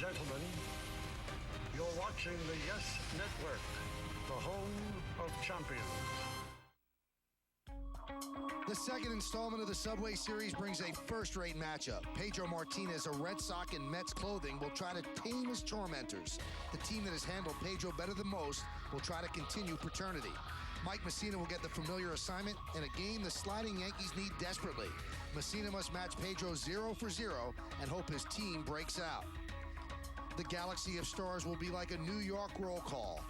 gentlemen, you're watching the Yes Network, the home of champions. The second installment of the Subway Series brings a first-rate matchup. Pedro Martinez, a Red Sox in Mets clothing, will try to tame his tormentors. The team that has handled Pedro better than most will try to continue paternity. Mike Mussina will get the familiar assignment in a game the sliding Yankees need desperately. Mussina must match Pedro 0 for 0 and hope his team breaks out. The Galaxy of Stars will be like a New York roll call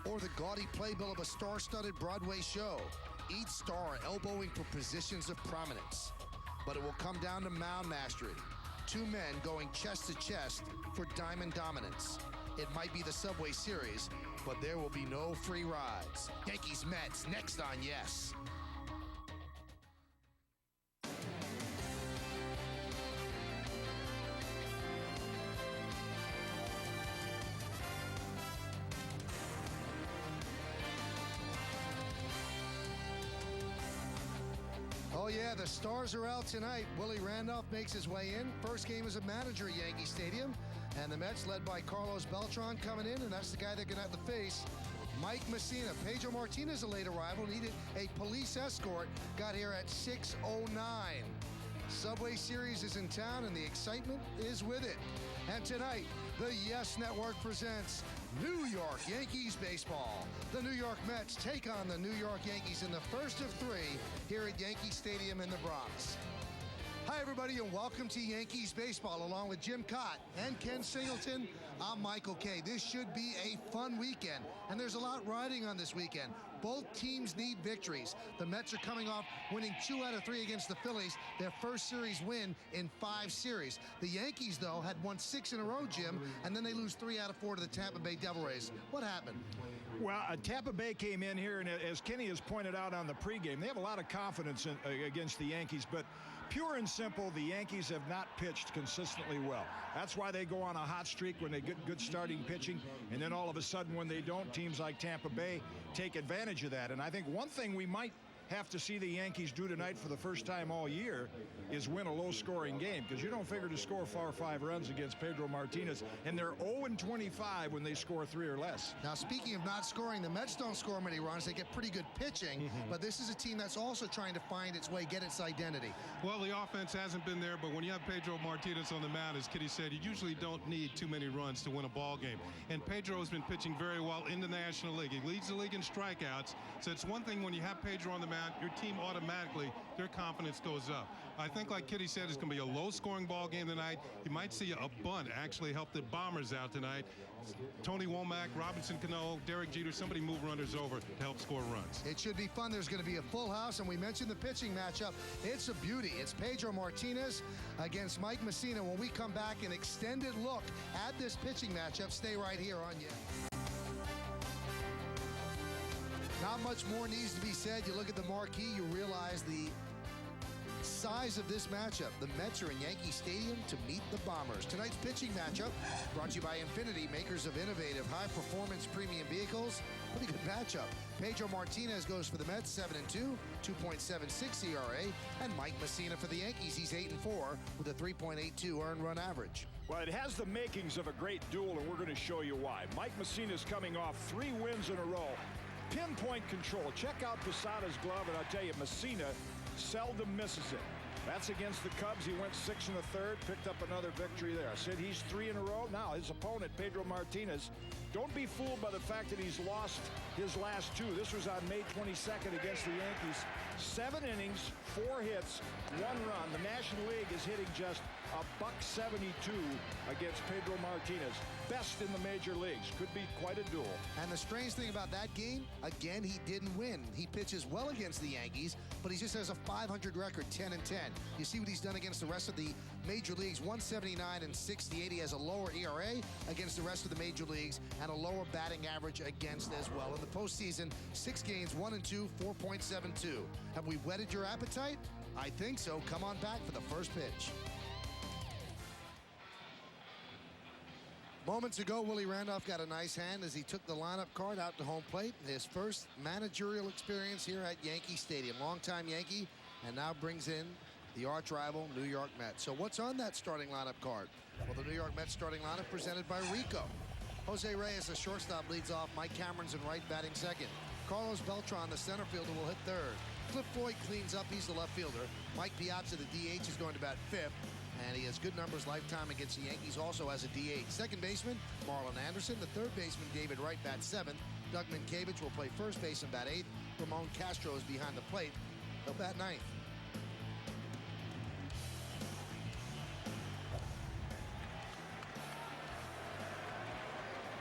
or the gaudy playbill of a star-studded Broadway show. Each star elbowing for positions of prominence. But it will come down to mound mastery. Two men going chest to chest for diamond dominance. It might be the Subway Series, but there will be no free rides. Yankees Mets next on Yes. Oh yeah, the Stars are out tonight. Willie Randolph makes his way in. First game as a manager at Yankee Stadium. And the Mets, led by Carlos Beltran, coming in, and that's the guy they're going to have to face. Mike Mussina. Pedro Martinez, a late arrival, needed a police escort. Got here at 6:09. Subway Series is in town, and the excitement is with it. And tonight, the Yes Network presents New York Yankees baseball. The New York Mets take on the New York Yankees in the first of three here at Yankee Stadium in the Bronx. Hi, everybody, and welcome to Yankees baseball. Along with Jim Cott and Ken Singleton, I'm Michael Kay. This should be a fun weekend, and there's a lot riding on this weekend. Both teams need victories. The Mets are coming off winning 2 out of 3 against the Phillies, their first series win in 5 series. The Yankees, though, had won 6 in a row, Jim, and then they lose 3 out of 4 to the Tampa Bay Devil Rays. What happened? Well, Tampa Bay came in here, and as Kenny has pointed out on the pregame, they have a lot of confidence against the Yankees, but pure and simple, the Yankees have not pitched consistently well. That's why they go on a hot streak when they get good starting pitching, and then all of a sudden when they don't, teams like Tampa Bay take advantage of that. And I think one thing we might have to see the Yankees do tonight for the first time all year is win a low-scoring game, because you don't figure to score 4 or 5 runs against Pedro Martinez, and they're 0-25 when they score 3 or less. Now, speaking of not scoring, the Mets don't score many runs. They get pretty good pitching, but this is a team that's also trying to find its way, get its identity. Well, the offense hasn't been there, but when you have Pedro Martinez on the mound, as Kitty said, you usually don't need too many runs to win a ball game. And Pedro has been pitching very well in the National League. He leads the league in strikeouts, so it's one thing when you have Pedro on the mound, your team automatically, their confidence goes up. I think, like Kitty said, it's going to be a low-scoring ball game tonight. You might see a bunt actually help the Bombers out tonight. Tony Womack, Robinson Cano, Derek Jeter, somebody move runners over to help score runs. It should be fun. There's going to be a full house, and we mentioned the pitching matchup. It's a beauty. It's Pedro Martinez against Mike Mussina. When we come back, an extended look at this pitching matchup. Stay right here on Yes. Not much more needs to be said. You look at the marquee, you realize the size of this matchup. The Mets are in Yankee Stadium to meet the Bombers. Tonight's pitching matchup brought to you by Infinity, makers of innovative, high-performance premium vehicles. Pretty good matchup. Pedro Martinez goes for the Mets, 7-2, 2.76 ERA. And Mike Mussina for the Yankees, he's 8-4 with a 3.82 earned run average. Well, it has the makings of a great duel, and we're going to show you why. Mike Mussina's coming off 3 wins in a row. Pinpoint control. Check out Posada's glove, and I'll tell you, Mussina seldom misses it. That's against the Cubs. He went 6 1/3, picked up another victory there. I said he's 3 in a row. Now his opponent, Pedro Martinez, don't be fooled by the fact that he's lost his last 2. This was on May 22nd against the Yankees. 7 innings, 4 hits, 1 run. The National League is hitting just $172 against Pedro Martinez. Best in the major leagues. Could be quite a duel. And the strange thing about that game, again, he didn't win. He pitches well against the Yankees, but he just has a .500 record, 10-10. You see what he's done against the rest of the major leagues, 179 and 68. He has a lower ERA against the rest of the major leagues and a lower batting average against as well. In the postseason, 6 games, 1-2, 4.72. Have we whetted your appetite? I think so. Come on back for the first pitch. Moments ago, Willie Randolph got a nice hand as he took the lineup card out to home plate. His first managerial experience here at Yankee Stadium. Longtime Yankee, and now brings in the arch rival New York Mets. So what's on that starting lineup card? Well, the New York Mets starting lineup presented by Rico. Jose Reyes, the shortstop, leads off. Mike Cameron's in right, batting second. Carlos Beltran, the center fielder, will hit third. Cliff Floyd cleans up. He's the left fielder. Mike Piazza, the DH, is going to bat fifth. And he has good numbers lifetime against the Yankees, also as a DH. Second baseman, Marlon Anderson. The third baseman, David Wright, bats seventh. Doug Minkiewicz will play first base and bat eighth. Ramon Castro is behind the plate. He'll bat ninth.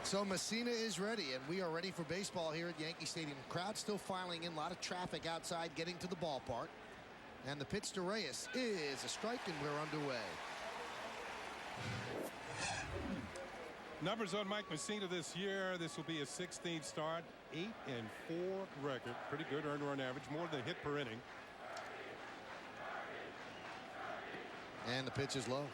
So Mussina is ready, and we are ready for baseball here at Yankee Stadium. Crowd still filing in, a lot of traffic outside getting to the ballpark. And the pitch to Reyes is a strike, and we're underway. Numbers on Mike Mussina this year. This will be a 16th start, 8-4 record. Pretty good earned run average, more than a hit per inning. And the pitch is low.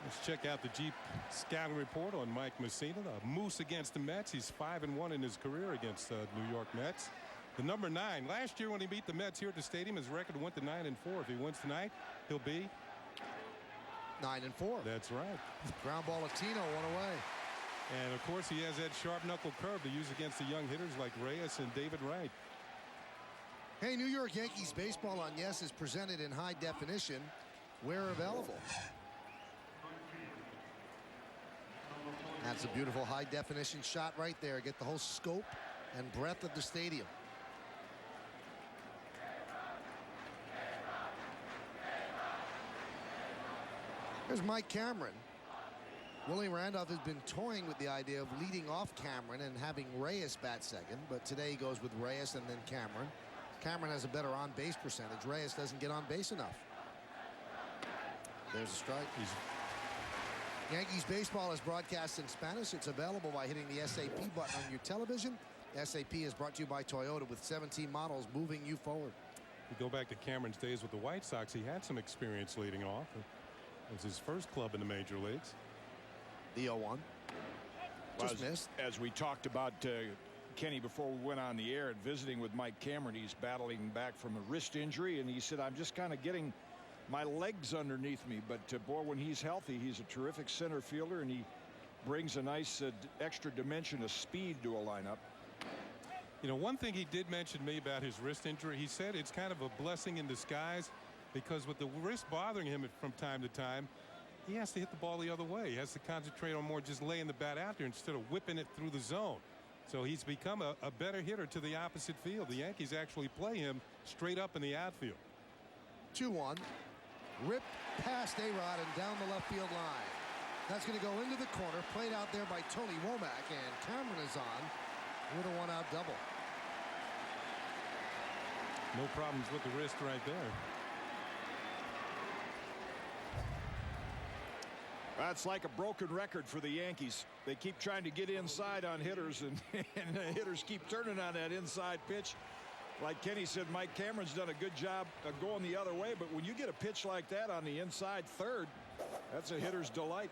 Let's check out the Jeep scouting report on Mike Mussina. The Moose against the Mets. He's 5-1 in his career against New York Mets. The number 9. Last year when he beat the Mets here at the stadium, his record went to 9-4. If he wins tonight, he'll be 9-4. That's right. Ground ball Latino, one away. And of course he has that sharp knuckle curve to use against the young hitters like Reyes and David Wright. Hey, New York Yankees baseball on Yes is presented in high definition where available. That's a beautiful high definition shot right there. Get the whole scope and breadth of the stadium. Here's Mike Cameron. Willie Randolph has been toying with the idea of leading off Cameron and having Reyes bat second, but today he goes with Reyes and then Cameron. Cameron has a better on-base percentage. Reyes doesn't get on base enough. There's a strike. Yankees baseball is broadcast in Spanish. It's available by hitting the SAP button on your television. SAP is brought to you by Toyota with 17 models moving you forward. We go back to Cameron's days with the White Sox. He had some experience leading off. It was his first club in the major leagues. The 0-1. Just missed. As we talked about, Kenny, before we went on the air and visiting with Mike Cameron, he's battling back from a wrist injury, and he said, I'm just kind of getting my legs underneath me. But, boy, when he's healthy, he's a terrific center fielder, and he brings a nice extra dimension of speed to a lineup. You know, one thing he did mention to me about his wrist injury, he said it's kind of a blessing in disguise because with the wrist bothering him from time to time, he has to hit the ball the other way. He has to concentrate on more just laying the bat out there instead of whipping it through the zone. So he's become a better hitter to the opposite field. The Yankees actually play him straight up in the outfield. 2-1. Ripped past A-Rod and down the left field line. That's going to go into the corner. Played out there by Tony Womack, and Cameron is on with a one-out double. No problems with the wrist right there. That's like a broken record for the Yankees. They keep trying to get inside on hitters, and the hitters keep turning on that inside pitch. Like Kenny said, Mike Cameron's done a good job of going the other way, but when you get a pitch like that on the inside third, that's a hitter's delight.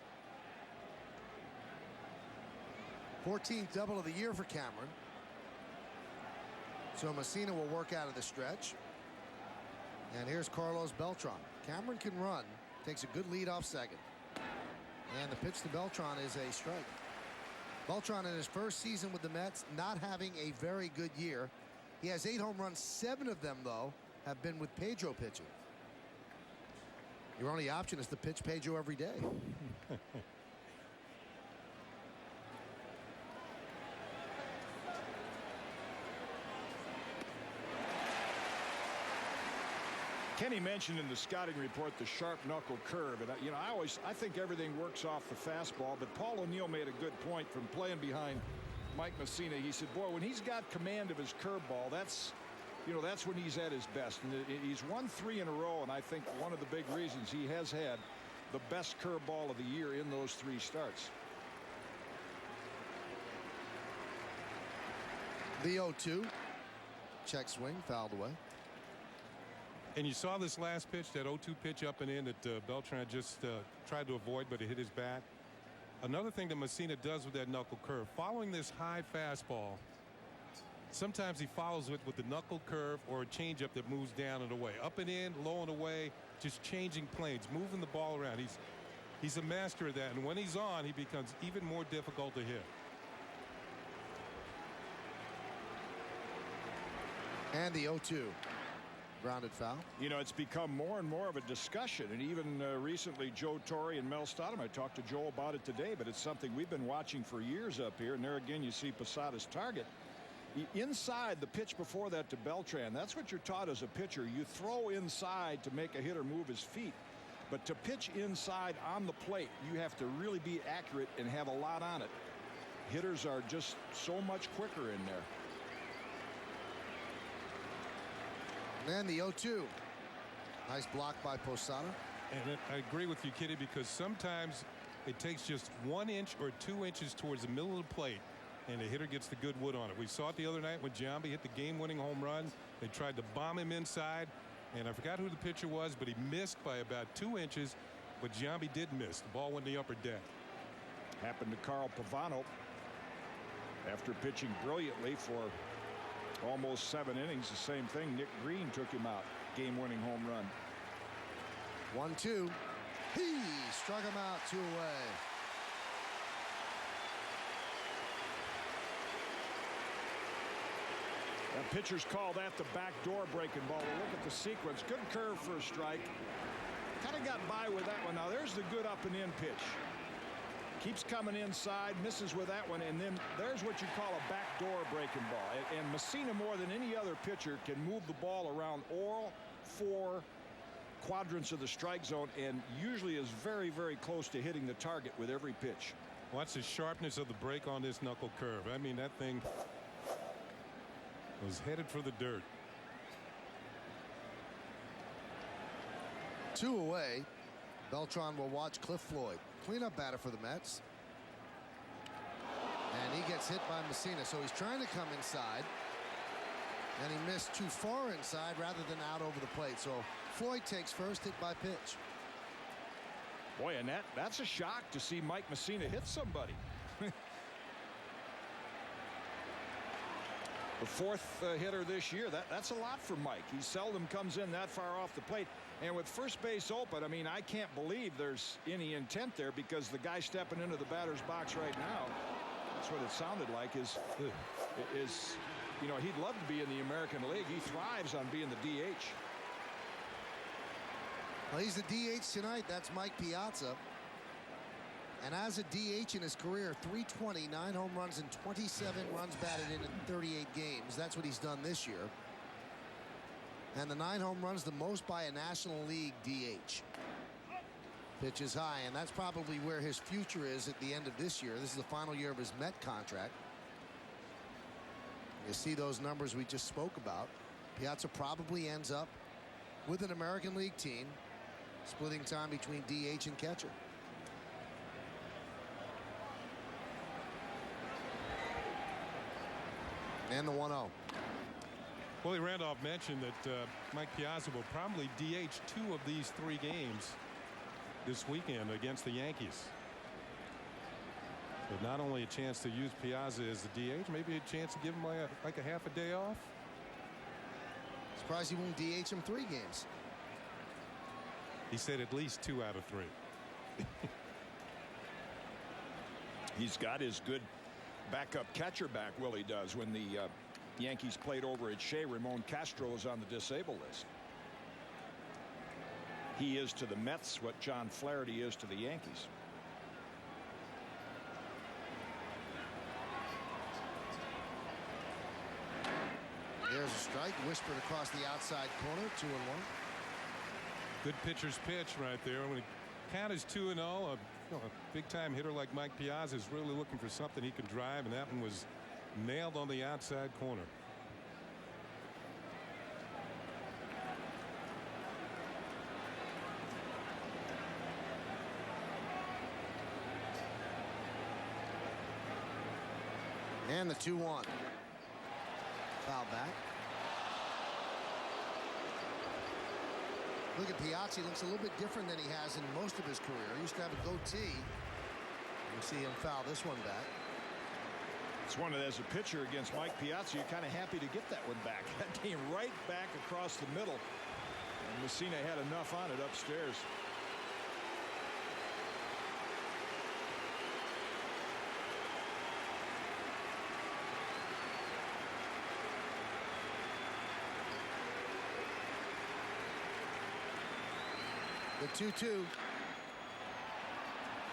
14th double of the year for Cameron. So Mussina will work out of the stretch. And here's Carlos Beltran. Cameron can run. Takes a good lead off second. And the pitch to Beltran is a strike. Beltran in his first season with the Mets not having a very good year. He has 8 home runs. 7 of them, though, have been with Pedro pitching. Your only option is to pitch Pedro every day. Kenny mentioned in the scouting report the sharp knuckle curve, and I think everything works off the fastball, but Paul O'Neill made a good point from playing behind Mike Mussina. He said, boy, when he's got command of his curveball, that's when he's at his best. And he's won 3 in a row, and I think one of the big reasons he has had the best curveball of the year in those 3 starts. The 0-2. Check swing, fouled away. And you saw this last pitch, that 0-2 pitch up and in that Beltran just tried to avoid, but it hit his bat. Another thing that Mussina does with that knuckle curve, following this high fastball, sometimes he follows it with the knuckle curve or a changeup that moves down and away. Up and in, low and away, just changing planes, moving the ball around. He's a master of that, and when he's on, he becomes even more difficult to hit. And the 0-2. Grounded foul. You know, it's become more and more of a discussion, and even recently Joe Torre and Mel Stodham, I talked to Joe about it today, but it's something we've been watching for years up here. And there again you see Posada's target. Inside the pitch before that to Beltran, that's what you're taught as a pitcher. You throw inside to make a hitter move his feet. But to pitch inside on the plate, you have to really be accurate and have a lot on it. Hitters are just so much quicker in there. And the 0-2. Nice block by Posada. And I agree with you, Kitty, because sometimes it takes just 1 inch or 2 inches towards the middle of the plate, and the hitter gets the good wood on it. We saw it the other night when Giambi hit the game-winning home run. They tried to bomb him inside, and I forgot who the pitcher was, but he missed by about 2 inches, but Giambi did miss. The ball went in the upper deck. Happened to Carl Pavano after pitching brilliantly for almost 7 innings. The same thing. Nick Green took him out. Game-winning home run. 1-2. He struck him out 2 away. And pitchers call that the backdoor breaking ball. Look at the sequence. Good curve for a strike. Kind of got by with that one. Now there's the good up and in pitch. Keeps coming inside, misses with that one, and then there's what you call a backdoor breaking ball. And Mussina, more than any other pitcher, can move the ball around all 4 quadrants of the strike zone and usually is very, very close to hitting the target with every pitch. Watch the sharpness of the break on this knuckle curve. I mean, that thing was headed for the dirt. 2 away. Beltran will watch Cliff Floyd. Cleanup batter for the Mets. And he gets hit by Mussina, so he's trying to come inside. And he missed too far inside rather than out over the plate. So Floyd takes first, hit by pitch. Boy, and that's a shock to see Mike Mussina hit somebody. The 4th hitter this year. That's a lot for Mike. He seldom comes in that far off the plate. And with first base open, I mean, I can't believe there's any intent there, because the guy stepping into the batter's box right now, that's what it sounded like, is you know, he'd love to be in the American League. He thrives on being the DH. Well, he's the DH tonight. That's Mike Piazza. And as a DH in his career, 320, 9 home runs and 27 runs batted in 38 games. That's what he's done this year. And the 9 home runs, the most by a National League DH. Pitch is high, and that's probably where his future is at the end of this year. This is the final year of his Met contract. You see those numbers we just spoke about. Piazza probably ends up with an American League team, splitting time between DH and catcher. And the 1-0. Willie Randolph mentioned that Mike Piazza will probably DH 2 of these 3 games this weekend against the Yankees. So not only a chance to use Piazza as the DH, maybe a chance to give him like a half a day off. Surprised he won't DH him 3 games. He said at least 2 out of 3. He's got his good backup catcher back. Willie does. When the Yankees played over at Shea, Ramon Castro is on the disabled list. He is to the Mets what John Flaherty is to the Yankees. There's a strike whispered across the outside corner. 2-1. Good pitcher's pitch right there. When the count is 2-0, a big-time hitter like Mike Piazza is really looking for something he can drive, and that one was nailed on the outside corner. And the 2-1. Foul back. Look at Piazza. He looks a little bit different than he has in most of his career. He used to have a goatee. You see him foul this one back. It's one that, as a pitcher against Mike Piazza, you're kind of happy to get that one back. That came right back across the middle. And Mussina had enough on it upstairs. The 2-2.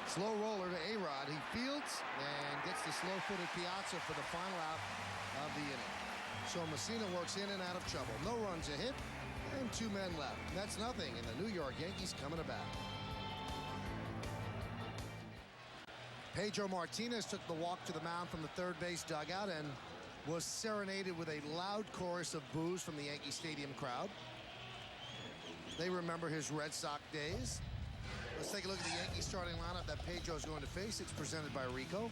Slow roller to A-Rod. He fields and gets the slow-footed Piazza for the final out of the inning. So Mussina works in and out of trouble. No runs a hit and 2 men left. That's nothing, and the New York Yankees coming to bat. Pedro Martinez took the walk to the mound from the third base dugout and was serenaded with a loud chorus of boos from the Yankee Stadium crowd. They remember his Red Sox days. Let's take a look at the Yankees starting lineup that Pedro is going to face. It's presented by Rico.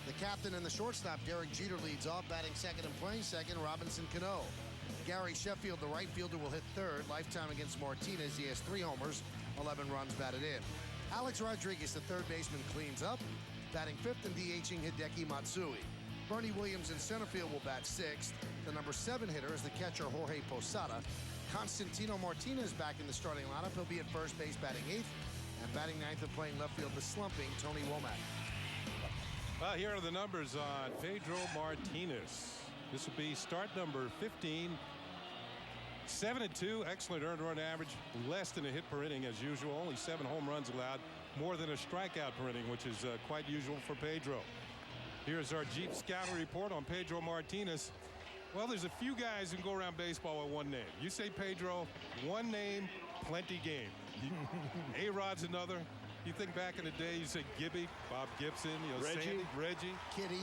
The captain and the shortstop, Derek Jeter, leads off, batting second and playing second, Robinson Cano. Gary Sheffield, the right fielder, will hit third. Lifetime against Martinez. He has 3 homers, 11 runs batted in. Alex Rodriguez, the third baseman, cleans up. Batting fifth and DHing Hideki Matsui. Bernie Williams in center field will bat sixth. The number 7 hitter is the catcher, Jorge Posada. Constantino Martinez back in the starting lineup. He'll be at first base batting 8th. And batting 9th and playing left field, the slumping Tony Womack. Here are the numbers on Pedro Martinez. This will be start number 15. 7-2, excellent earned run average, less than a hit per inning as usual. Only 7 home runs allowed, more than a strikeout per inning, which is quite usual for Pedro. Here's our Jeep scouting report on Pedro Martinez. Well, there's a few guys who can go around baseball with one name. You say Pedro, one name, plenty game. A-Rod's another. You think back in the day, you say Gibby, Bob Gibson, Reggie, Kitty.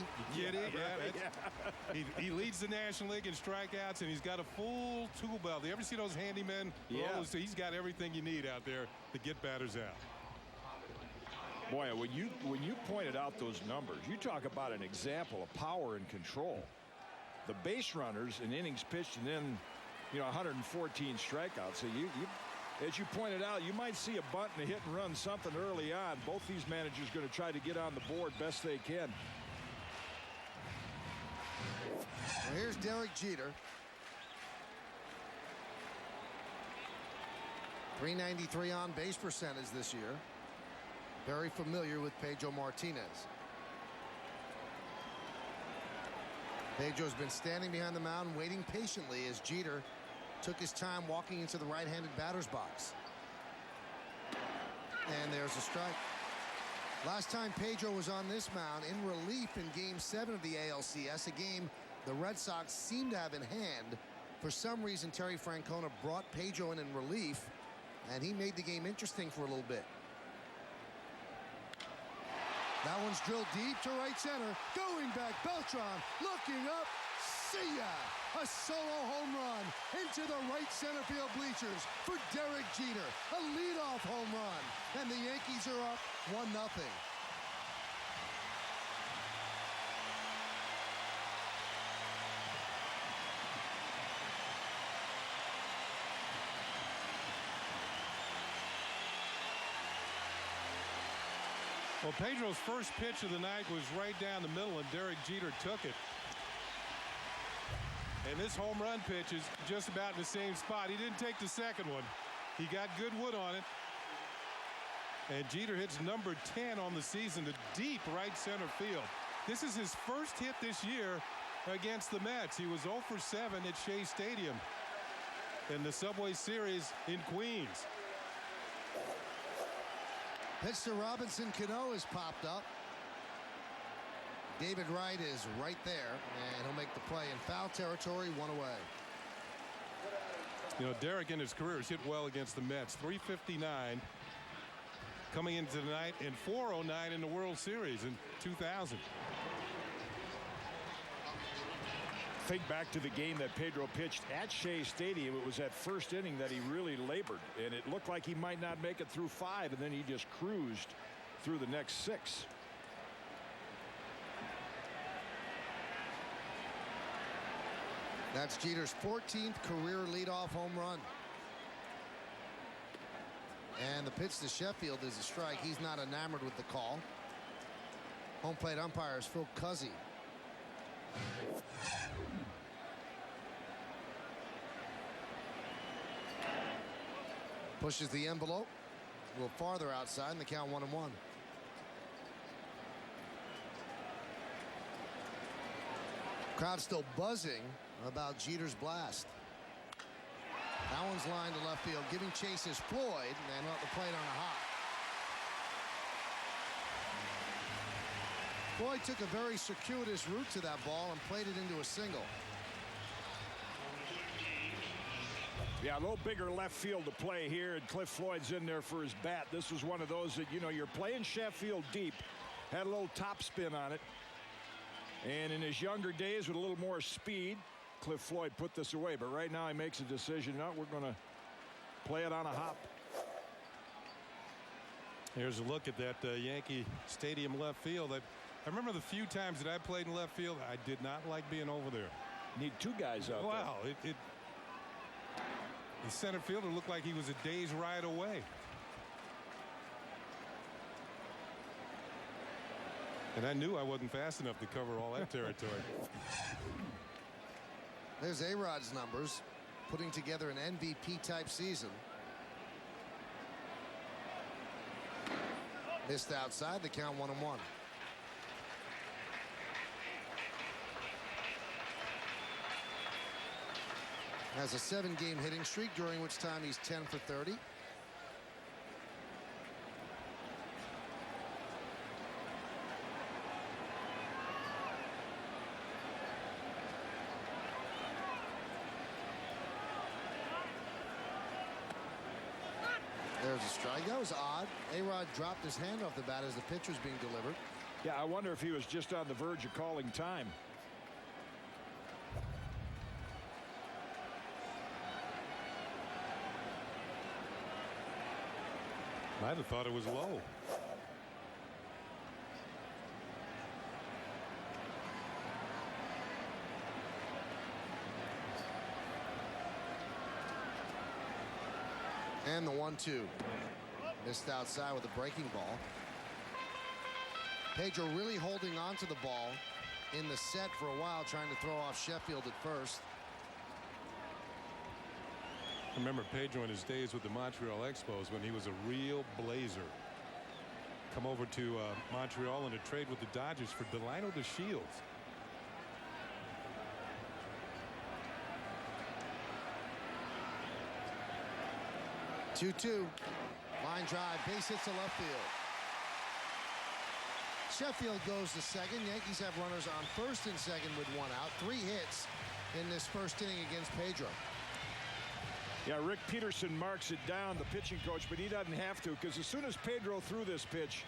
He leads the National League in strikeouts, and he's got a full tool belt. You ever see those handymen? Yeah. He's got everything you need out there to get batters out. Boy, when you pointed out those numbers, you talk about an example of power and control. The base runners in innings pitched and then, 114 strikeouts. So you as you pointed out, you might see a bunt and a hit and run something early on. Both these managers going to try to get on the board best they can. Well, here's Derek Jeter. .393 on base percentage this year. Very familiar with Pedro Martinez. Pedro's been standing behind the mound waiting patiently as Jeter took his time walking into the right-handed batter's box. And there's a strike. Last time Pedro was on this mound in relief in Game 7 of the ALCS, a game the Red Sox seemed to have in hand. For some reason, Terry Francona brought Pedro in relief, and he made the game interesting for a little bit. That one's drilled deep to right center. Going back, Beltran looking up. See ya! A solo home run into the right center field bleachers for Derek Jeter. A leadoff home run. And the Yankees are up 1-0. Well, Pedro's first pitch of the night was right down the middle, and Derek Jeter took it. And this home run pitch is just about in the same spot. He didn't take the second one. He got good wood on it. And Jeter hits number 10 on the season to deep right center field. This is his first hit this year against the Mets. He was 0 for 7 at Shea Stadium in the Subway Series in Queens. Pitch to Robinson Cano has popped up. David Wright is right there, and he'll make the play in foul territory, 1 away. Derek in his career has hit well against the Mets. .359 coming into tonight, and .409 in the World Series in 2000. Think back to the game that Pedro pitched at Shea Stadium. It was that first inning that he really labored, and it looked like he might not make it through 5, and then he just cruised through the next 6. That's Jeter's 14th career leadoff home run. And the pitch to Sheffield is a strike. He's not enamored with the call. Home plate umpire is Phil Cuzzy. Pushes the envelope a little farther outside, and the count 1-1. Crowd still buzzing about Jeter's blast. That one's lined to left field. Giving chase is Floyd, and up the plate on a hop. Floyd took a very circuitous route to that ball and played it into a single. Yeah, a little bigger left field to play here, and Cliff Floyd's in there for his bat. This was one of those that, you know, you're playing Sheffield deep. Had a little top spin on it. And in his younger days with a little more speed, Cliff Floyd put this away. But right now he makes a decision. No, we're going to play it on a hop. Here's a look at that Yankee Stadium left field. I remember the few times that I played in left field, I did not like being over there. Need two guys out there. Wow, the center fielder looked like he was a day's ride away. And I knew I wasn't fast enough to cover all that territory. There's A-Rod's numbers, putting together an MVP-type season. Missed outside, the count 1-1. Has a 7-game hitting streak, during which time he's 10 for 30. There's a strike. That was odd. A-Rod dropped his hand off the bat as the pitch was being delivered. Yeah, I wonder if he was just on the verge of calling time. I'd have thought it was low. And the 1-2. Missed outside with a breaking ball. Pedro really holding on to the ball in the set for a while, trying to throw off Sheffield at first. I remember Pedro in his days with the Montreal Expos when he was a real blazer. Come over to Montreal in a trade with the Dodgers for Delino DeShields. Two-two. Line drive, base hits to left field. Sheffield goes to second. Yankees have runners on first and second with one out. 3 hits in this first inning against Pedro. Yeah, Rick Peterson marks it down, the pitching coach, but he doesn't have to, because as soon as Pedro threw this pitch,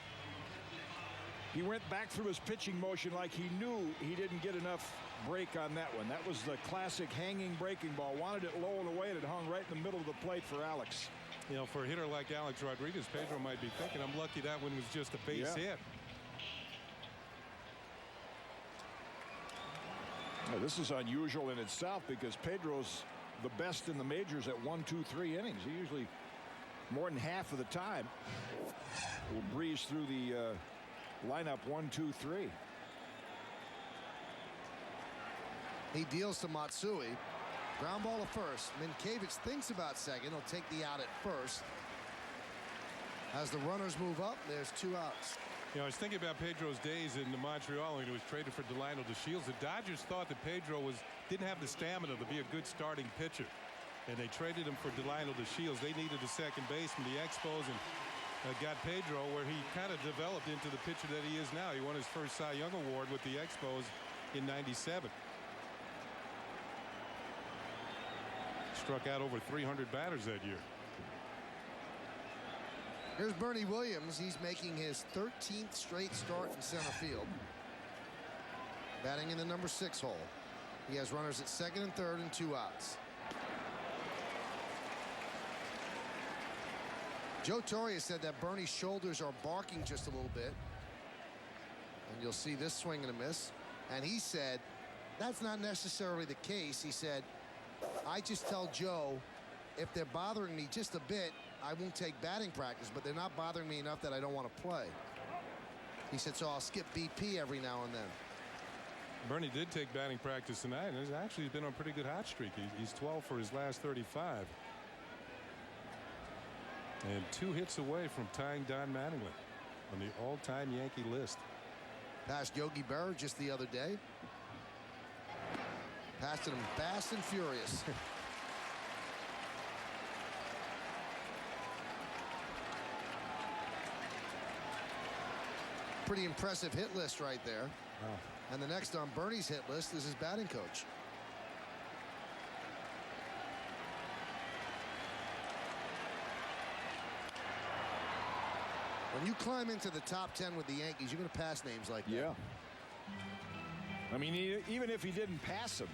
he went back through his pitching motion like he knew he didn't get enough break on that one. That was the classic hanging breaking ball. Wanted it low and away, and it hung right in the middle of the plate for Alex. You know, for a hitter like Alex Rodriguez, Pedro might be thinking, I'm lucky that one was just a base hit. Now, this is unusual in itself because Pedro's the best in the majors at 1, 2, 3 innings. He usually, more than half of the time, will breeze through the lineup 1, 2, 3. He deals to Matsui. Ground ball to first. Minkiewicz thinks about second. He'll take the out at first. As the runners move up, there's 2 outs. You know, I was thinking about Pedro's days in Montreal when he was traded for Delino DeShields. The Dodgers thought that Pedro didn't have the stamina to be a good starting pitcher. And they traded him for Delino DeShields. They needed a second baseman. The Expos and got Pedro, where he kind of developed into the pitcher that he is now. He won his first Cy Young Award with the Expos in '97. Struck out over 300 batters that year. Here's Bernie Williams. He's making his 13th straight start in center field. Batting in the number 6 hole. He has runners at second and third and 2 outs. Joe Torre said that Bernie's shoulders are barking just a little bit. And you'll see this swing and a miss. And he said that's not necessarily the case. He said, I just tell Joe, if they're bothering me just a bit, I won't take batting practice, but they're not bothering me enough that I don't want to play. He said, so I'll skip BP every now and then. Bernie did take batting practice tonight, and he's actually been on a pretty good hot streak. He's 12 for his last 35. And 2 hits away from tying Don Mattingly on the all-time Yankee list. Passed Yogi Berra just the other day. Passed him fast and furious. Pretty impressive hit list right there. Wow. And the next on Bernie's hit list is his batting coach. When you climb into the top 10 with the Yankees, you're going to pass names like that. Yeah. I mean, even if he didn't pass him,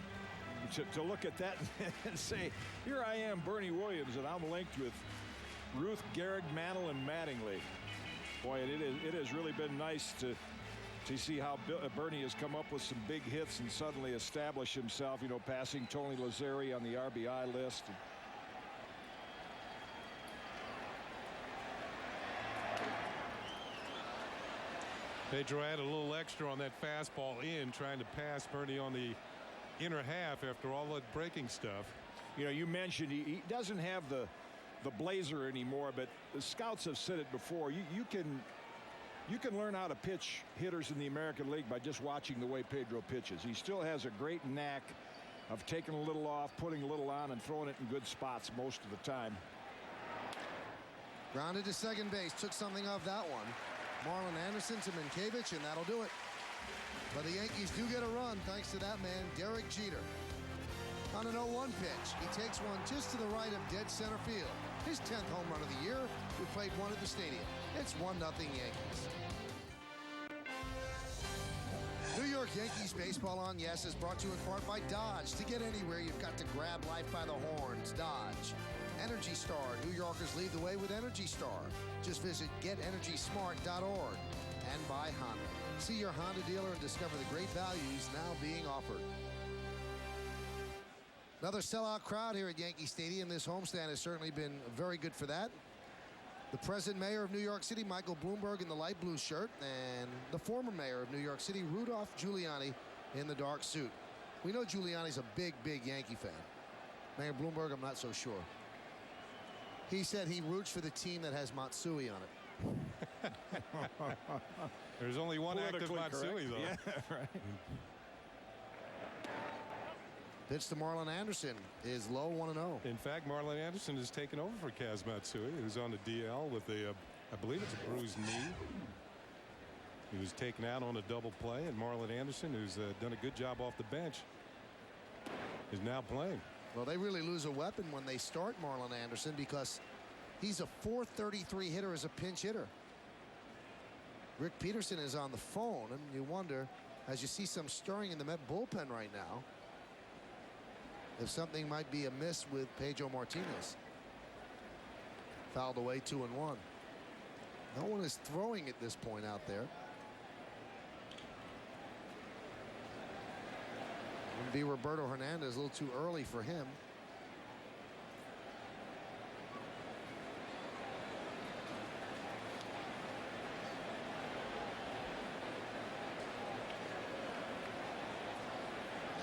to look at that and say, here I am, Bernie Williams, and I'm linked with Ruth, Gehrig, Mantle, and Mattingly. Boy, it has really been nice to see how Bernie has come up with some big hits and suddenly establish himself, you know, passing Tony Lazzeri on the RBI list. Pedro had a little extra on that fastball in, trying to pass Bernie on the inner half after all that breaking stuff. You know, you mentioned he doesn't have the blazer anymore, but the scouts have said it before. You can learn how to pitch hitters in the American League by just watching the way Pedro pitches. He still has a great knack of taking a little off, putting a little on, and throwing it in good spots most of the time. Grounded to second base, took something off that one. Marlon Anderson to Minkiewicz, and that'll do it. But the Yankees do get a run thanks to that man, Derek Jeter. On an 0-1 pitch, he takes one just to the right of dead center field. His 10th home run of the year. We played one at the stadium. It's 1-0 Yankees. New York Yankees Baseball on Yes is brought to you in part by Dodge. To get anywhere, you've got to grab life by the horns. Dodge. Energy Star. New Yorkers lead the way with Energy Star. Just visit getenergysmart.org. And by Honda. See your Honda dealer and discover the great values now being offered. Another sellout crowd here at Yankee Stadium. This homestand has certainly been very good for that. The present mayor of New York City, Michael Bloomberg, in the light blue shirt, and the former mayor of New York City, Rudolph Giuliani, in the dark suit. We know Giuliani's a big, big Yankee fan. Mayor Bloomberg, I'm not so sure. He said he roots for the team that has Matsui on it. There's only one active Matsui, though. Yeah, right. Pitch to Marlon Anderson is low, 1-0. In fact, Marlon Anderson has taken over for Kaz Matsui, who's on the DL with I believe it's a bruised knee. He was taken out on a double play, and Marlon Anderson, who's done a good job off the bench, is now playing. Well, they really lose a weapon when they start Marlon Anderson because he's a .433 hitter as a pinch hitter. Rick Peterson is on the phone, and you wonder, as you see some stirring in the Met bullpen right now, if something might be amiss with Pedro Martinez. Fouled away 2-1. No one is throwing at this point out there. Wouldn't be Roberto Hernandez, a little too early for him.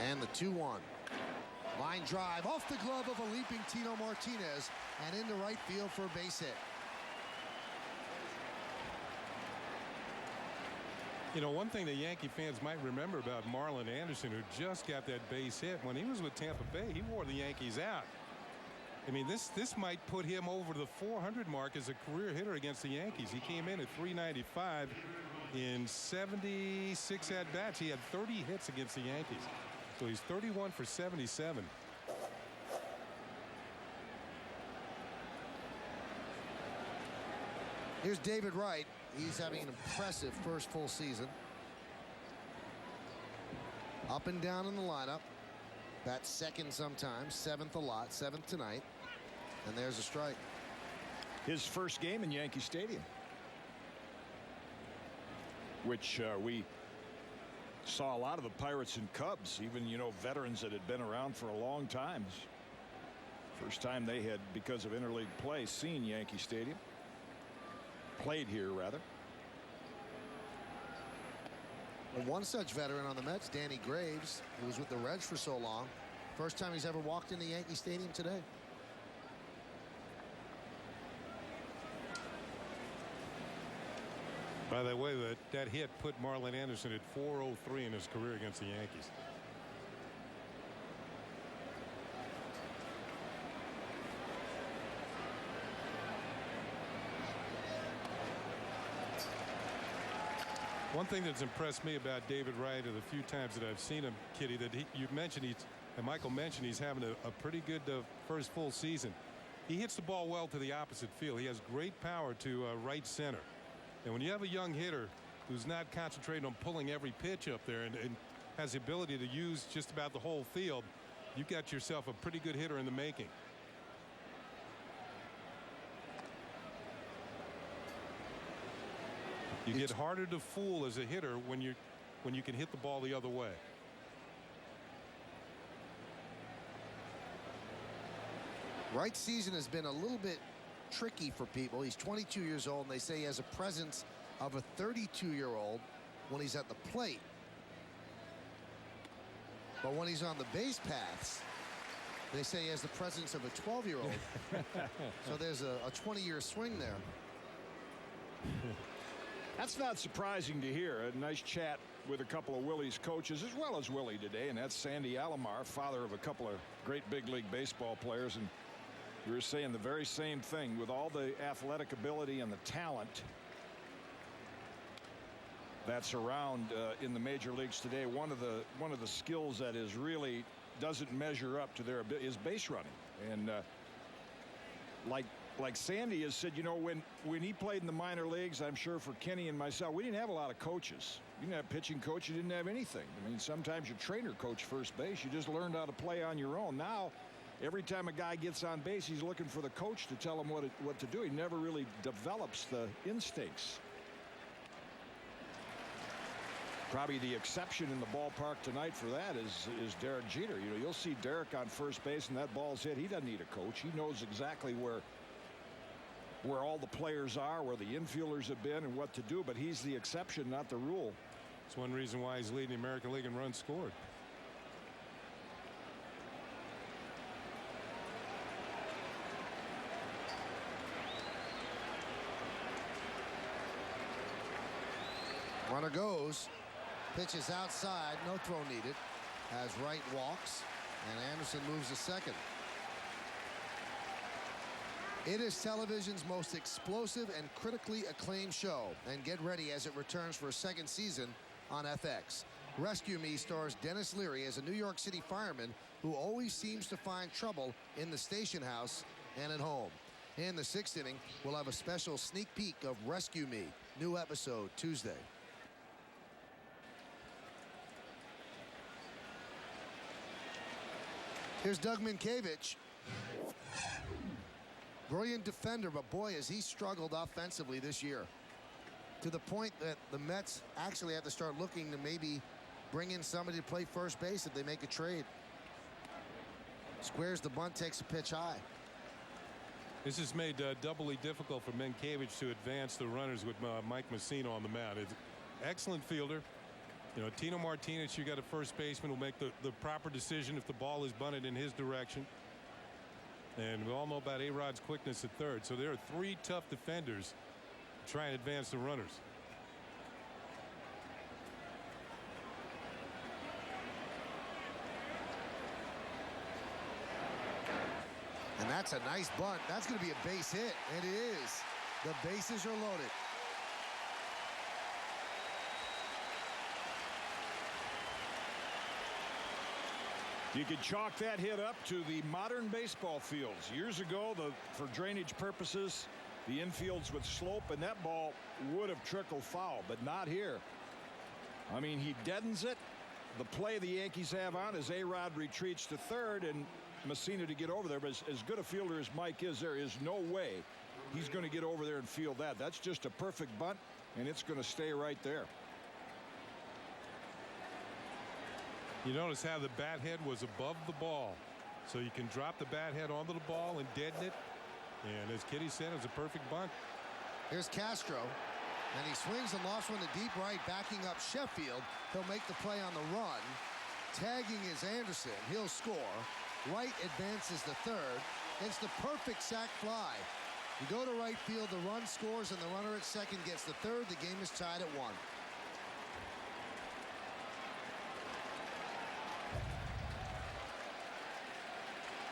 And the 2-1. Line drive off the glove of a leaping Tino Martinez and into right field for a base hit. You know, one thing that Yankee fans might remember about Marlon Anderson, who just got that base hit, when he was with Tampa Bay, he wore the Yankees out. I mean, this might put him over the 400 mark as a career hitter against the Yankees. He came in at .395 in 76 at-bats. He had 30 hits against the Yankees. So he's 31 for 77. Here's David Wright. He's having an impressive first full season. Up and down in the lineup. Bats second sometimes, seventh a lot, seventh tonight. And there's a strike. His first game in Yankee Stadium, which we saw a lot of the Pirates and Cubs, even, you know, veterans that had been around for a long time. First time they had, because of interleague play, seen Yankee Stadium. Played here, rather. And one such veteran on the Mets, Danny Graves, who was with the Reds for so long. First time he's ever walked in the Yankee Stadium today. By the way, that hit put Marlon Anderson at .403 in his career against the Yankees. One thing that's impressed me about David Wright the few times that I've seen him, Kitty, that and Michael mentioned he's having a pretty good first full season. He hits the ball well to the opposite field. He has great power to right center. And when you have a young hitter who's not concentrating on pulling every pitch up there and has the ability to use just about the whole field, you've got yourself a pretty good hitter in the making. You get harder to fool as a hitter when you can hit the ball the other way. Wright's season has been a little bit tricky for people. He's 22 years old, and they say he has a presence of a 32-year-old when he's at the plate. But when he's on the base paths, they say he has the presence of a 12-year-old. So there's a 20-year swing there. That's not surprising to hear. A nice chat with a couple of Willie's coaches, as well as Willie today, and that's Sandy Alomar, father of a couple of great big league baseball players. And we were saying the very same thing. With all the athletic ability and the talent that's around in the major leagues today, one of the skills that is really doesn't measure up to their ability is base running. And like Sandy has said, you know, when he played in the minor leagues, I'm sure for Kenny and myself, we didn't have a lot of coaches. You didn't have pitching coach. You didn't have anything. I mean, sometimes your trainer coached first base. You just learned how to play on your own. Now, every time a guy gets on base, he's looking for the coach to tell him what to do. He never really develops the instincts. Probably the exception in the ballpark tonight for that is Derek Jeter. You know, you'll see Derek on first base and that ball's hit. He doesn't need a coach. He knows exactly where all the players are, where the infielders have been, and what to do. But he's the exception, not the rule. It's one reason why he's leading the American League in runs scored. Runner goes. Pitches outside. No throw needed. As Wright walks. And Anderson moves to second. It is television's most explosive and critically acclaimed show. And get ready as it returns for a second season on FX. Rescue Me stars Dennis Leary as a New York City fireman who always seems to find trouble in the station house and at home. In the sixth inning, we'll have a special sneak peek of Rescue Me. New episode Tuesday. Here's Doug Minkiewicz. Brilliant defender, but boy, has he struggled offensively this year. To the point that the Mets actually have to start looking to maybe bring in somebody to play first base if they make a trade. Squares the bunt, takes a pitch high. This has made doubly difficult for Minkiewicz to advance the runners with Mike Mussina on the mound. It's excellent fielder. You know, Tino Martinez, you got a first baseman, will make the proper decision if the ball is bunted in his direction. And we all know about A-Rod's quickness at third. So there are three tough defenders to try and advance the runners. And that's a nice bunt. That's going to be a base hit. And it is. The bases are loaded. You could chalk that hit up to the modern baseball fields. Years ago, for drainage purposes, the infields would slope, and that ball would have trickled foul, but not here. I mean, he deadens it. The play the Yankees have on is A-Rod retreats to third, and Mussina to get over there. But as good a fielder as Mike is, there is no way he's going to get over there and field that. That's just a perfect bunt, and it's going to stay right there. You notice how the bat head was above the ball. So you can drop the bat head onto the ball and deaden it. And as Kitty said, it was a perfect bunt. Here's Castro. And he swings and lofts one to deep right, backing up Sheffield. He'll make the play on the run. Tagging is Anderson. He'll score. Wright advances to third. It's the perfect sac fly. You go to right field, the run scores, and the runner at second gets the third. The game is tied at 1.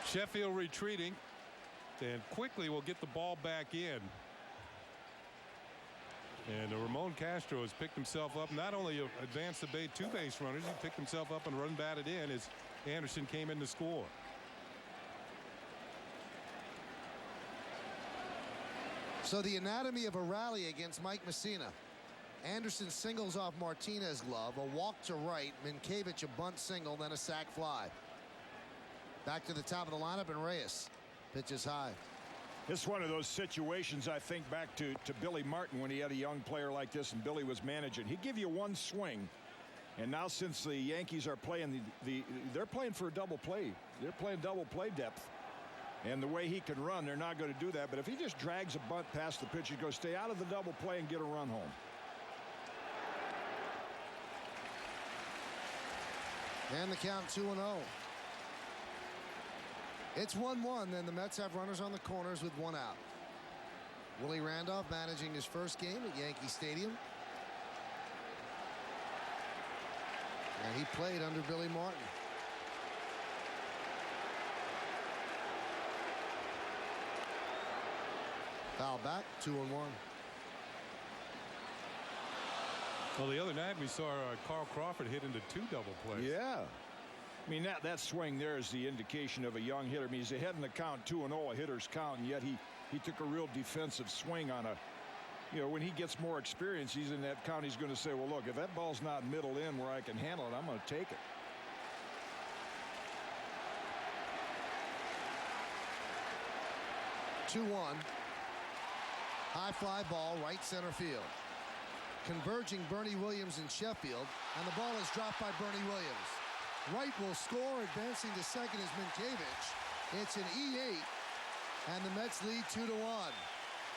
Sheffield retreating, and quickly will get the ball back in. And Ramon Castro has picked himself up, not only advanced the 2 base runners, he picked himself up and run batted in as Anderson came in to score. So the anatomy of a rally against Mike Mussina. Anderson singles off Martinez glove, a walk to right, Minkiewicz a bunt single, then a sac fly. Back to the top of the lineup, and Reyes pitches high. It's one of those situations, I think, back to Billy Martin when he had a young player like this and Billy was managing. He'd give you one swing, and now since the Yankees are playing they're playing for a double play. They're playing double play depth. And the way he can run, they're not going to do that. But if he just drags a bunt past the pitch, he's going to stay out of the double play and get a run home. And the count 2-0. It's 1-1. Then the Mets have runners on the corners with 1 out. Willie Randolph managing his first game at Yankee Stadium. And he played under Billy Martin. Foul back, 2-1. Well, the other night we saw Carl Crawford hit into 2 double plays. Yeah. I mean, that swing there is the indication of a young hitter. I mean, he's ahead in the count 2-0, a hitter's count, and yet he took a real defensive swing on when he gets more experience, he's in that count, he's going to say, well, look, if that ball's not middle in where I can handle it, I'm going to take it. High fly ball, right center field. Converging Bernie Williams and Sheffield, and the ball is dropped by Bernie Williams. Wright will score, advancing to second is Minkiewicz. It's an E8, and the Mets lead 2-1.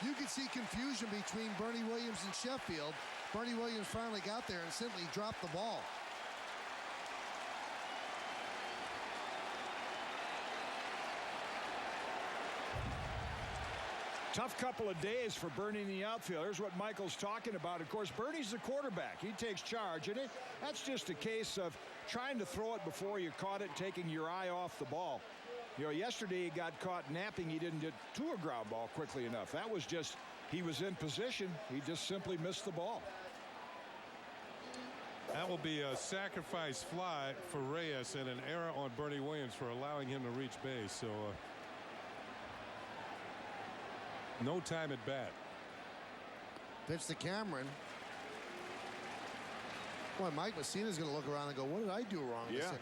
You could see confusion between Bernie Williams and Sheffield. Bernie Williams finally got there and simply dropped the ball. Tough couple of days for Bernie in the outfield. Here's what Michael's talking about. Of course, Bernie's the quarterback. He takes charge, and that's just a case of trying to throw it before you caught it, taking your eye off the ball. Yesterday he got caught napping. He didn't get to a ground ball quickly enough. That was just, he was in position. He just simply missed the ball. That will be a sacrifice fly for Reyes and an error on Bernie Williams for allowing him to reach base. So no time at bat. Pitch to Cameron. Boy, Mike Mussina's going to look around and go, what did I do wrong this inning?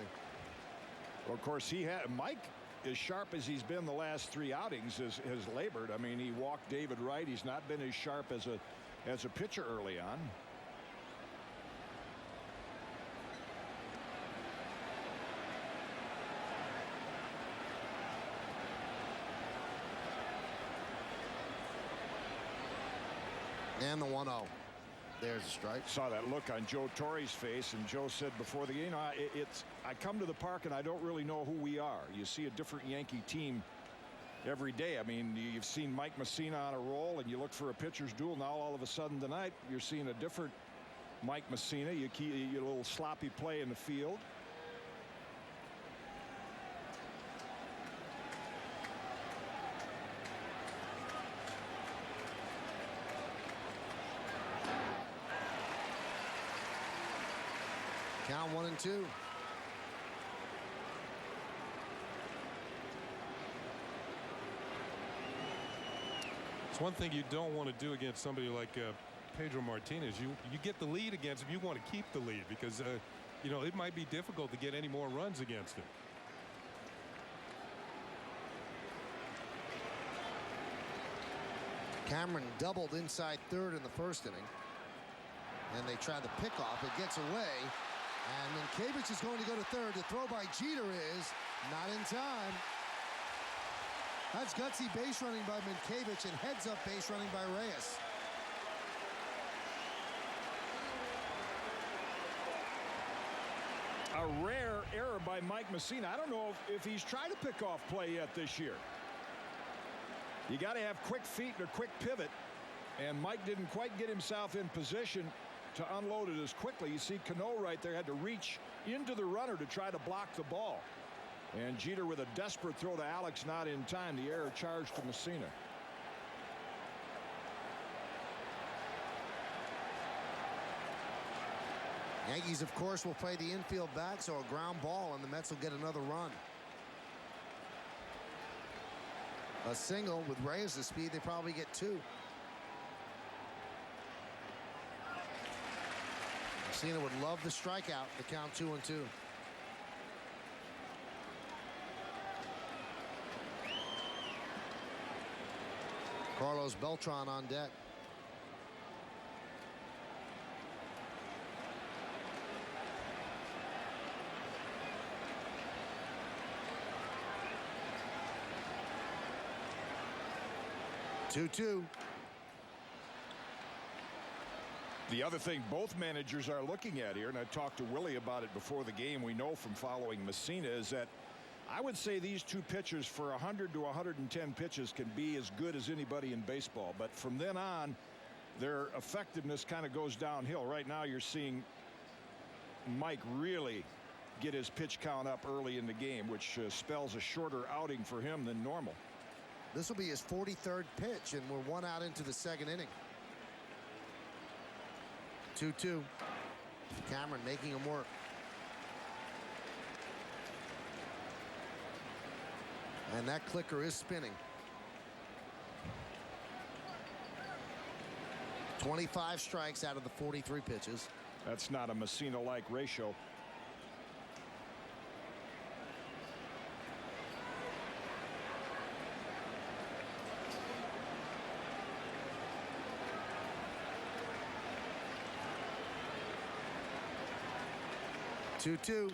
Well, of course, Mike, as sharp as he's been the last 3 outings, has labored. I mean, he walked David Wright. He's not been as sharp as a pitcher early on. And the 1-0. There's a strike. Saw that look on Joe Torre's face, and Joe said before the game, I come to the park and I don't really know who we are. You see a different Yankee team every day. I mean, you've seen Mike Mussina on a roll, and you look for a pitcher's duel. Now all of a sudden tonight you're seeing a different Mike Mussina. You a little sloppy play in the field. Count 1-2. It's one thing you don't want to do against somebody like Pedro Martinez. You get the lead against him, you want to keep the lead because it might be difficult to get any more runs against him. Cameron doubled inside third in the first inning. And they try the pickoff. It gets away. And Minkiewicz is going to go to third. The throw by Jeter is not in time. That's gutsy base running by Minkiewicz and heads up base running by Reyes. A rare error by Mike Mussina. I don't know if he's tried to pick off play yet this year. You got to have quick feet and a quick pivot. And Mike didn't quite get himself in position to unload it as quickly. You see Cano right there had to reach into the runner to try to block the ball. And Jeter with a desperate throw to Alex, not in time. The error charged to Mussina. Yankees, of course, will play the infield back, so a ground ball, and the Mets will get another run. A single with Reyes' speed, they probably get two. Mussina would love the strikeout to count 2-2. Carlos Beltran on deck. Two. The other thing both managers are looking at here, and I talked to Willie about it before the game, we know from following Mussina, is that I would say these two pitchers for 100 to 110 pitches can be as good as anybody in baseball. But from then on, their effectiveness kind of goes downhill. Right now you're seeing Mike really get his pitch count up early in the game, which spells a shorter outing for him than normal. This will be his 43rd pitch, and we're 1 out into the second inning. 2-2. Cameron making him work. And that clicker is spinning. 25 strikes out of the 43 pitches. That's not a Mussina-like ratio. Two.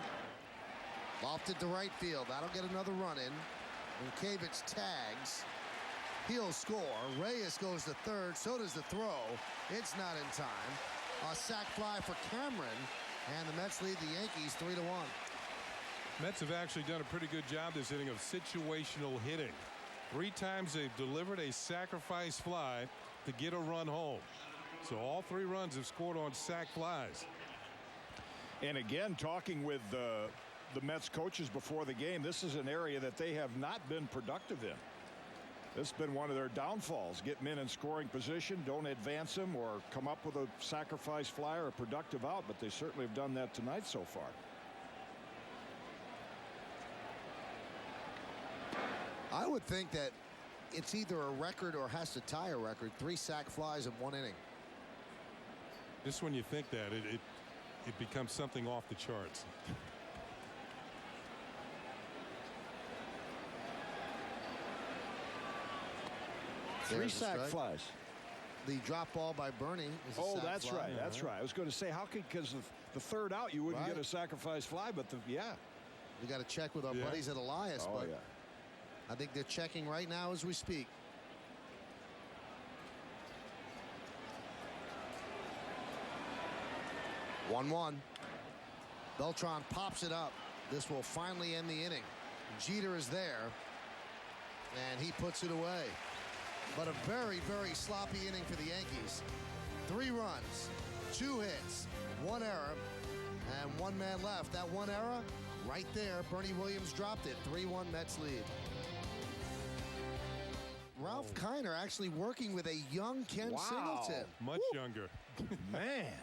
Lofted to right field. That'll get another run in. And Kavich tags. He'll score. Reyes goes to third. So does the throw. It's not in time. A sac fly for Cameron. And the Mets lead the Yankees 3-1. Mets have actually done a pretty good job this inning of situational hitting. 3 times they've delivered a sacrifice fly to get a run home. So all 3 runs have scored on sac flies. And again, talking with the Mets coaches before the game, this is an area that they have not been productive in. This has been one of their downfalls. Get them in scoring position, don't advance them or come up with a sacrifice fly or a productive out, but they certainly have done that tonight so far. I would think that it's either a record or has to tie a record. 3 sac flies in 1 inning. Just when you think that, it becomes something off the charts. Three sac flies. The drop ball by Bernie is a oh, sac that's fly. right. That's right. I was going to say, how could, because the third out, you wouldn't get a sacrifice fly, but yeah. We got to check with our buddies at Elias, but I think they're checking right now as we speak. One. Beltran pops it up. This will finally end the inning. Jeter is there, and he puts it away. But a very, very sloppy inning for the Yankees. 3 runs, 2 hits, 1 error, and 1 man left. That 1 error, right there, Bernie Williams dropped it. 3-1 Mets lead. Ralph Kiner actually working with a young Ken Singleton. Much younger. Man.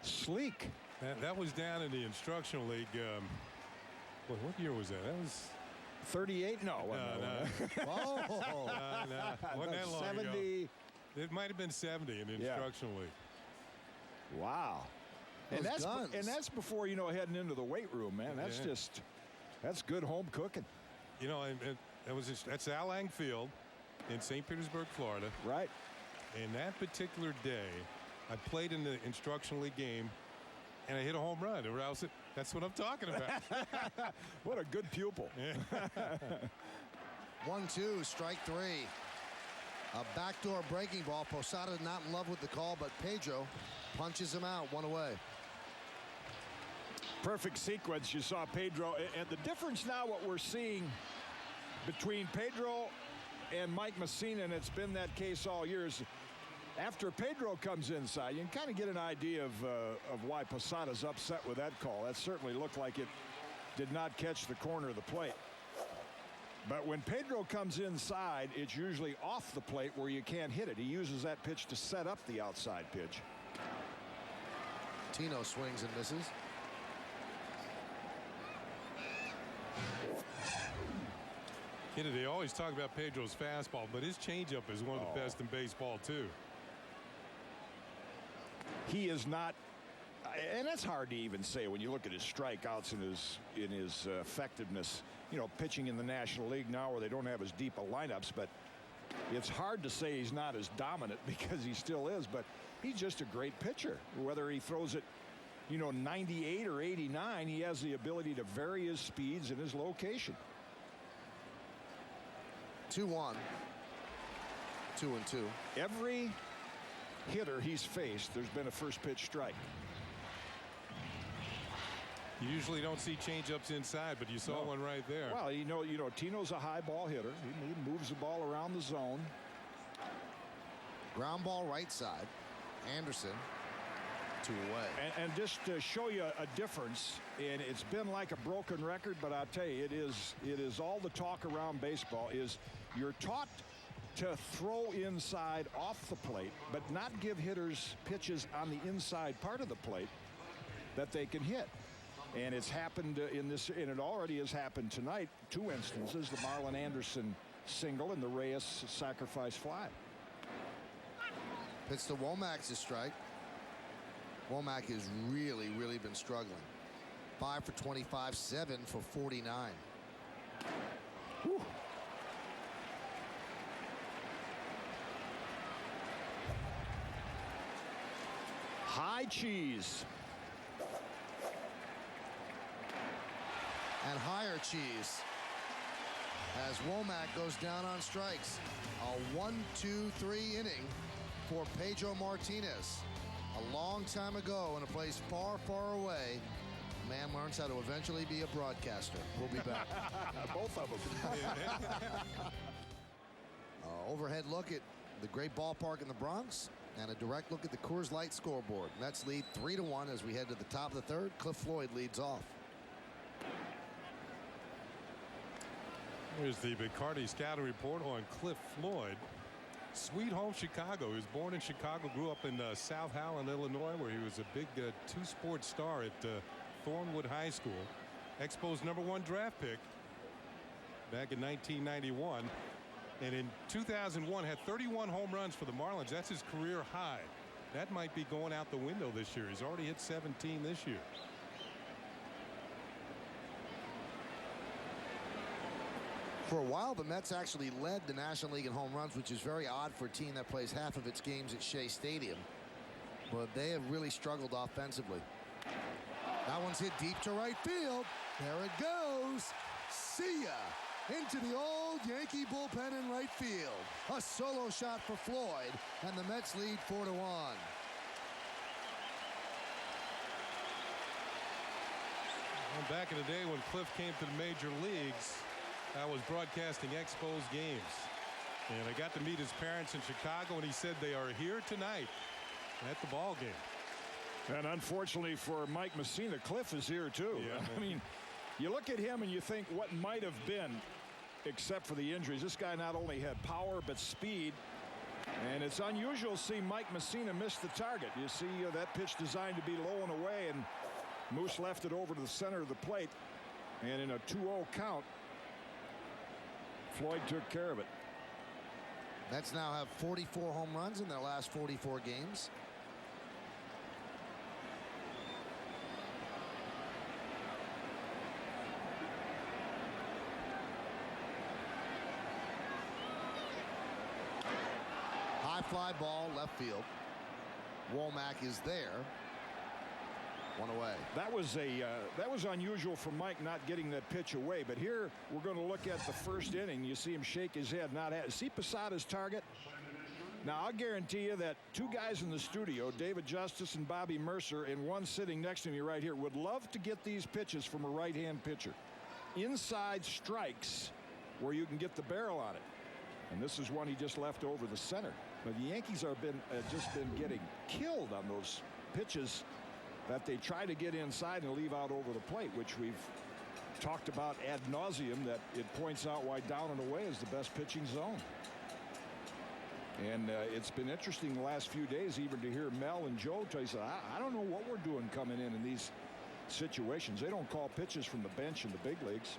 Sleek. That was down in the instructional league. What year was that? That was 38? No. Oh. Wasn't that long 70. ago. It might have been 70 in the instructional league. Wow. And that's before, heading into the weight room, man. That's that's good home cooking. That's Al Lang Field in St. Petersburg, Florida. Right. And that particular day, I played in the instructional league game, and I hit a home run. That's what I'm talking about. What a good pupil. 1-2, strike 3. A backdoor breaking ball. Posada not in love with the call, but Pedro punches him out. 1 away. Perfect sequence. You saw Pedro. And the difference now, what we're seeing between Pedro and Mike Mussina, and it's been that case all years, after Pedro comes inside, you can kind of get an idea of why Posada's upset with that call. That certainly looked like it did not catch the corner of the plate. But when Pedro comes inside, it's usually off the plate where you can't hit it. He uses that pitch to set up the outside pitch. Tino swings and misses. They always talk about Pedro's fastball, but his changeup is one of the best in baseball, too. He is not, and that's hard to even say when you look at his strikeouts and his effectiveness. You know, pitching in the National League now where they don't have as deep a lineups, but it's hard to say he's not as dominant because he still is. But he's just a great pitcher. Whether he throws it, 98 or 89, he has the ability to vary his speeds and his location. 2-1. 2-2. Every hitter he's faced, there's been a first pitch strike. You usually don't see changeups inside, but you saw one right there. Well, Tino's a high ball hitter. He moves the ball around the zone. Ground ball right side. Anderson 2 away. And just to show you a difference, and it's been like a broken record, but I'll tell you, it is all the talk around baseball is you're taught to throw inside off the plate, but not give hitters pitches on the inside part of the plate that they can hit. And it's happened in this, and it already has happened tonight. 2 instances, the Marlon Anderson single and the Reyes sacrifice fly. Pitch to Womack's a strike. Womack has really been struggling. 5 for 25, 7 for 49. Whew. High cheese. And higher cheese as Womack goes down on strikes. A 1-2-3 inning for Pedro Martinez. A long time ago in a place far away, a man learns how to eventually be a broadcaster. We'll be back. Both of them. Overhead look at the great ballpark in the Bronx and a direct look at the Coors Light scoreboard. Mets lead 3-1 as we head to the top of the third. Cliff Floyd leads off. Here's the McCarty scouting report on Cliff Floyd. Sweet home Chicago. He was born in Chicago, grew up in South Howland, Illinois, where he was a big two-sport star at Thornwood High School. Expos #1 draft pick back in 1991. And in 2001 had 31 home runs for the Marlins. That's his career high. That might be going out the window this year. He's already hit 17 this year. For a while, the Mets actually led the National League in home runs, which is very odd for a team that plays half of its games at Shea Stadium. But they have really struggled offensively. That one's hit deep to right field. There it goes. See ya. Into the old Yankee bullpen in right field. A solo shot for Floyd, and the Mets lead 4-1. Well, back in the day when Cliff came to the major leagues, I was broadcasting Expos games. And I got to meet his parents in Chicago, and he said they are here tonight at the ball game. And unfortunately for Mike Mussina, Cliff is here too. Yeah. I mean, you look at him and you think what might have been, except for the injuries. This guy not only had power but speed. And it's unusual to see Mike Mussina miss the target. You see that pitch designed to be low and away, and Moose left it over to the center of the plate. And in a 2-0 count, Floyd took care of it. Mets now have 44 home runs in their last 44 games. High fly ball left field. Womack is there. 1 away. That was unusual for Mike not getting that pitch away. But here we're going to look at the first inning. You see him shake his head. See Posada's target? Now, I'll guarantee you that two guys in the studio, David Justice and Bobby Mercer, and one sitting next to me right here, would love to get these pitches from a right-hand pitcher. Inside strikes where you can get the barrel on it. And this is one he just left over the center. But the Yankees have just been getting killed on those pitches that they try to get inside and leave out over the plate, which we've talked about ad nauseum, that it points out why down and away is the best pitching zone. And it's been interesting the last few days even to hear Mel and Joe tell you, I don't know what we're doing coming in these situations. They don't call pitches from the bench in the big leagues.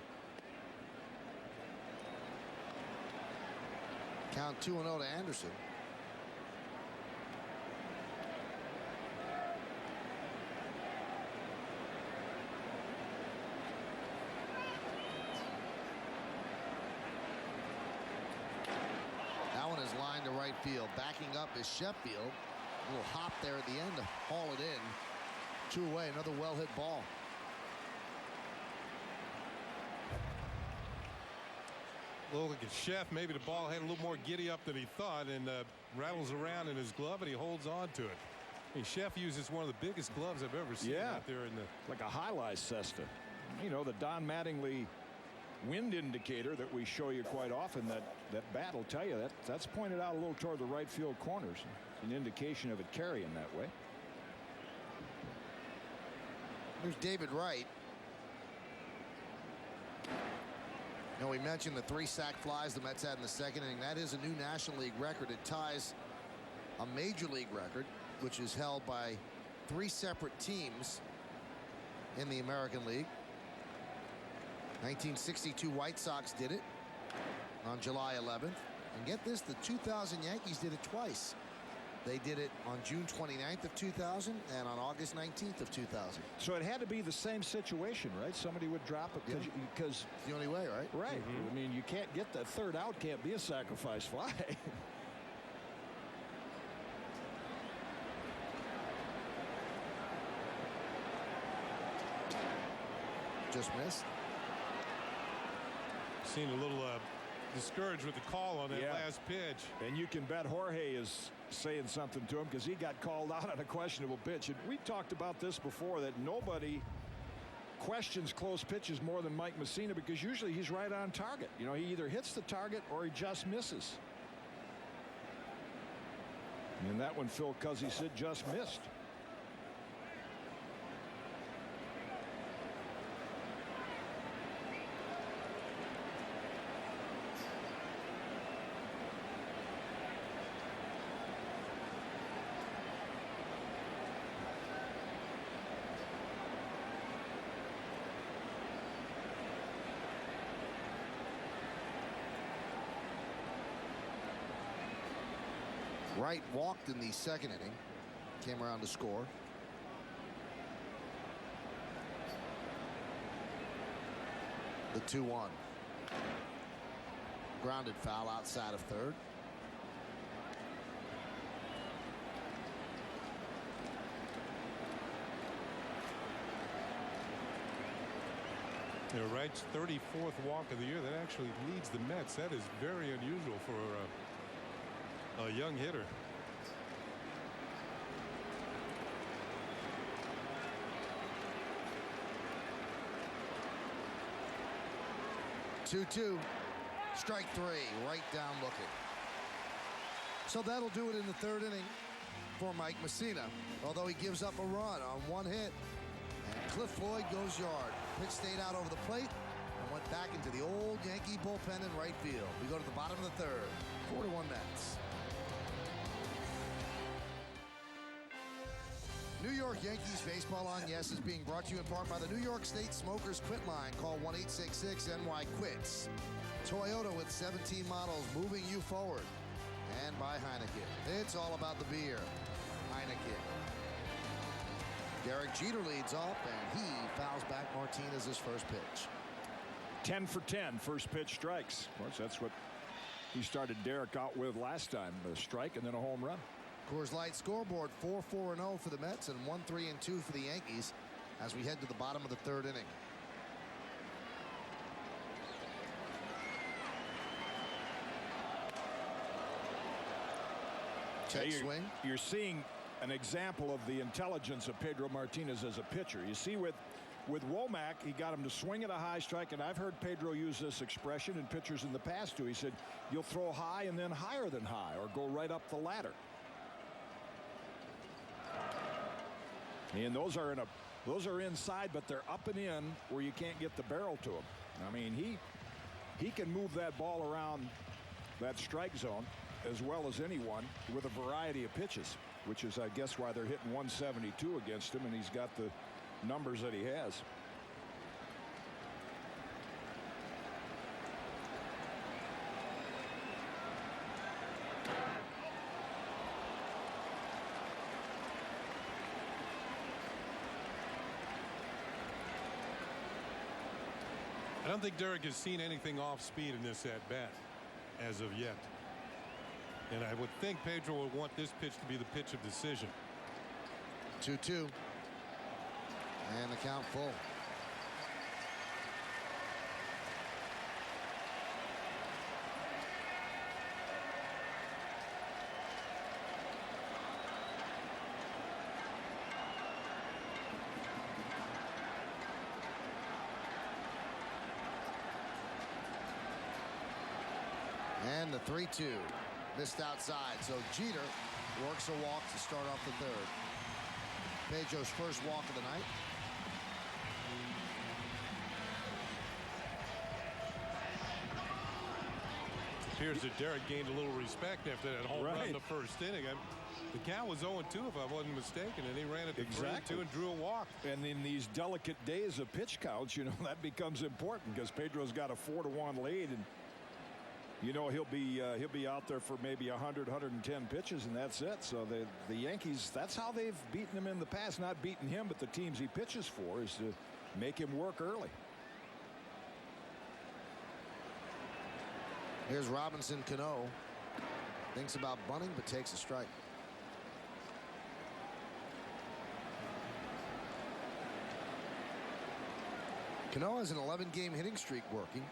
Count 2-0 to Anderson. That one is lined to right field. Backing up is Sheffield. A little hop there at the end to haul it in. 2 away. Another well-hit ball. Well, look at Chef. Maybe the ball had a little more giddy up than he thought, and rattles around in his glove, and he holds on to it. I mean, Chef uses one of the biggest gloves I've ever seen out there in the like a high-rise cesta. You know, the Don Mattingly wind indicator that we show you quite often, that bat will tell you that's pointed out a little toward the right field corners. It's an indication of it carrying that way. Here's David Wright. You know, we mentioned the 3 sac flies the Mets had in the second inning. That is a new National League record. It ties a Major League record, which is held by 3 separate teams in the American League. 1962 White Sox did it on July 11th. And get this, the 2000 Yankees did it twice. They did it on June 29th of 2000 and on August 19th of 2000. So it had to be the same situation, right? Somebody would drop it because it's the only way, right? Right. I mean, you can't get the third out, can't be a sacrifice fly. Just missed. Seemed a little discouraged with the call on that last pitch. And you can bet Jorge is saying something to him because he got called out on a questionable pitch. And we talked about this before, that nobody questions close pitches more than Mike Mussina, because usually he's right on target. You know, he either hits the target or he just misses. And that one, Phil Cuzzy said, just missed. Wright walked in the second inning. Came around to score. The 2-1. Grounded foul outside of third. You know, Wright's 34th walk of the year. That actually leads the Mets. That is very unusual for a young hitter. Two. Strike 3. Right down looking. So that'll do it in the third inning for Mike Mussina. Although he gives up a run on 1 hit. And Cliff Floyd goes yard. Pitch stayed out over the plate and went back into the old Yankee bullpen in right field. We go to the bottom of the third. 4-1 Mets. New York Yankees Baseball on Yes is being brought to you in part by the New York State Smokers Quit Line. Call 1-866-NY-QUITS. Toyota with 17 models moving you forward. And by Heineken. It's all about the beer. Heineken. Derek Jeter leads off, and he fouls back Martinez's first pitch. 10 for 10. First pitch strikes. Of course, that's what he started Derek out with last time. A strike and then a home run. Coors Light scoreboard 4-4-0 for the Mets and 1-3-2 for the Yankees as we head to the bottom of the third inning. Check swing. You're seeing an example of the intelligence of Pedro Martinez as a pitcher. You see with Womack, he got him to swing at a high strike, and I've heard Pedro use this expression in pitchers in the past too. He said, you'll throw high and then higher than high, or go right up the ladder. And those are inside, but they're up and in where you can't get the barrel to them. I mean, he can move that ball around that strike zone as well as anyone with a variety of pitches, which is, I guess, why they're hitting 172 against him, and he's got the numbers that he has. I don't think Derek has seen anything off speed in this at bat as of yet. And I would think Pedro would want this pitch to be the pitch of decision. 2-2. And the count full. And the 3-2 missed outside, so Jeter works a walk to start off the third. Pedro's first walk of the night. Appears that Derek gained a little respect after that home run in the first inning. The count was 0-2 if I wasn't mistaken, and he ran it to 3-2 and drew a walk. And in these delicate days of pitch counts, you know, that becomes important because Pedro's got a 4-1 lead, and you know he'll be out there for maybe 100, 110 pitches, and that's it. So the Yankees, that's how they've beaten him in the past. Not beating him, but the teams he pitches for, is to make him work early. Here's Robinson Cano. Thinks about bunting, but takes a strike. Cano has an 11-game hitting streak working.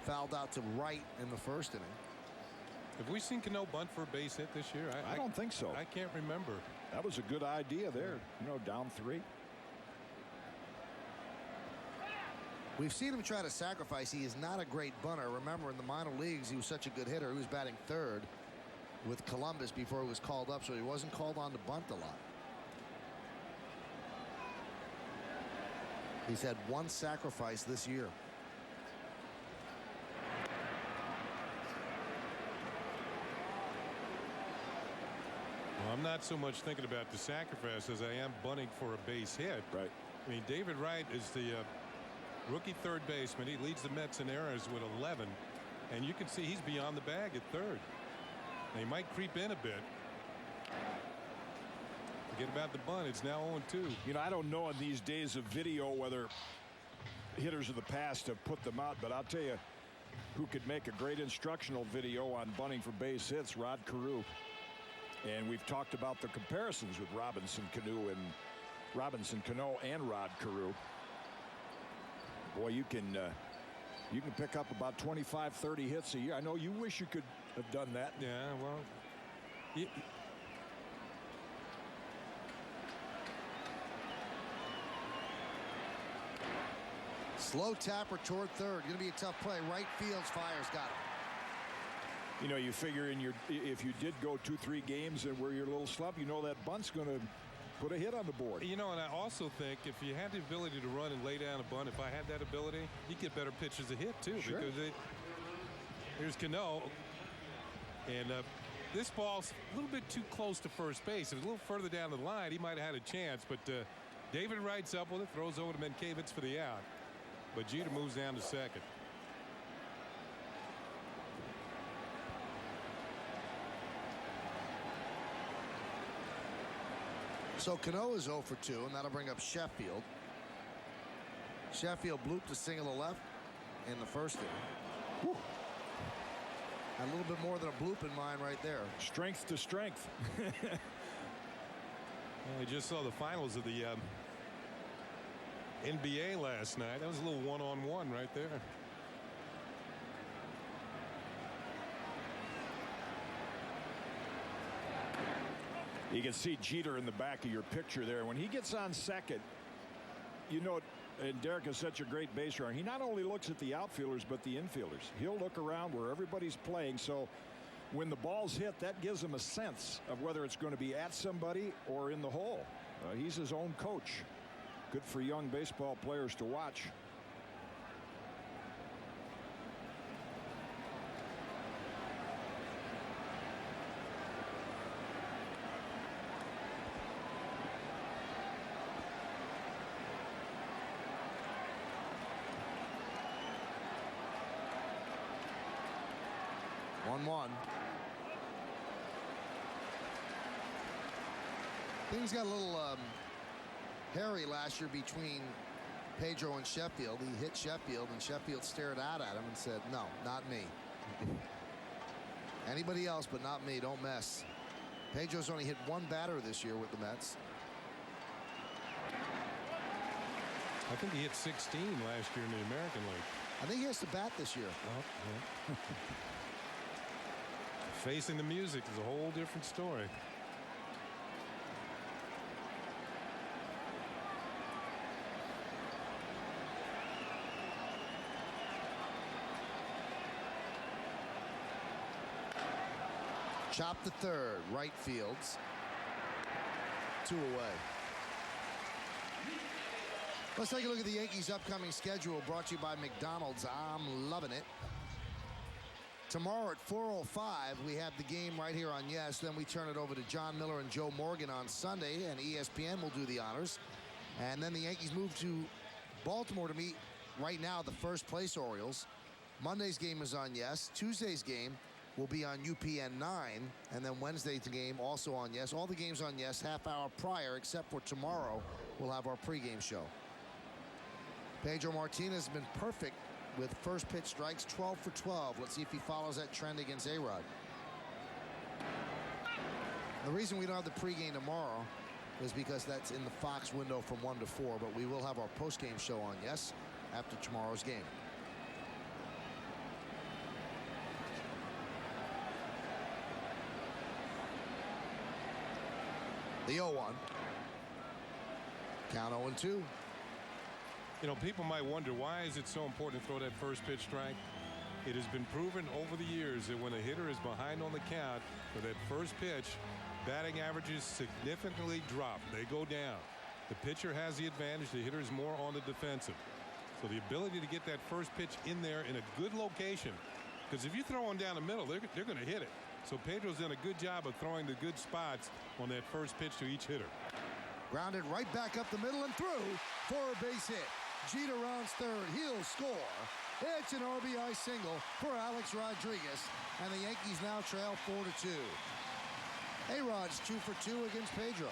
Fouled out to right in the first inning. Have we seen Cano bunt for a base hit this year? I don't think so. I can't remember. That was a good idea there. You know, down 3. We've seen him try to sacrifice. He is not a great bunter. Remember, in the minor leagues, he was such a good hitter. He was batting third with Columbus before he was called up, so he wasn't called on to bunt a lot. He's had one sacrifice this year. Well, I'm not so much thinking about the sacrifice as I am bunting for a base hit. Right. I mean, David Wright is the rookie third baseman. He leads the Mets in errors with 11, and you can see he's beyond the bag at third. They might creep in a bit. Forget about the bunt. It's now 0-2. You know, I don't know in these days of video whether hitters of the past have put them out, but I'll tell you who could make a great instructional video on bunting for base hits: Rod Carew. And we've talked about the comparisons with Robinson Cano and Rod Carew. Boy, you can pick up about 25, 30 hits a year. I know you wish you could have done that. Yeah, well, Slow tapper toward third. Going to be a tough play. Right field's fires. Got it. You know, you figure if you did go 2-3 games and where you're a little slump, you know that bunt's going to put a hit on the board. You know, and I also think if you had the ability to run and lay down a bunt, if I had that ability, you get better pitches to hit too. Sure. Because here's Cano, and this ball's a little bit too close to first base. If it was a little further down the line, he might have had a chance. But David Wright's up with it, throws over to Mankiewicz for the out. But Jeter moves down to second. So Cano is 0 for 2, and that'll bring up Sheffield. Sheffield blooped a single to left in the first inning. Whew. Had a little bit more than a bloop in mind right there. Strength to strength. We just saw the finals of the NBA last night. That was a little one-on-one right there. You can see Jeter in the back of your picture there. When he gets on second, you know, and Derek is such a great base runner. He not only looks at the outfielders, but the infielders. He'll look around where everybody's playing. So when the ball's hit, that gives him a sense of whether it's going to be at somebody or in the hole. He's his own coach. Good for young baseball players to watch. Things got a little hairy last year between Pedro and Sheffield. He hit Sheffield, and Sheffield stared out at him and said, no, not me. Anybody else but not me. Don't mess. Pedro's only hit one batter this year with the Mets. I think he hit 16 last year in the American League. I think he has to bat this year. Oh, yeah. Facing the music is a whole different story. Chop to third, right fields. 2 away. Let's take a look at the Yankees' upcoming schedule, brought to you by McDonald's. I'm loving it. Tomorrow at 4:05, we have the game right here on Yes. Then we turn it over to John Miller and Joe Morgan on Sunday, and ESPN will do the honors. And then the Yankees move to Baltimore to meet, right now, the first place Orioles. Monday's game is on Yes. Tuesday's game will be on UPN 9, and then Wednesday's game also on Yes. All the games on Yes, half hour prior, except for tomorrow, we'll have our pregame show. Pedro Martinez has been perfect with first pitch strikes, 12 for 12. Let's see if he follows that trend against A-Rod. The reason we don't have the pregame tomorrow is because that's in the Fox window from 1 to 4, but we will have our postgame show on Yes after tomorrow's game. The 0-1. Count 0-2. You know, people might wonder, why is it so important to throw that first pitch strike? It has been proven over the years that when a hitter is behind on the count for that first pitch, batting averages significantly drop. They go down. The pitcher has the advantage. The hitter is more on the defensive. So the ability to get that first pitch in there in a good location, because if you throw one down the middle, they're going to hit it. So Pedro's done a good job of throwing the good spots on that first pitch to each hitter. Grounded right back up the middle and through for a base hit. Jeter rounds third. He'll score. It's an RBI single for Alex Rodriguez, and the Yankees now trail 4-2. A-Rod's 2 for 2 against Pedro.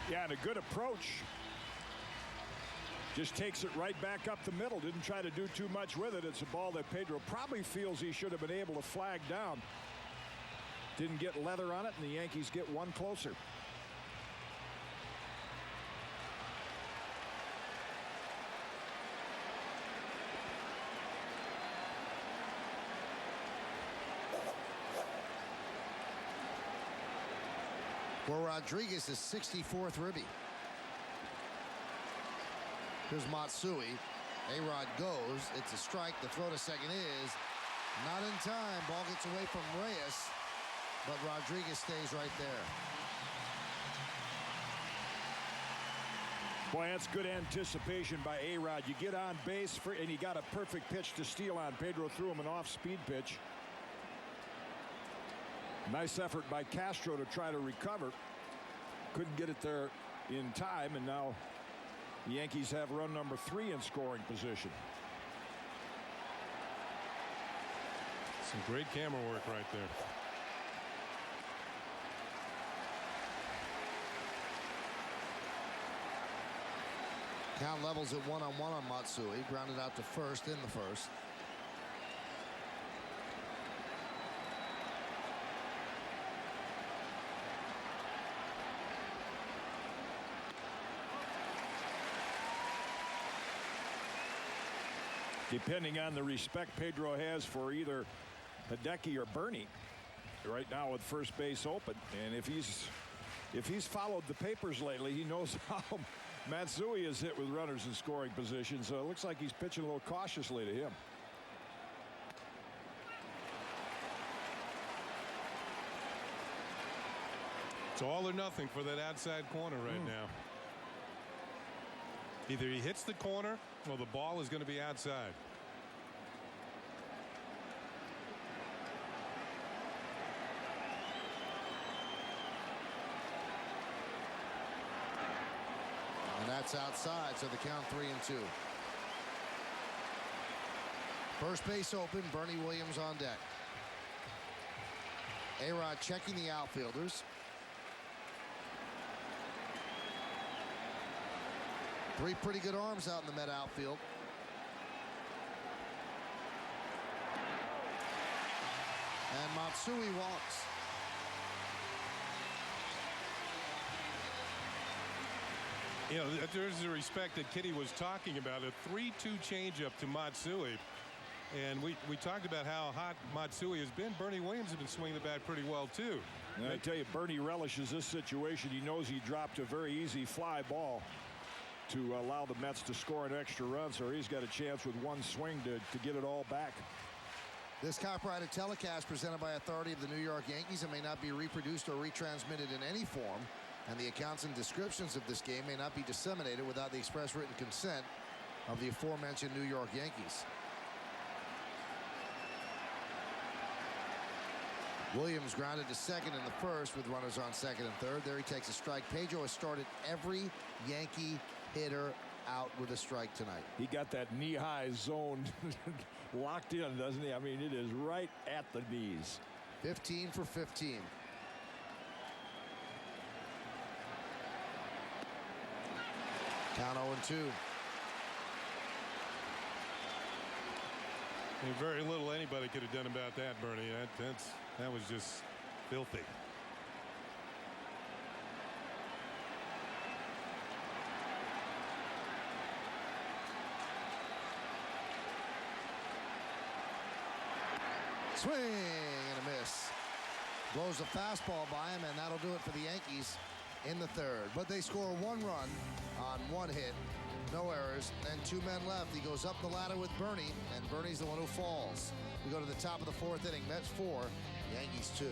Yeah, and a good approach. Just takes it right back up the middle. Didn't try to do too much with it. It's a ball that Pedro probably feels he should have been able to flag down. Didn't get leather on it, and the Yankees get one closer. For Rodriguez, his 64th ribby. Here's Matsui. A-Rod goes. It's a strike. The throw to second is not in time. Ball gets away from Reyes, but Rodriguez stays right there. Boy, that's good anticipation by A-Rod. You get on base, and he got a perfect pitch to steal on. Pedro threw him an off-speed pitch. Nice effort by Castro to try to recover. Couldn't get it there in time, and now the Yankees have run number 3 in scoring position. Some great camera work right there. Count levels at 1-on-1 on Matsui. Grounded out to first in the first. Depending on the respect Pedro has for either Hideki or Bernie, right now with first base open. And if he's followed the papers lately, he knows how Matsui is hit with runners in scoring position. So it looks like he's pitching a little cautiously to him. It's all or nothing for that outside corner right now. Either he hits the corner or the ball is going to be outside. And that's outside, so the count 3-2. First base open, Bernie Williams on deck. A-Rod checking the outfielders. Three pretty good arms out in the Met outfield. And Matsui walks. You know, there's the respect that Kitty was talking about. A 3-2 changeup to Matsui. And we talked about how hot Matsui has been. Bernie Williams has been swinging the bat pretty well, too. And I tell you, Bernie relishes this situation. He knows he dropped a very easy fly ball to allow the Mets to score an extra run, so he's got a chance with one swing to get it all back. This copyrighted telecast presented by authority of the New York Yankees and may not be reproduced or retransmitted in any form, and the accounts and descriptions of this game may not be disseminated without the express written consent of the aforementioned New York Yankees. Williams grounded to second in the first with runners on second and third. There he takes a strike. Pedro has started every Yankee hitter out with a strike tonight. He got that knee-high zone locked in, doesn't he? I mean, it is right at the knees. 15 for 15. Count 0-2. Very little anybody could have done about that, Bernie. That was just filthy. Swing and a miss. Blows a fastball by him, and that'll do it for the Yankees in the third. But they score one run on one hit, no errors, and two men left. He goes up the ladder with Bernie, and Bernie's the one who falls. We go to the top of the fourth inning. Mets 4, Yankees 2.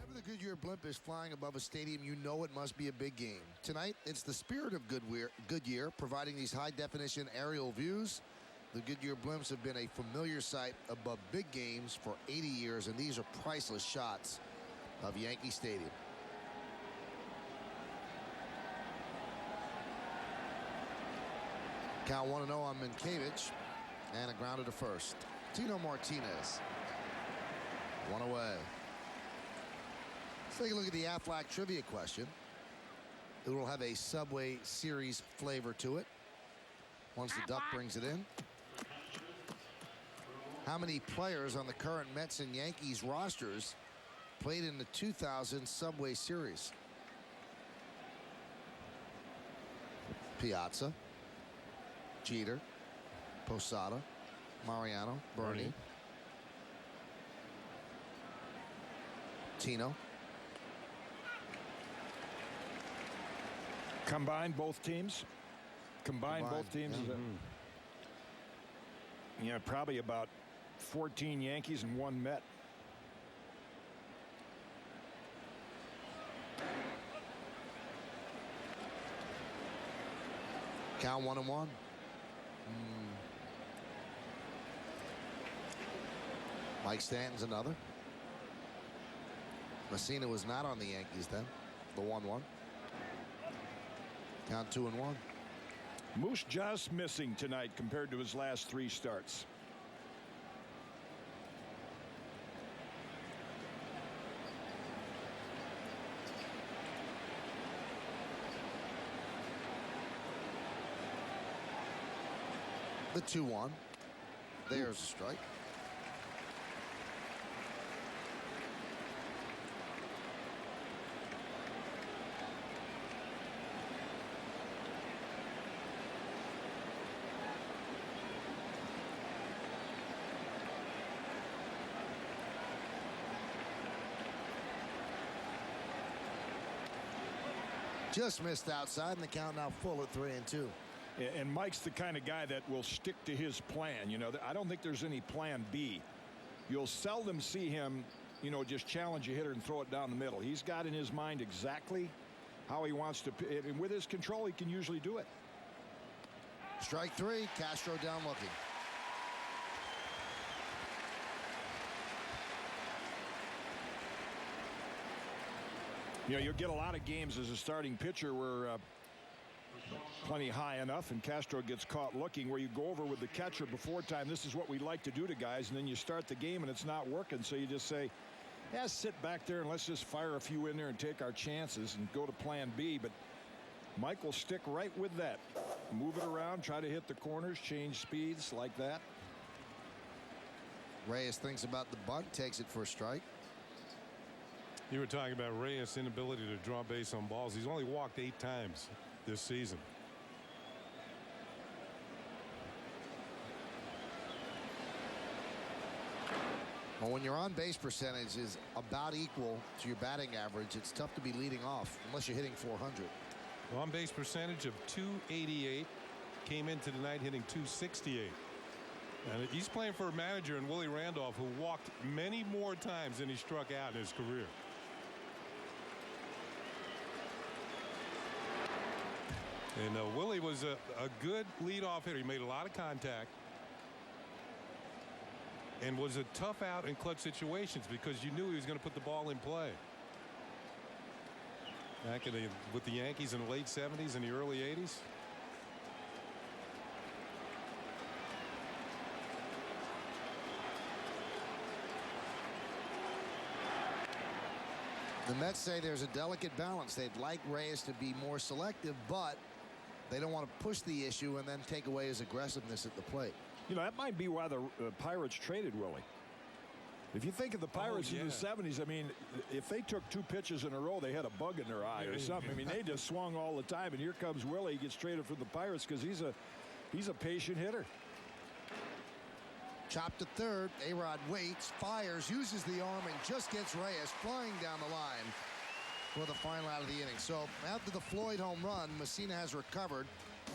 Whenever the Goodyear blimp is flying above a stadium, you know it must be a big game. Tonight, it's the spirit of Goodyear providing these high-definition aerial views. The Goodyear blimps have been a familiar sight above big games for 80 years, and these are priceless shots of Yankee Stadium. Count 1-0 on Minkiewicz, and a grounder to first. Tino Martinez. One away. Let's take a look at the Aflac trivia question. It will have a Subway Series flavor to it once the duck brings it in. How many players on the current Mets and Yankees rosters played in the 2000 Subway Series? Piazza, Jeter, Posada, Mariano, Bernie, Tino. Combined both teams? Combined both teams? Yeah, probably about 14 Yankees and one Met. Count 1-1. Mike Stanton's another. Mussina was not on the Yankees then. The 1-1. Count 2-1. Moose just missing tonight compared to his last three starts. The 2-1. There's a strike. Just missed outside, and the count now full at 3-2. And Mike's the kind of guy that will stick to his plan. You know, I don't think there's any plan B. You'll seldom see him, you know, just challenge a hitter and throw it down the middle. He's got in his mind exactly how he wants to, and with his control, he can usually do it. Strike 3, Castro down looking. You know, you'll get a lot of games as a starting pitcher where plenty high enough and Castro gets caught looking, where you go over with the catcher before time. This is what we like to do to guys, and then you start the game and it's not working, so you just say, yeah, sit back there and let's just fire a few in there and take our chances and go to plan B. But Mike will stick right with that. Move it around, try to hit the corners, change speeds like that. Reyes thinks about the bunt, takes it for a strike. You were talking about Reyes' inability to draw base on balls. He's only walked 8 times this season. Well, when your on-base percentage is about equal to your batting average, it's tough to be leading off unless you're hitting 400. On-base percentage of .288, came into tonight hitting .268. And he's playing for a manager in Willie Randolph, who walked many more times than he struck out in his career. And Willie was a good leadoff hitter. He made a lot of contact and was a tough out in clutch situations because you knew he was going to put the ball in play. Back with the Yankees in the late 70s and the early 80s. The Mets say there's a delicate balance. They'd like Reyes to be more selective, but they don't want to push the issue and then take away his aggressiveness at the plate. You know, that might be why the Pirates traded Willie. If you think of the Pirates in the 70s, I mean, if they took 2 pitches in a row, they had a bug in their eye or something. I mean, they just swung all the time, and here comes Willie. He gets traded from the Pirates because he's a patient hitter. Chopped to third. A-Rod waits, fires, uses the arm, and just gets Reyes flying down the line for the final out of the inning. So after the Floyd home run, Mussina has recovered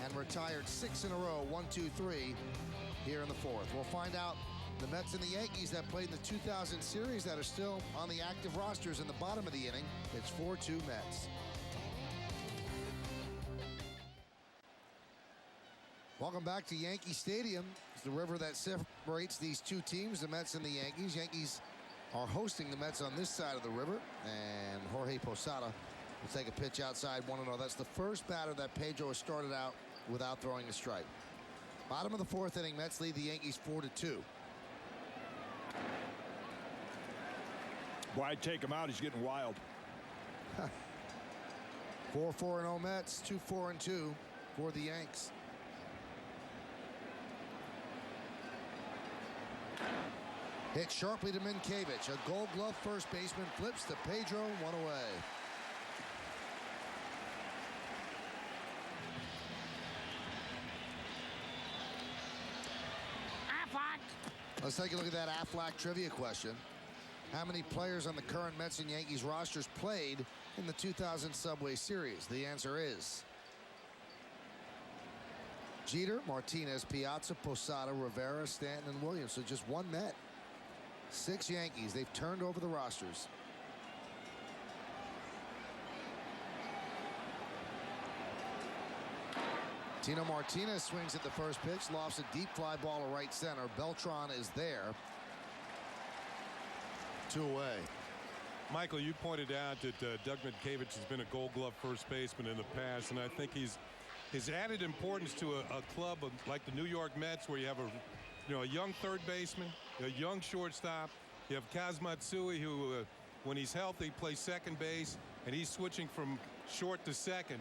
and retired 6 in a row, 1, 2, 3 here in the 4th. We'll find out the Mets and the Yankees that played in the 2000 series that are still on the active rosters in the bottom of the inning. It's 4-2 Mets. Welcome back to Yankee Stadium. It's the river that separates these two teams, the Mets and the Yankees. Yankees are hosting the Mets on this side of the river, and Jorge Posada will take a pitch outside 1-0. That's the first batter that Pedro has started out without throwing a strike. Bottom of the 4th inning, Mets lead the Yankees 4-2. Why take him out? He's getting wild. 4-4-0 Mets, 2-4-2 for the Yanks. Hit sharply to Minkiewicz. A Gold Glove first baseman flips to Pedro, 1 away. Let's take a look at that Aflac trivia question. How many players on the current Mets and Yankees rosters played in the 2000 Subway Series? The answer is Jeter, Martinez, Piazza, Posada, Rivera, Stanton, and Williams. So just 1 Met. 6 Yankees. They've turned over the rosters. Tino Martinez swings at the first pitch, lofts a deep fly ball to right center. Beltran is there. 2 away. Michael, you pointed out that Doug Minkiewicz has been a Gold Glove first baseman in the past, and I think his added importance to a club like the New York Mets, where you have a young third baseman, a young shortstop. You have Kaz Matsui, who when he's healthy plays second base, and he's switching from short to second.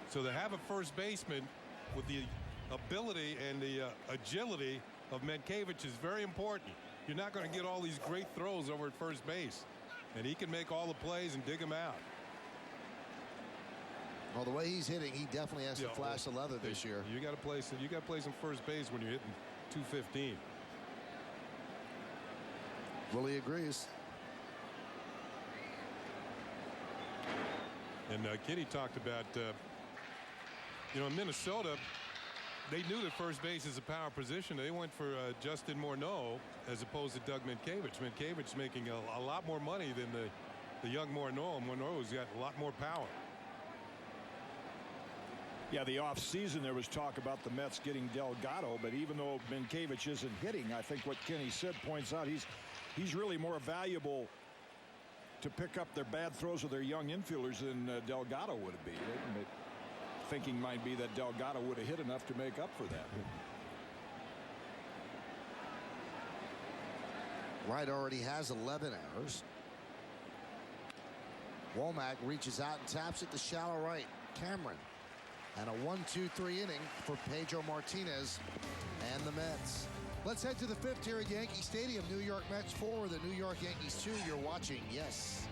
So to have a first baseman with the ability and the agility of Minkiewicz is very important. You're not going to get all these great throws over at first base, and he can make all the plays and dig them out. Well, the way he's hitting, he definitely has to flash the leather this year. You got to play some first base when you're hitting 215. Willie agrees. And Kitty talked about, in Minnesota, they knew that first base is a power position. They went for Justin Morneau as opposed to Doug Minkiewicz. Minkiewicz making a lot more money than the young Morneau. Morneau's got a lot more power. Yeah, the offseason there was talk about the Mets getting Delgado, but even though Minkiewicz isn't hitting, I think what Kenny said points out he's really more valuable to pick up their bad throws of their young infielders than Delgado would be. Thinking might be that Delgado would have hit enough to make up for that. Wright already has 11 errors. Womack reaches out and taps it to shallow right. Cameron. And a 1-2-3 inning for Pedro Martinez and the Mets. Let's head to the fifth here at Yankee Stadium. New York Mets 4, the New York Yankees 2. You're watching, yes.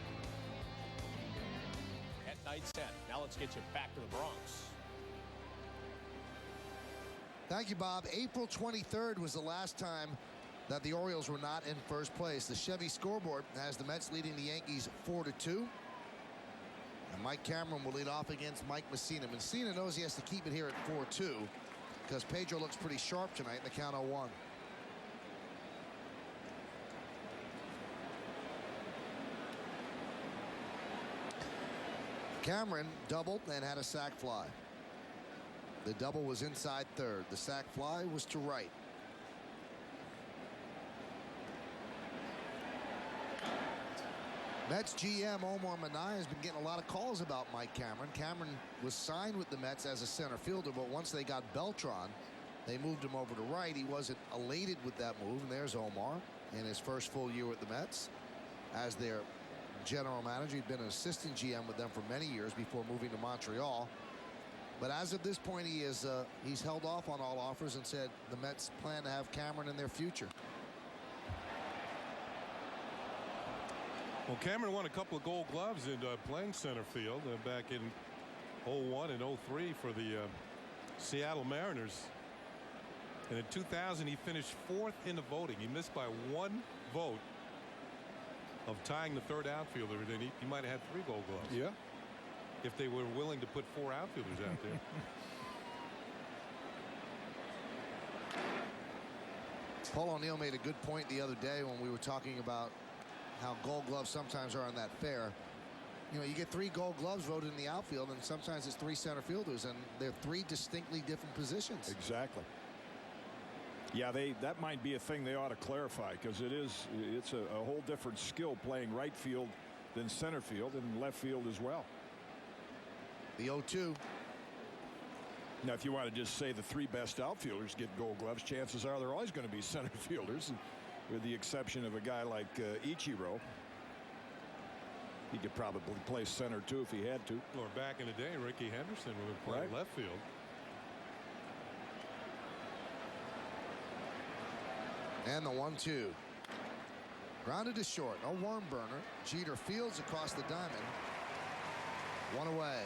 At night's 10. Now let's get you back to the Bronx. Thank you, Bob. April 23rd was the last time that the Orioles were not in first place. The Chevy scoreboard has the Mets leading the Yankees 4-2. And Mike Cameron will lead off against Mike Mussina. Mussina knows he has to keep it here at 4-2 because Pedro looks pretty sharp tonight in the count 0-1. Cameron doubled and had a sac fly. The double was inside third. The sac fly was to right. Mets GM Omar Minaya has been getting a lot of calls about Mike Cameron. Cameron was signed with the Mets as a center fielder, but once they got Beltran, they moved him over to right. He wasn't elated with that move, and there's Omar in his first full year with the Mets as their general manager. He'd been an assistant GM with them for many years before moving to Montreal. But as of this point, he's held off on all offers and said the Mets plan to have Cameron in their future. Well, Cameron won a couple of Gold Gloves in playing center field back in 01 and 03 for the Seattle Mariners. And in 2000, he finished 4th in the voting. He missed by 1 vote of tying the third outfielder. Then he might have had 3 Gold Gloves. Yeah. If they were willing to put 4 outfielders out there. Paul O'Neill made a good point the other day when we were talking about how Gold Gloves sometimes aren't that fair. You know, you get 3 Gold Gloves voted in the outfield, and sometimes it's 3 center fielders, and they're 3 distinctly different positions. Exactly. Yeah, that might be a thing they ought to clarify, because it's a whole different skill playing right field than center field and left field as well. The 0-2. Now, if you want to just say the 3 best outfielders get Gold Gloves, chances are they're always going to be center fielders, with the exception of a guy like Ichiro. He could probably play center too if he had to. Or back in the day, Ricky Henderson would have played left field. And the 1-2. Grounded to short. A worm burner. Jeter fields across the diamond. 1 away.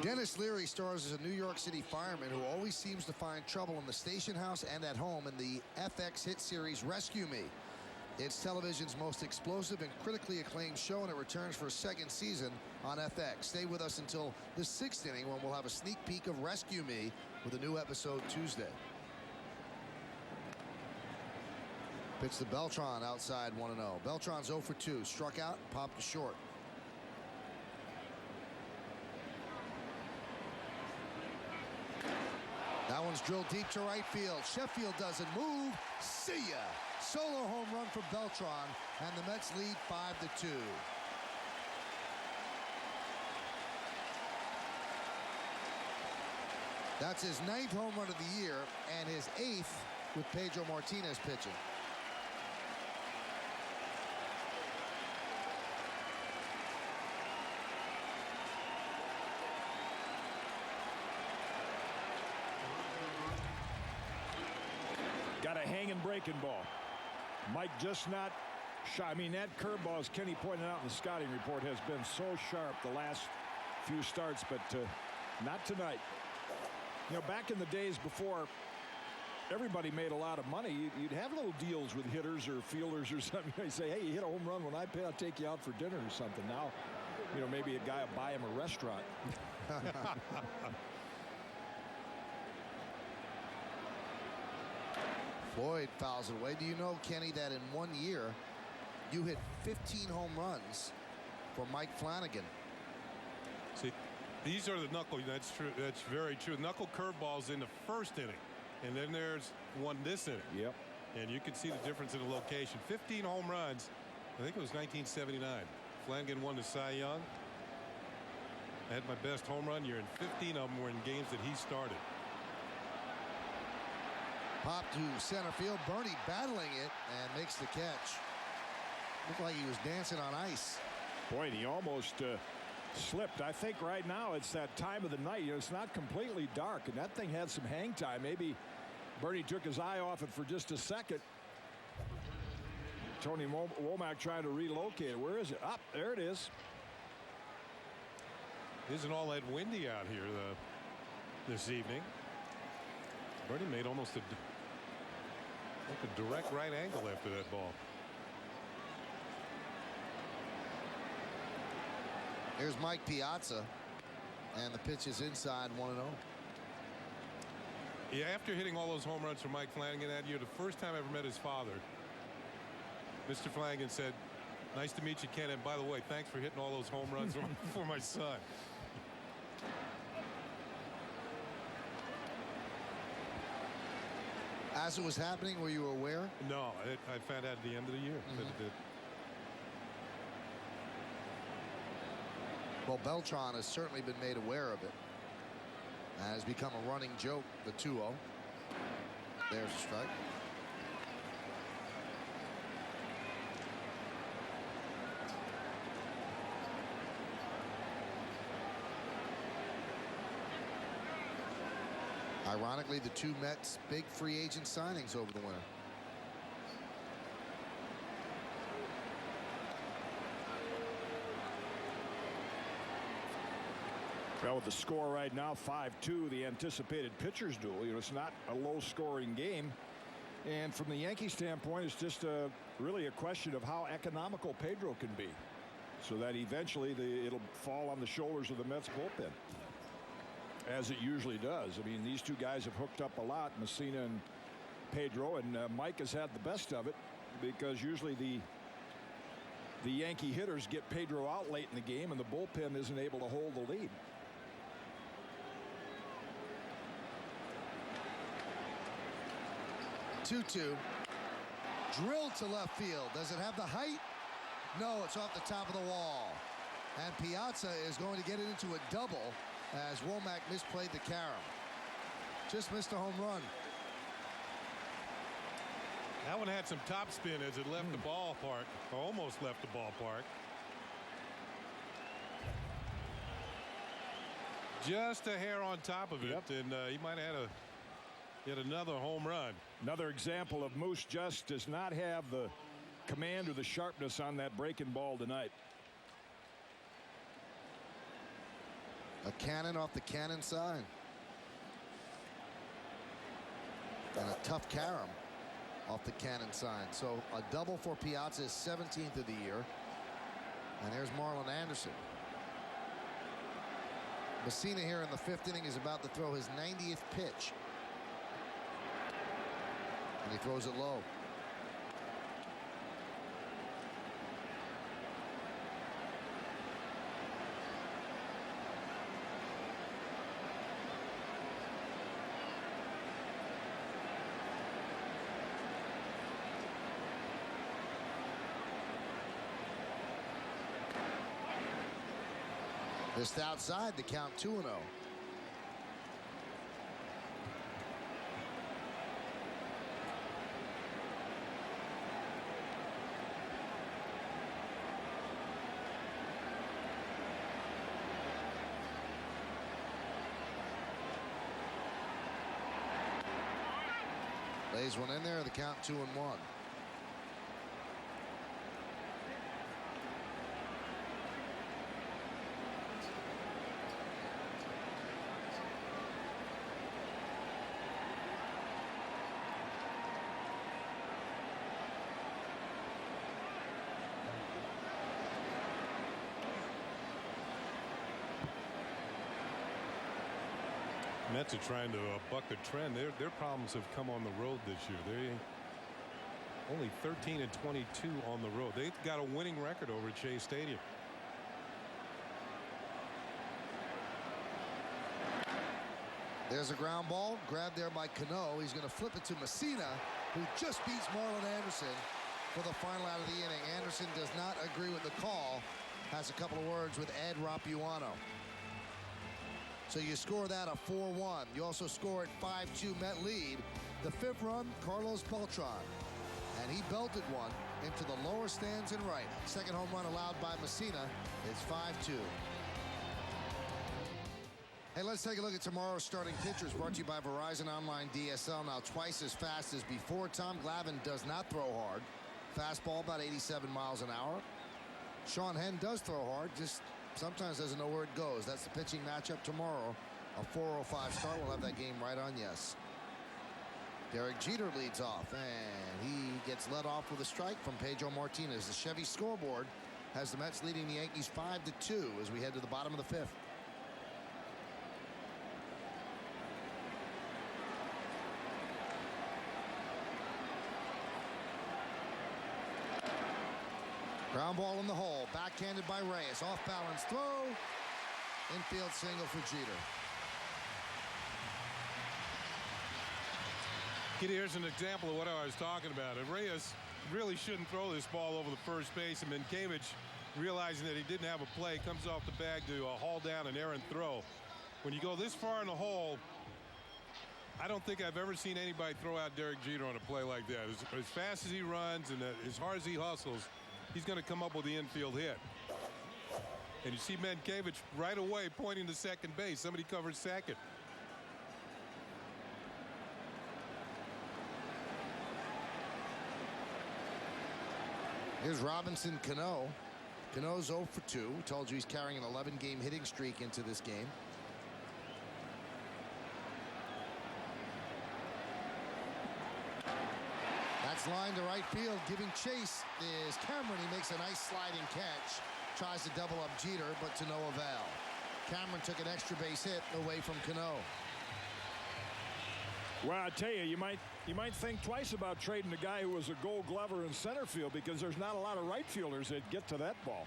Dennis Leary stars as a New York City fireman who always seems to find trouble in the station house and at home in the FX hit series Rescue Me. It's television's most explosive and critically acclaimed show, and it returns for a 2nd season on FX. Stay with us until the 6th inning when we'll have a sneak peek of Rescue Me with a new episode Tuesday. Pitch to Beltran outside 1-0. Beltran's 0 for 2. Struck out, popped to short. That one's drilled deep to right field. Sheffield doesn't move. See ya. Solo home run for Beltran, and the Mets lead 5-2. That's his 9th home run of the year and his 8th with Pedro Martinez pitching. Got a hanging breaking ball. Mike just not shot. I mean, that curveball, as Kenny pointed out in the scouting report, has been so sharp the last few starts, but not tonight. You know, back in the days before everybody made a lot of money, you'd have little deals with hitters or fielders or something. You say, hey, you hit a home run when I pay, I'll take you out for dinner or something. Now, you know, maybe a guy will buy him a restaurant. Floyd fouls it away. Do you know, Kenny, that in 1 year you hit 15 home runs for Mike Flanagan? See, these are the knuckle. That's true. That's very true. Knuckle curveballs in the first inning, and then there's one this inning. Yep. And you can see the difference in the location. 15 home runs. I think it was 1979. Flanagan won the Cy Young. I had my best home run year, and 15 of them were in games that he started. Pop to center field. Bernie battling it and makes the catch. Looked like he was dancing on ice. Boy, he almost slipped. I think right now it's that time of the night. You know, it's not completely dark, and that thing had some hang time. Maybe Bernie took his eye off it for just a second. Tony Womack trying to relocate it. Where is it? Up there it is. Isn't all that windy out here this evening? Bernie made almost a direct right angle after that ball. Here's Mike Piazza, and the pitch is inside 1-0. Yeah, after hitting all those home runs for Mike Flanagan that year, the first time I ever met his father, Mr. Flanagan said, "Nice to meet you, Ken, and by the way, thanks for hitting all those home runs for my son." As it was happening, were you aware? No, I found out at the end of the year that it did. Well, Beltran has certainly been made aware of it. And has become a running joke, the 2-0. There's a strike. Ironically, the two Mets' big free agent signings over the winter. Well, with the score right now, 5-2, the anticipated pitchers duel. You know, it's not a low-scoring game. And from the Yankee standpoint, it's just really a question of how economical Pedro can be, so that eventually it'll fall on the shoulders of the Mets bullpen, as it usually does. I mean, these two guys have hooked up a lot, Mussina and Pedro, and Mike has had the best of it because usually the Yankee hitters get Pedro out late in the game, and the bullpen isn't able to hold the lead. 2-2. Drilled to left field. Does it have the height? No, it's off the top of the wall. And Piazza is going to get it into a double as Womack misplayed the carom. Just missed a home run. That one had some topspin as it left the ballpark, or almost left the ballpark. Just a hair on top of it, and he might have had yet another home run. Another example of Moose just does not have the command or the sharpness on that breaking ball tonight. A cannon off the cannon side. And a tough carom off the cannon side. So a double for Piazza's 17th of the year. And there's Marlon Anderson. Mussina here in the 5th inning is about to throw his 90th pitch. And he throws it low. Just outside, the count 2-0. Lays one in there, the count 2-1. Mets are trying to buck a trend. Their problems have come on the road this year. They only 13 and 22 on the road. They've got a winning record over at Shea Stadium. There's a ground ball grabbed there by Cano. He's going to flip it to Mussina, who just beats Marlon Anderson for the final out of the inning. Anderson does not agree with the call. Has a couple of words with Ed Rapuano. So you score that a 4-1. You also score it 5-2 Met lead. The fifth run, Carlos Beltran. And he belted one into the lower stands and right. Second home run allowed by Mussina is 5-2. Hey, let's take a look at tomorrow's starting pitchers, brought to you by Verizon Online DSL. Now twice as fast as before. Tom Glavine does not throw hard. Fastball about 87 miles an hour. Sean Henn does throw hard, just sometimes doesn't know where it goes. That's the pitching matchup tomorrow. A 4:05 start. We'll have that game right on yes. Derek Jeter leads off, and he gets led off with a strike from Pedro Martinez. The Chevy scoreboard has the Mets leading the Yankees 5-2 as we head to the bottom of the fifth. Ground ball in the hole, backhanded by Reyes. Off balance throw. Infield single for Jeter. Here's an example of what I was talking about. And Reyes really shouldn't throw this ball over the first base. And Minkiewicz, realizing that he didn't have a play, comes off the bag to haul down an errant throw. When you go this far in the hole, I don't think I've ever seen anybody throw out Derek Jeter on a play like that. As fast as he runs and as hard as he hustles, he's going to come up with the infield hit. And you see Minkiewicz right away pointing to second base. Somebody covered second. Here's Robinson Cano. Cano's 0 for 2. We told you he's carrying an 11-game hitting streak into this game. That's line to right field. Giving chase is Cameron. He makes a nice sliding catch. Tries to double up Jeter, but to no avail. Cameron took an extra base hit away from Cano. Well, I tell you, you might think twice about trading the guy who was a Gold Glover in center field, because there's not a lot of right fielders that get to that ball.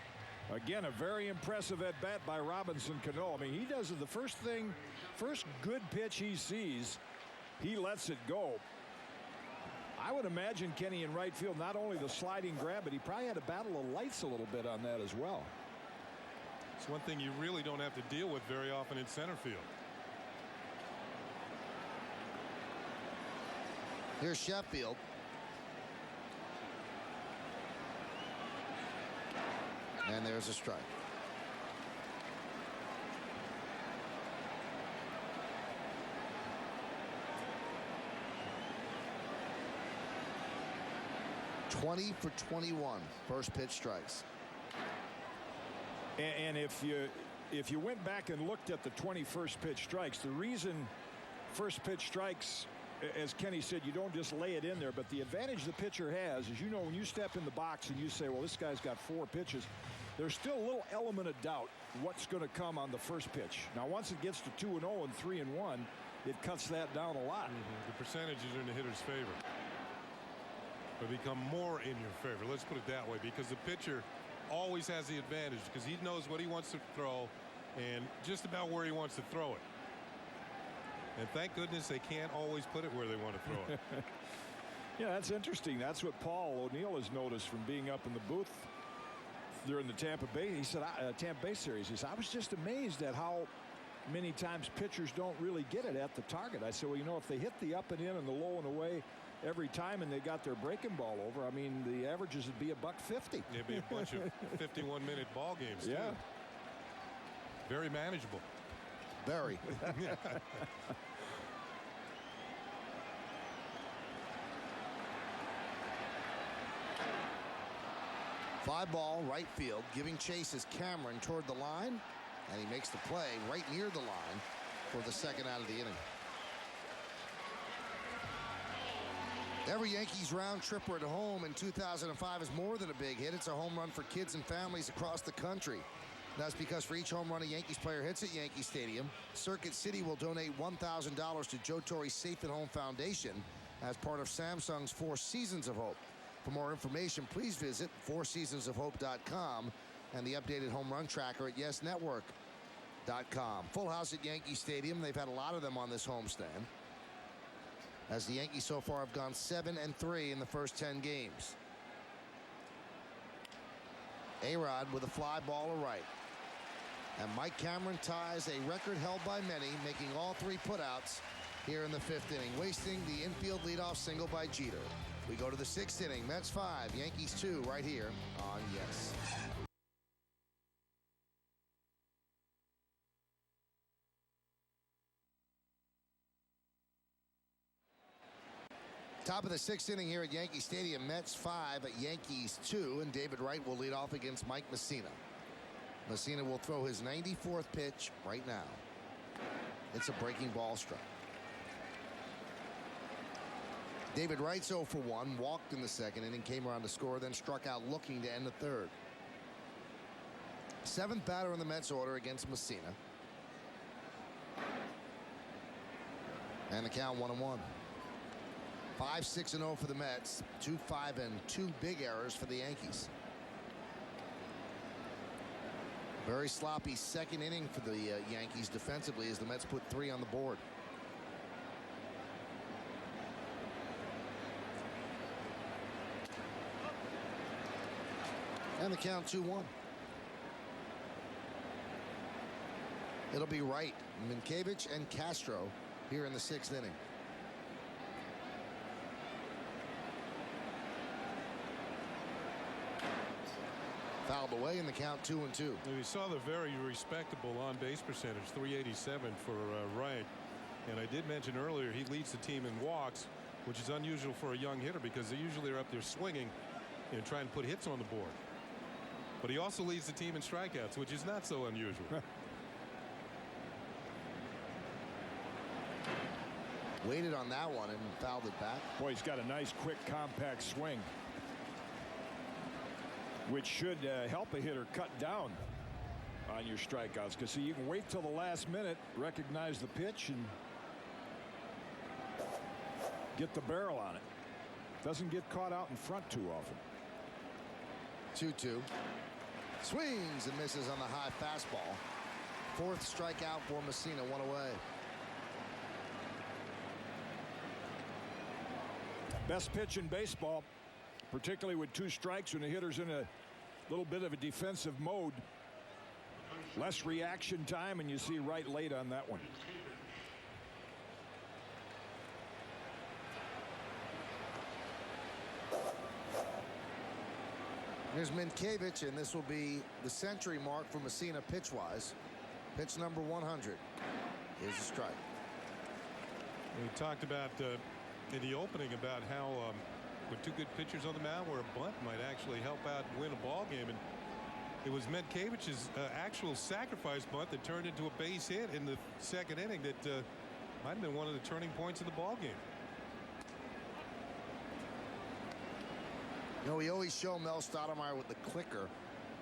Again, a very impressive at bat by Robinson Cano. I mean, he does it the first good pitch he sees, he lets it go. I would imagine Kenny in right field, not only the sliding grab, but he probably had to battle the lights a little bit on that as well. It's one thing you really don't have to deal with very often in center field. Here's Sheffield. And there's a strike. $20 for 21. First pitch strikes. And if you went back and looked at the 21st pitch strikes, the reason first pitch strikes, as Kenny said, you don't just lay it in there, but the advantage the pitcher has is, when you step in the box and you say, well, this guy's got 4 pitches, there's still a little element of doubt what's going to come on the first pitch. Now, once it gets to 2-0 and 3-1, it cuts that down a lot. The percentages are in the hitter's favor. But become more in your favor. Let's put it that way, because the pitcher always has the advantage, because he knows what he wants to throw and just about where he wants to throw it. And thank goodness they can't always put it where they want to throw it. Yeah, that's interesting. That's what Paul O'Neill has noticed from being up in the booth during the Tampa Bay. He said, Tampa Bay series. He said, I was just amazed at how many times pitchers don't really get it at the target. I said, well, if they hit the up and in and the low and away every time and they got their breaking ball over, I mean, the averages would be $150. It'd be a bunch of 51-minute ball games, too. Yeah. Very manageable. Very. Fly ball, right field. Giving chase is Cameron toward the line, and he makes the play right near the line for the second out of the inning. Every Yankees round tripper at home in 2005 is more than a big hit. It's a home run for kids and families across the country. That's because for each home run a Yankees player hits at Yankee Stadium, Circuit City will donate $1,000 to Joe Torre's Safe at Home Foundation as part of Samsung's 4 Seasons of Hope. For more information, please visit fourseasonsofhope.com and the updated home run tracker at YesNetwork.com. Full house at Yankee Stadium. They've had a lot of them on this homestand, as the Yankees so far have gone 7-3 in the first 10 games. A-Rod with a fly ball to right. And Mike Cameron ties a record held by many, making all 3 putouts here in the 5th inning, wasting the infield leadoff single by Jeter. We go to the 6th inning. Mets 5, Yankees 2, right here on Yes. Top of the 6th inning here at Yankee Stadium. Mets 5, Yankees 2, and David Wright will lead off against Mike Mussina. Mussina will throw his 94th pitch right now. It's a breaking ball strike. David Wright's 0 for 1, walked in the 2nd inning, came around to score, then struck out looking to end the 3rd. 7th batter in the Mets order against Mussina. And the count 1-1. 5-6-0 for the Mets. 2-5 and 2 big errors for the Yankees. Very sloppy 2nd inning for the Yankees defensively as the Mets put 3 on the board. And the count 2-1. It'll be Wright, Minkiewicz, and Castro here in the 6th inning. Fouled away in the count 2-2. We saw the very respectable on-base percentage, 387 for Wright. And I did mention earlier he leads the team in walks, which is unusual for a young hitter because they usually are up there swinging and trying to put hits on the board. But he also leads the team in strikeouts, which is not so unusual. Waited on that one and fouled it back. Boy, he's got a nice, quick, compact swing, which should help a hitter cut down on your strikeouts, because you can wait till the last minute, recognize the pitch, and get the barrel on it. Doesn't get caught out in front too often. 2-2. Swings and misses on the high fastball. 4th strikeout for Mussina, 1 away. Best pitch in baseball, particularly with 2 strikes when the hitter's in a little bit of a defensive mode. Less reaction time, and you see Wright late on that one. Here's Minkiewicz, and this will be the century mark for Mussina pitch-wise. Pitch number 100. Here's a strike. We talked about in the opening about how with 2 good pitchers on the mound, where a bunt might actually help out and win a ball game. And it was Minkiewicz's actual sacrifice bunt that turned into a base hit in the 2nd inning that might have been one of the turning points of the ball game. You know, we always show Mel Stoudemire with the clicker,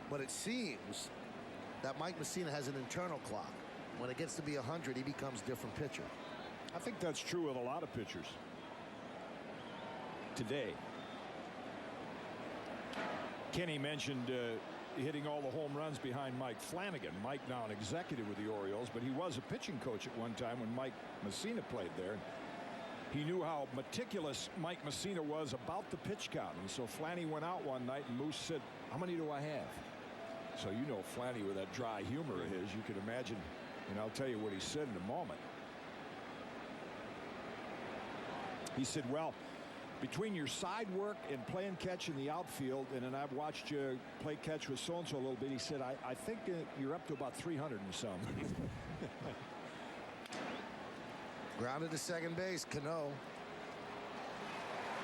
but it seems that Mike Mussina has an internal clock. When it gets to be 100, he becomes a different pitcher. I think that's true with a lot of pitchers today. Kenny mentioned hitting all the home runs behind Mike Flanagan. Mike now an executive with the Orioles, but he was a pitching coach at one time when Mike Mussina played there. He knew how meticulous Mike Mussina was about the pitch count. And so Flanny went out one night and Moose said, "How many do I have?" So you know Flanny with that dry humor of his, you can imagine, and I'll tell you what he said in a moment. He said, "Well, between your side work and playing catch in the outfield, and then I've watched you play catch with so-and-so a little bit," he said, I think you're up to about 300 and some. Grounded to second base, Cano.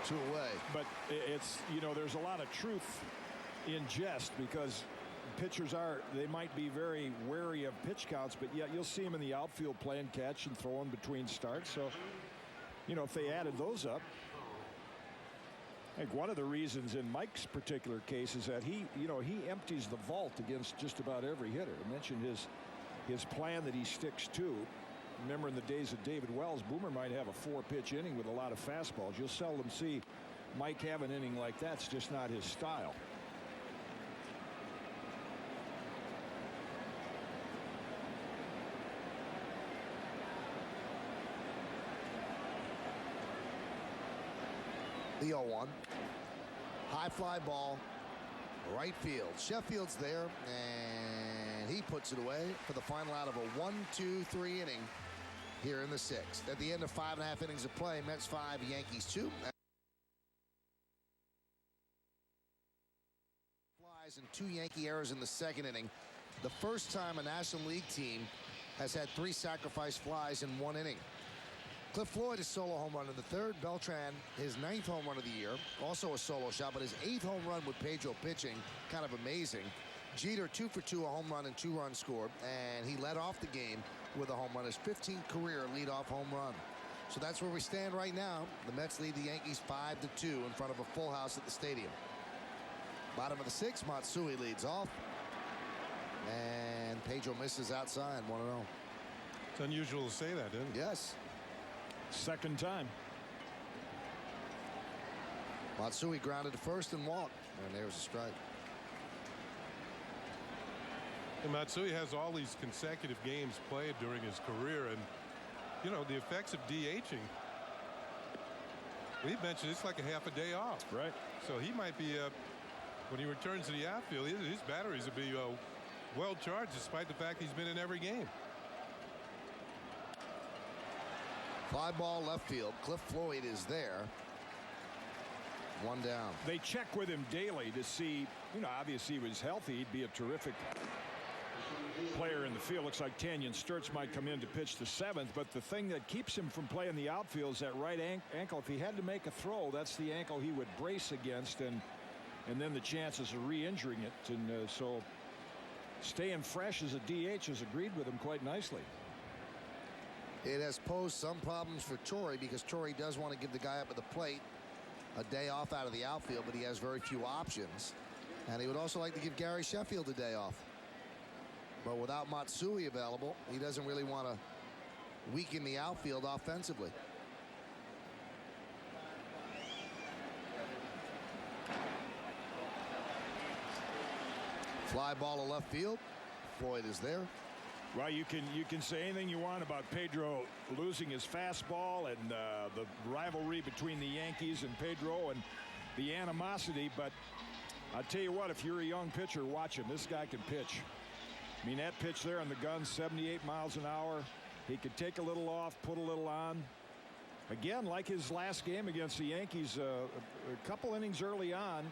2 away. But it's, you know, there's a lot of truth in jest, because pitchers they might be very wary of pitch counts, but yet you'll see them in the outfield playing catch and throwing between starts. So, you know, if they added those up, I think one of the reasons in Mike's particular case is that he empties the vault against just about every hitter. I mentioned his plan that he sticks to. Remember in the days of David Wells, Boomer might have a 4-pitch inning with a lot of fastballs. You'll seldom see Mike have an inning like that. It's just not his style. The 0-1. High fly ball, right field. Sheffield's there, and he puts it away for the final out of a 1-2-3 inning here in the 6th. At the end of 5.5 innings of play, Mets 5, Yankees 2. Flies and 2 Yankee errors in the 2nd inning. The first time a National League team has had 3 sacrifice flies in 1 inning. Cliff Floyd, his solo home run in the 3rd. Beltran, his 9th home run of the year. Also a solo shot, but his 8th home run with Pedro pitching. Kind of amazing. Jeter, 2 for 2, a home run and 2 runs scored. And he led off the game with a home run. His 15th career leadoff home run. So that's where we stand right now. The Mets lead the Yankees 5-2 in front of a full house at the stadium. Bottom of the 6th, Matsui leads off. And Pedro misses outside, 1-0. It's unusual to say that, isn't it? Yes. Second time. Matsui grounded to first and walked. And there's a strike. And Matsui has all these consecutive games played during his career, and you know the effects of DHing. We mentioned it's like a half a day off. Right. So he might be when he returns to the outfield, his batteries will be well charged, despite the fact he's been in every game. Fly ball left field. Cliff Floyd is there. 1 down. They check with him daily to see, obviously he was healthy. He'd be a terrific player in the field. Looks like Tanyan Sturtz might come in to pitch the 7th, but the thing that keeps him from playing the outfield is that right ankle. If he had to make a throw, that's the ankle he would brace against, and then the chances of re-injuring it. And so staying fresh as a DH has agreed with him quite nicely. It has posed some problems for Torrey because Torrey does want to give the guy up at the plate a day off out of the outfield, but he has very few options. And he would also like to give Gary Sheffield a day off. But without Matsui available, he doesn't really want to weaken the outfield offensively. Fly ball to left field. Floyd is there. Well, you can say anything you want about Pedro losing his fastball and the rivalry between the Yankees and Pedro and the animosity, but I'll tell you what, if you're a young pitcher, watch him. This guy can pitch. I mean, that pitch there on the gun, 78 miles an hour. He could take a little off, put a little on. Again, like his last game against the Yankees, a couple innings early on,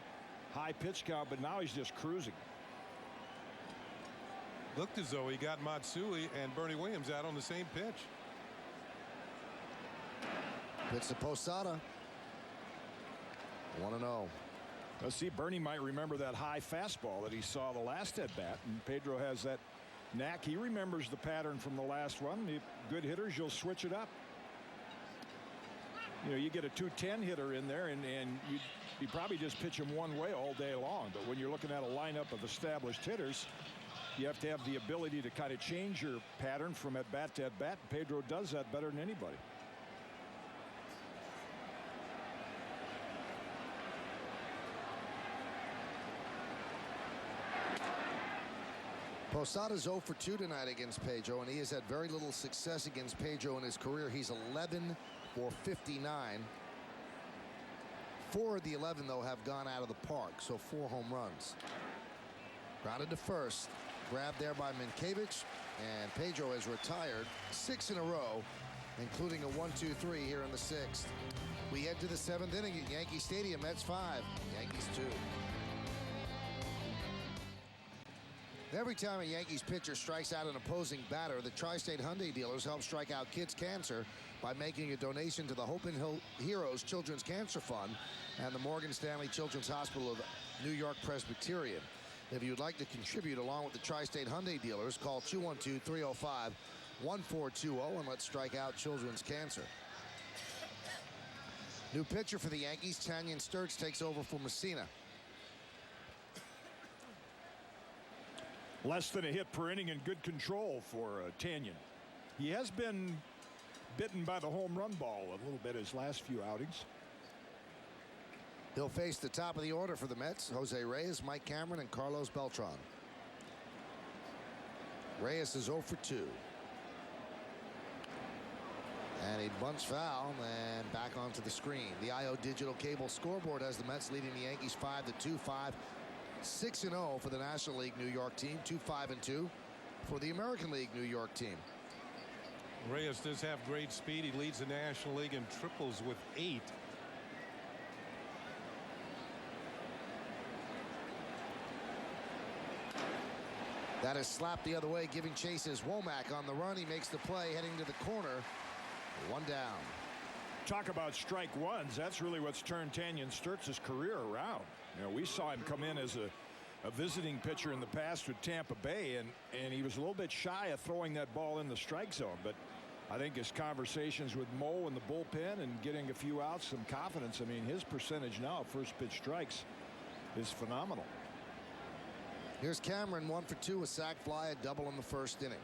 high pitch count, but now he's just cruising. Looked as though he got Matsui and Bernie Williams out on the same pitch. Pitch to Posada. 1-0. Let's see, Bernie might remember that high fastball that he saw the last at bat, and Pedro has that knack. He remembers the pattern from the last one. Good hitters, you'll switch it up. You get a 210 hitter in there, and you probably just pitch him one way all day long. But when you're looking at a lineup of established hitters, you have to have the ability to kind of change your pattern from at bat to at bat. Pedro does that better than anybody. Posada's 0 for 2 tonight against Pedro, and he has had very little success against Pedro in his career. He's 11 for 59. 4 of the 11, though, have gone out of the park, so 4 home runs. Grounded to first. Grabbed there by Minkiewicz, and Pedro has retired 6 in a row, including a 1-2-3 here in the 6th. We head to the 7th inning at Yankee Stadium. Mets 5, Yankees 2. Every time a Yankees pitcher strikes out an opposing batter, the Tri-State Hyundai dealers help strike out kids' cancer by making a donation to the Hope and Heroes Children's Cancer Fund and the Morgan Stanley Children's Hospital of New York Presbyterian. If you'd like to contribute along with the Tri-State Hyundai dealers, call 212-305-1420 and let's strike out children's cancer. New pitcher for the Yankees. Tanyan Sturtz takes over for Mussina. Less than a hit per inning and good control for Tanyan. He has been bitten by the home run ball a little bit his last few outings. He'll face the top of the order for the Mets. Jose Reyes, Mike Cameron, and Carlos Beltran. Reyes is 0 for 2. And he bunts foul and back onto the screen. The IO Digital Cable scoreboard has the Mets leading the Yankees 5-2, 6-0 for the National League New York team, 2-5-2 for the American League New York team. Reyes does have great speed. He leads the National League in triples with 8. That is slapped the other way, giving chase is Womack on the run. He makes the play, heading to the corner. 1 down. Talk about strike ones. That's really what's turned Tanyan Sturtz's career around. You know, we saw him come in as a visiting pitcher in the past with Tampa Bay, and he was a little bit shy of throwing that ball in the strike zone. But I think his conversations with Mo in the bullpen and getting a few outs, some confidence. I mean, his percentage now of first pitch strikes is phenomenal. Here's Cameron, 1 for 2, a sac fly, a double in the first inning.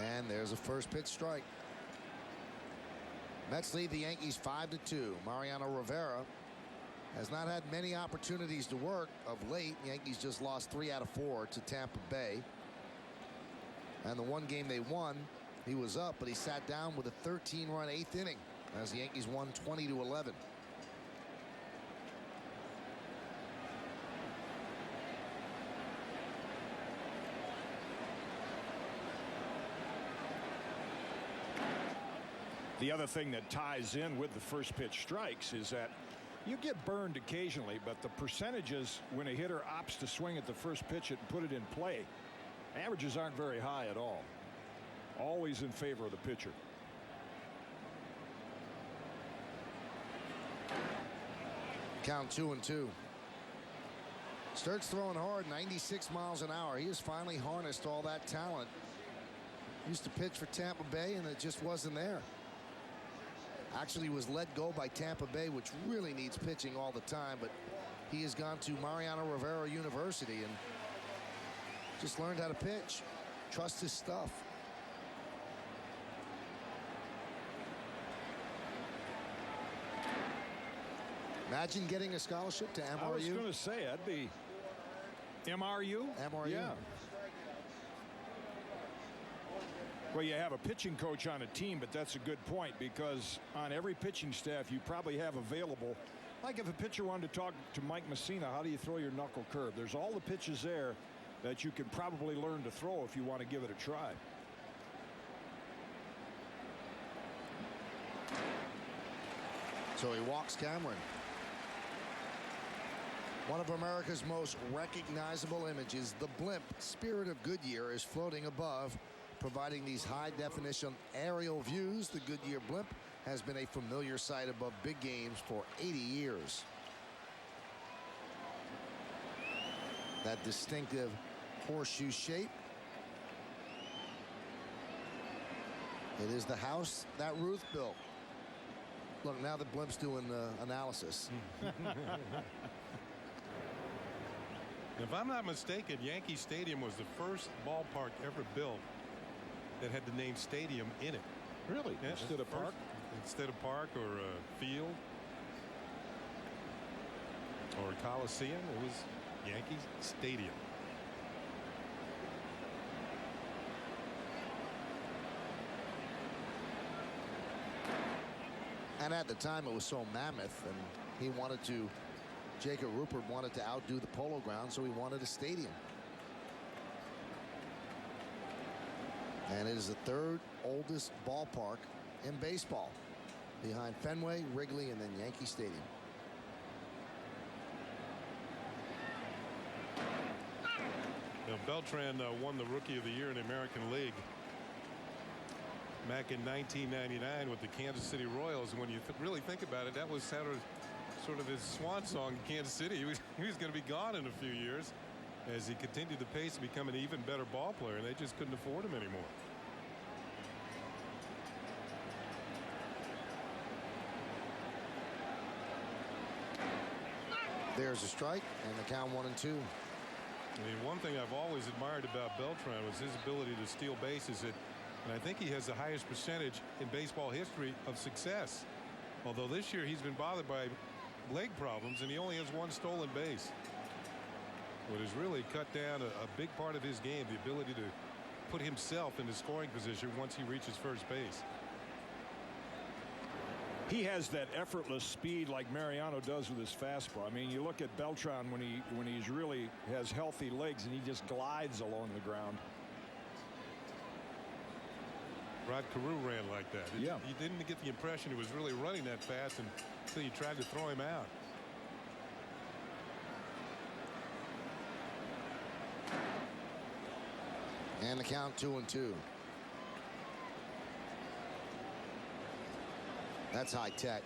And there's a first pitch strike. Mets lead the Yankees 5-2. Mariano Rivera has not had many opportunities to work of late. Yankees just lost 3 out of 4 to Tampa Bay. And the one game they won, he was up, but he sat down with a 13-run 8th inning as the Yankees won 20-11. The other thing that ties in with the first pitch strikes is that you get burned occasionally, but the percentages when a hitter opts to swing at the first pitch and put it in play, averages aren't very high at all. Always in favor of the pitcher. Count 2-2. Sturtz throwing hard, 96 miles an hour. He has finally harnessed all that talent. Used to pitch for Tampa Bay, and it just wasn't there. Actually was let go by Tampa Bay, which really needs pitching all the time, but he has gone to Mariano Rivera University and just learned how to pitch. Trust his stuff. Imagine getting a scholarship to MRU. I was going to say, that'd be MRU? MRU. Yeah. Well, you have a pitching coach on a team, but that's a good point because on every pitching staff you probably have available, like if a pitcher wanted to talk to Mike Mussina, how do you throw your knuckle curve? There's all the pitches there that you can probably learn to throw if you want to give it a try. So he walks Cameron. One of America's most recognizable images, the blimp Spirit of Goodyear, is floating above, providing these high-definition aerial views. The Goodyear blimp has been a familiar sight above big games for 80 years. That distinctive horseshoe shape. It is the house that Ruth built. Look, now the blimp's doing analysis. If I'm not mistaken, Yankee Stadium was the first ballpark ever built that had the name stadium in it. Really? Yeah, Instead of park? Instead of park or field or Coliseum, it was Yankee Stadium. And at the time it was so mammoth, and he wanted to, Jacob Rupert wanted to outdo the Polo Grounds, so he wanted a stadium. And it is the third oldest ballpark in baseball, behind Fenway, Wrigley, and then Yankee Stadium. Now, Beltran won the Rookie of the Year in the American League back in 1999 with the Kansas City Royals. And when you really think about it, that was sort of his swan song in Kansas City. He was going to be gone in a few years as he continued the pace to become an even better ball player, and they just couldn't afford him anymore. There's a strike, and the count 1-2. I mean, one thing I've always admired about Beltran was his ability to steal bases. And I think he has the highest percentage in baseball history of success. Although this year he's been bothered by leg problems, and he only has one stolen base. What has really cut down a big part of his game, the ability to put himself into scoring position once he reaches first base. He has that effortless speed like Mariano does with his fastball. I mean, you look at Beltran when he's really has healthy legs, and he just glides along the ground. Rod Carew ran like that. Yeah. You didn't get the impression he was really running that fast until you tried to throw him out. And the count 2-2. That's high tech.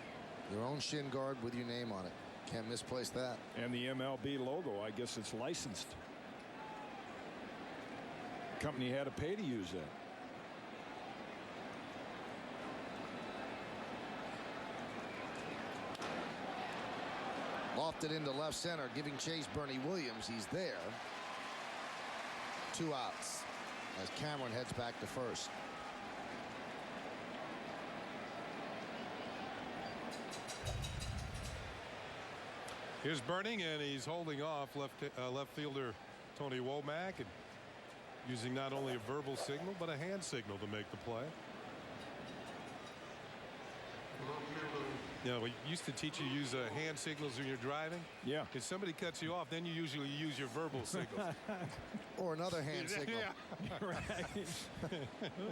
Your own shin guard with your name on it. Can't misplace that. And the MLB logo, I guess it's licensed. The company had to pay to use that. Lofted into left center, giving chase Bernie Williams. He's there. 2 outs as Cameron heads back to first. Here's Burning, and he's holding off left fielder Tony Womack, and using not only a verbal signal but a hand signal to make the play. You know, we used to teach you to use hand signals when you're driving. Yeah. If somebody cuts you off, then you usually use your verbal signals. Or another hand signal. Yeah. Right.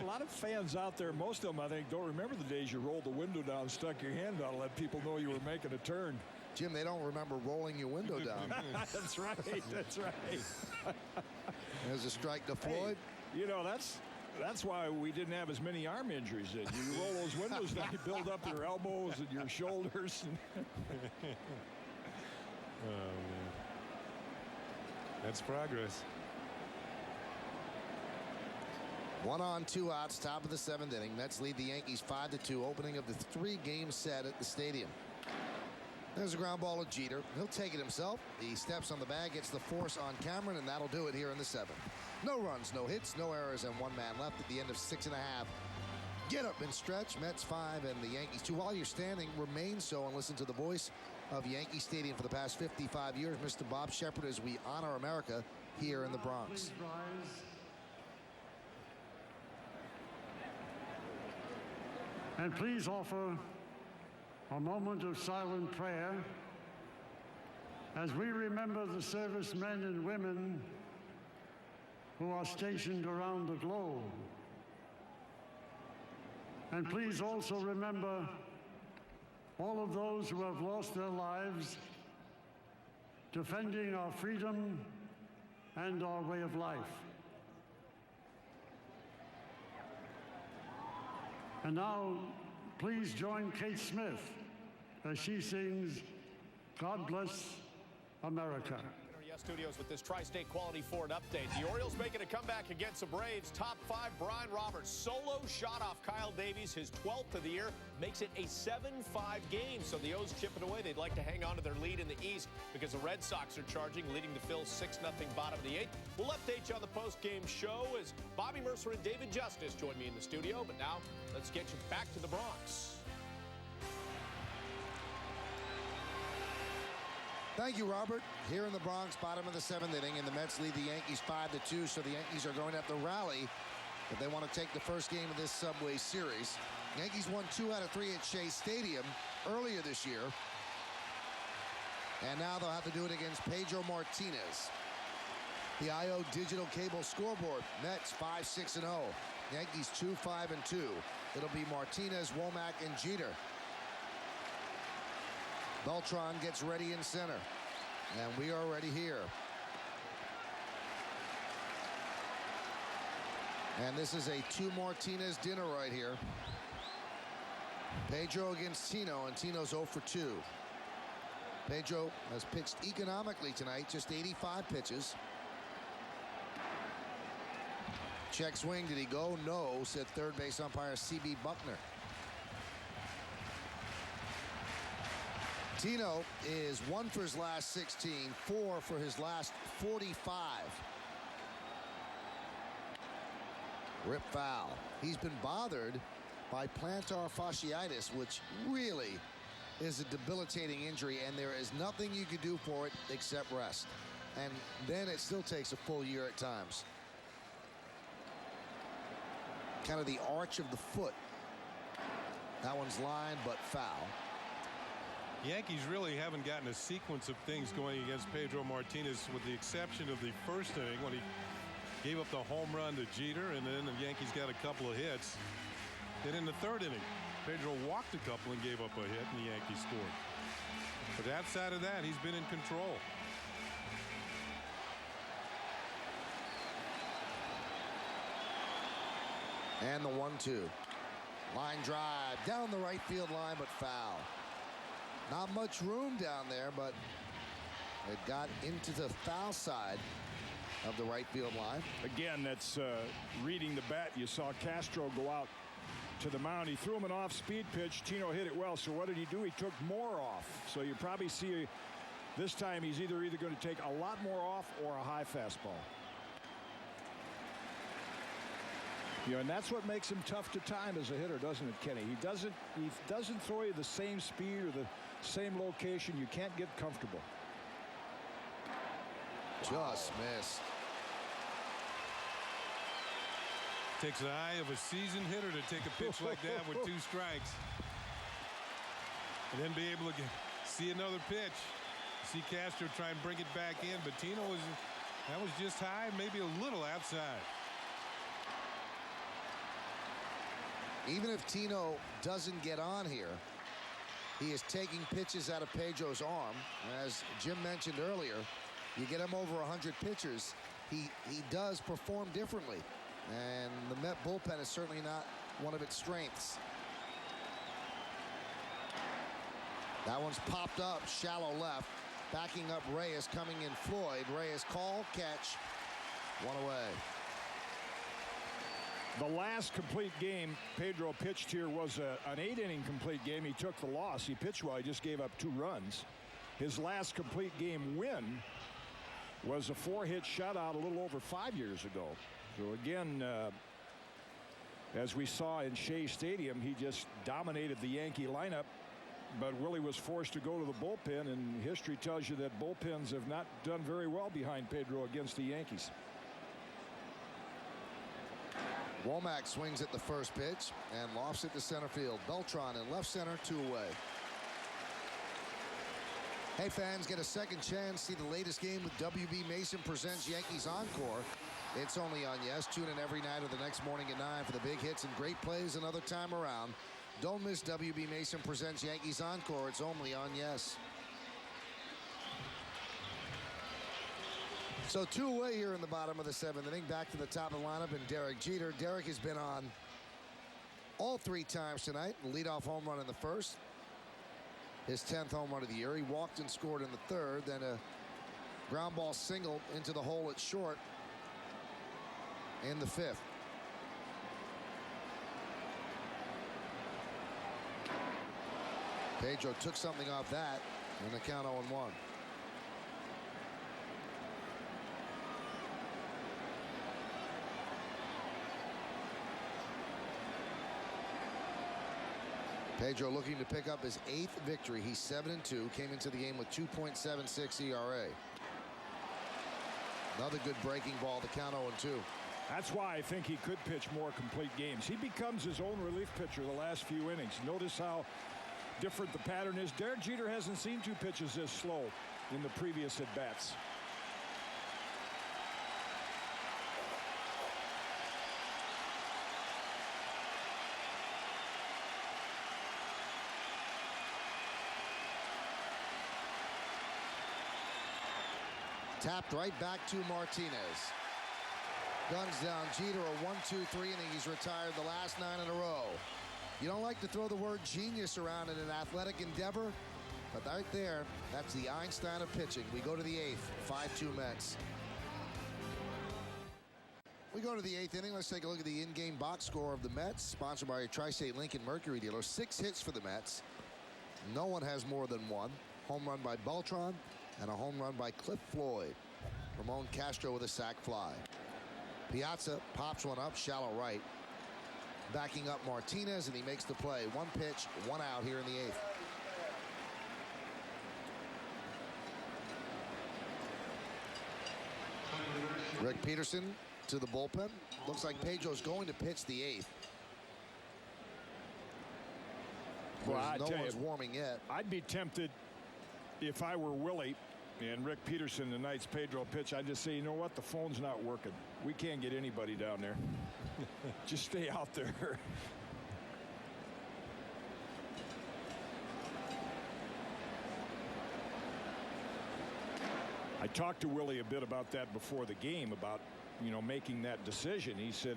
A lot of fans out there, most of them, I think, don't remember the days you rolled the window down, stuck your hand out to let people know you were making a turn. Jim, they don't remember rolling your window down. That's right. That's right. There's a strike to Floyd. Hey, you know, that's why we didn't have as many arm injuries. You roll those windows down, you build up your elbows and your shoulders. Oh, man. That's progress. 1 on, 2 outs, top of the 7th inning. Mets lead the Yankees 5-2, opening of the 3-game set at the stadium. There's a ground ball to Jeter. He'll take it himself. He steps on the bag, gets the force on Cameron, and that'll do it here in the 7th. No runs, no hits, no errors, and 1 man left at the end of 6 1/2. Get up and stretch. Mets 5 and the Yankees 2. While you're standing, remain so and listen to the voice of Yankee Stadium for the past 55 years, Mr. Bob Shepard, as we honor America here in the Bronx. Please rise. And please offer a moment of silent prayer as we remember the servicemen and women who are stationed around the globe. And please also remember all of those who have lost their lives defending our freedom and our way of life. And now, please join Kate Smith as she sings God Bless America. Studios with this Tri-State Quality Ford update. The Orioles making a comeback against the Braves. Top 5, Brian Roberts. Solo shot off Kyle Davies, his 12th of the year. Makes it a 7-5 game. So the O's chipping away. They'd like to hang on to their lead in the East because the Red Sox are charging, leading the Phils 6-0 bottom of the 8th. We'll update you on the post-game show as Bobby Mercer and David Justice join me in the studio. But now, let's get you back to the Bronx. Thank you, Robert. Here in the Bronx, bottom of the 7th inning, and the Mets lead the Yankees 5-2, so the Yankees are going to have to rally if they want to take the first game of this Subway Series. Yankees won 2 out of 3 at Shea Stadium earlier this year, and now they'll have to do it against Pedro Martinez. The IO Digital Cable scoreboard, Mets 5-6-0, Yankees 2-5-2. It'll be Martinez, Womack, and Jeter. Beltran gets ready in center, and we are already here. And this is a 2 Martinez dinner right here. Pedro against Tino, and Tino's 0 for 2. Pedro has pitched economically tonight, just 85 pitches. Check swing, did he go? No, said third base umpire C.B. Buckner. Tino is 1 for his last 16, 4 for his last 45. Rip foul. He's been bothered by plantar fasciitis, which really is a debilitating injury, and there is nothing you can do for it except rest. And then it still takes a full year at times. Kind of the arch of the foot. That one's lined, but foul. Yankees really haven't gotten a sequence of things going against Pedro Martinez, with the exception of the first inning when he gave up the home run to Jeter, and then the Yankees got a couple of hits. Then in the third inning, Pedro walked a couple and gave up a hit, and the Yankees scored. But outside of that, he's been in control. And the 1-2. Line drive down the right field line, but foul. Not much room down there, but it got into the foul side of the right field line. Again, that's reading the bat. You saw Castro go out to the mound. He threw him an off-speed pitch. Tino hit it well. So what did he do? He took more off. So you probably see this time he's either going to take a lot more off or a high fastball. You know, and that's what makes him tough to time as a hitter, doesn't it, Kenny? He doesn't throw you the same speed or the same location. You can't get comfortable. Just missed. Takes the eye of a seasoned hitter to take a pitch like that with 2 strikes. And then be able to see another pitch. See Castro try and bring it back in, but Tino that was just high, maybe a little outside. Even if Tino doesn't get on here, he is taking pitches out of Pedro's arm. As Jim mentioned earlier, you get him over 100 pitchers, he does perform differently. And the Met bullpen is certainly not one of its strengths. That one's popped up, shallow left. Backing up Reyes, coming in Floyd. Reyes call, catch, one away. The last complete game Pedro pitched here was an 8-inning complete game. He took the loss. He pitched well. He just gave up 2 runs. His last complete game win was a 4-hit shutout a little over 5 years ago. So again, as we saw in Shea Stadium, he just dominated the Yankee lineup. But Willie was forced to go to the bullpen, and history tells you that bullpens have not done very well behind Pedro against the Yankees. Womack swings at the first pitch and lofts it to center field. Beltran in left center, 2 away. Hey, fans, get a second chance. See the latest game with WB Mason presents Yankees Encore. It's only on Yes. Tune in every night or the next morning at 9 for the big hits and great plays another time around. Don't miss WB Mason presents Yankees Encore. It's only on Yes. So 2 away here in the bottom of the 7th inning. Back to the top of the lineup, and Derek Jeter. Derek has been on all 3 times tonight. Leadoff home run in the first. His 10th home run of the year. He walked and scored in the third. Then a ground ball single into the hole at short in the 5th. Pedro took something off that, and the count 0-1. Pedro looking to pick up his 8th victory. He's 7-2. Came into the game with 2.76 ERA. Another good breaking ball. The count 0-2. That's why I think he could pitch more complete games. He becomes his own relief pitcher the last few innings. Notice how different the pattern is. Derek Jeter hasn't seen 2 pitches this slow in the previous at-bats. Tapped right back to Martinez. Guns down Jeter, a 1-2-3 inning. He's retired the last 9 in a row. You don't like to throw the word genius around in an athletic endeavor, but right there, that's the Einstein of pitching. We go to the 8th, 5-2 Mets. We go to the 8th inning. Let's take a look at the in-game box score of the Mets, sponsored by your Tri-State Lincoln Mercury dealer. 6 hits for the Mets. No one has more than 1. home run by Beltran, and a home run by Cliff Floyd. Ramon Castro with a sac fly. Piazza pops one up, shallow right. Backing up Martinez, and he makes the play. One pitch, one out here in the 8th. Rick Peterson to the bullpen. Looks like Pedro's going to pitch the 8th. Well, no one's warming yet. I'd be tempted if I were Willie and Rick Peterson, the night's Pedro pitch. I'd just say, you know what? The phone's not working. We can't get anybody down there. Just stay out there. I talked to Willie a bit about that before the game, about, you know, making that decision. He said,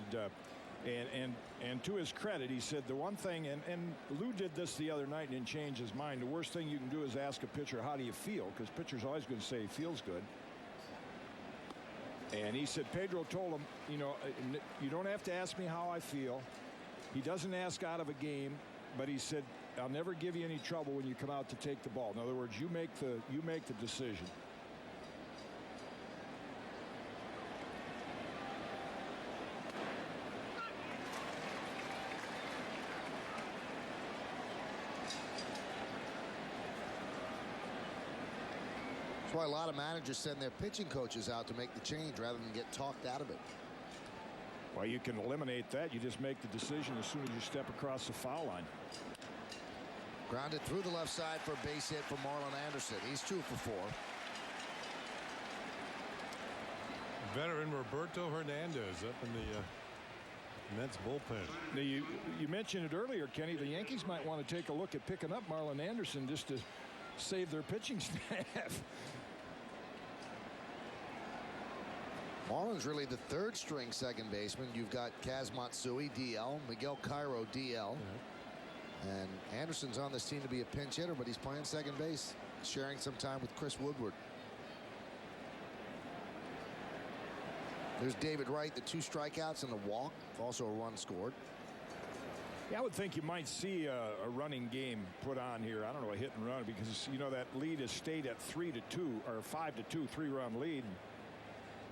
and to his credit, he said the one thing, and Lou did this the other night and didn't change his mind. The worst thing you can do is ask a pitcher, how do you feel? Because pitcher's always going to say he feels good. And he said Pedro told him, you know, you don't have to ask me how I feel. He doesn't ask out of a game, but he said, I'll never give you any trouble when you come out to take the ball. In other words, you make the decision. That's why a lot of managers send their pitching coaches out to make the change rather than get talked out of it. Well, you can eliminate that. You just make the decision as soon as you step across the foul line. Grounded through the left side for a base hit for Marlon Anderson. He's 2 for 4. Veteran Roberto Hernandez up in the Mets bullpen. Now, you mentioned it earlier, Kenny. The Yankees might want to take a look at picking up Marlon Anderson just to save their pitching staff. Marlon's really the 3rd string second baseman. You've got Kaz Matsui, DL, Miguel Cairo, DL. And Anderson's on this team to be a pinch hitter, but he's playing second base, sharing some time with Chris Woodward. There's David Wright, the 2 strikeouts and a walk, also a run scored. Yeah, I would think you might see a running game put on here. I don't know, a hit and run, because, you know, that lead is stayed at 3-2 or 5-2, 3-run lead.